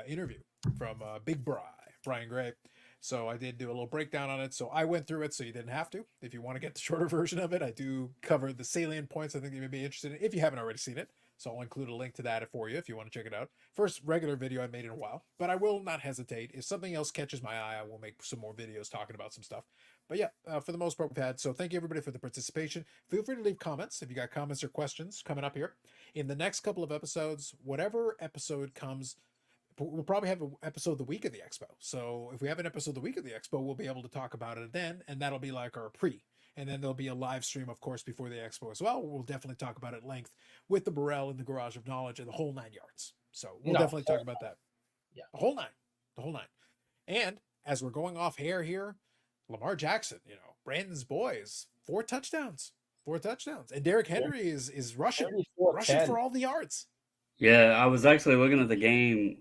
interview from Big Brian Gray. So I did do a little breakdown on it. So I went through it so you didn't have to. If you want to get the shorter version of it, I do cover the salient points I think you may be interested in if you haven't already seen it. So I'll include a link to that for you if you want to check it out. First regular video I made in a while, but I will not hesitate. If something else catches my eye, I will make some more videos talking about some stuff. But yeah, for the most part, we've had. So thank you everybody for the participation. Feel free to leave comments if you got comments or questions coming up here. In the next couple of episodes, whatever episode comes, we'll probably have an episode the week of the expo. So if we have an episode the week of the expo, we'll be able to talk about it then, and that'll be like our pre. And then there'll be a live stream, of course, before the expo as well. We'll definitely talk about it at length with the Burrell and the Garage of Knowledge and the whole 9 yards. So we'll definitely talk about that.
Yeah,
the whole nine. And as we're going off air here, Lamar Jackson, Brandon's boys, 4 touchdowns, and Derrick Henry is rushing for all the yards.
Yeah, I was actually looking at the game.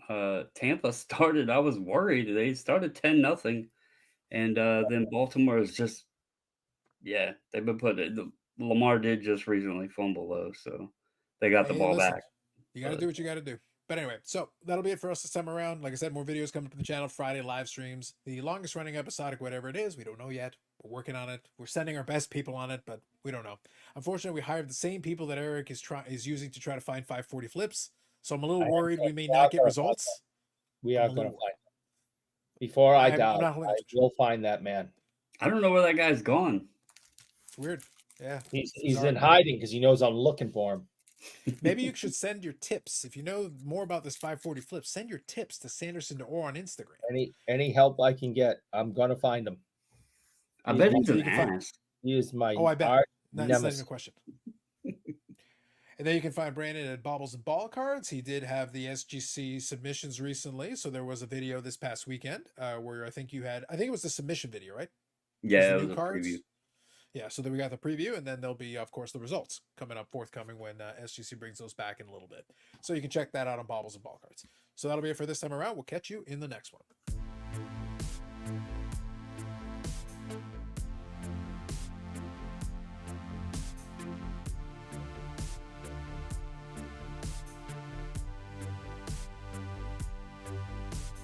Tampa started. I was worried. They started 10-0, and then Baltimore is just. Yeah, they've been putting. Lamar did just recently fumble though, so they got the ball back.
You got to do what you got to do. But anyway, so that'll be it for us this time around. Like I said, more videos coming up on the channel. Friday live streams. The longest running episodic, whatever it is, we don't know yet. We're working on it. We're sending our best people on it, but we don't know. Unfortunately, we hired the same people that Eric is using to try to find 540 flips. So I'm a little worried we may not get results.
We are going to find them. Before I die, I will find that man.
I don't know where that guy's gone.
It's weird. Yeah.
He's in hiding because he knows I'm looking for him.
Maybe you should send your tips. If you know more about this 540 flip, send your tips to Sanderson to Orr on Instagram.
Any help I can get, I'm going to find him.
I bet he's an ass.
He is my
I bet. That's not
nemesis.
even a question. And then you can find Brandon at Baubles and Ball Cards. He did have the SGC submissions recently. So there was a video this past weekend where I think it was the submission video, right?
Yeah, it was a preview.
Yeah, so then we got the preview, and then there'll be, of course, the results forthcoming when SGC brings those back in a little bit. So you can check that out on Baubles and Ball Cards. So that'll be it for this time around. We'll catch you in the next one.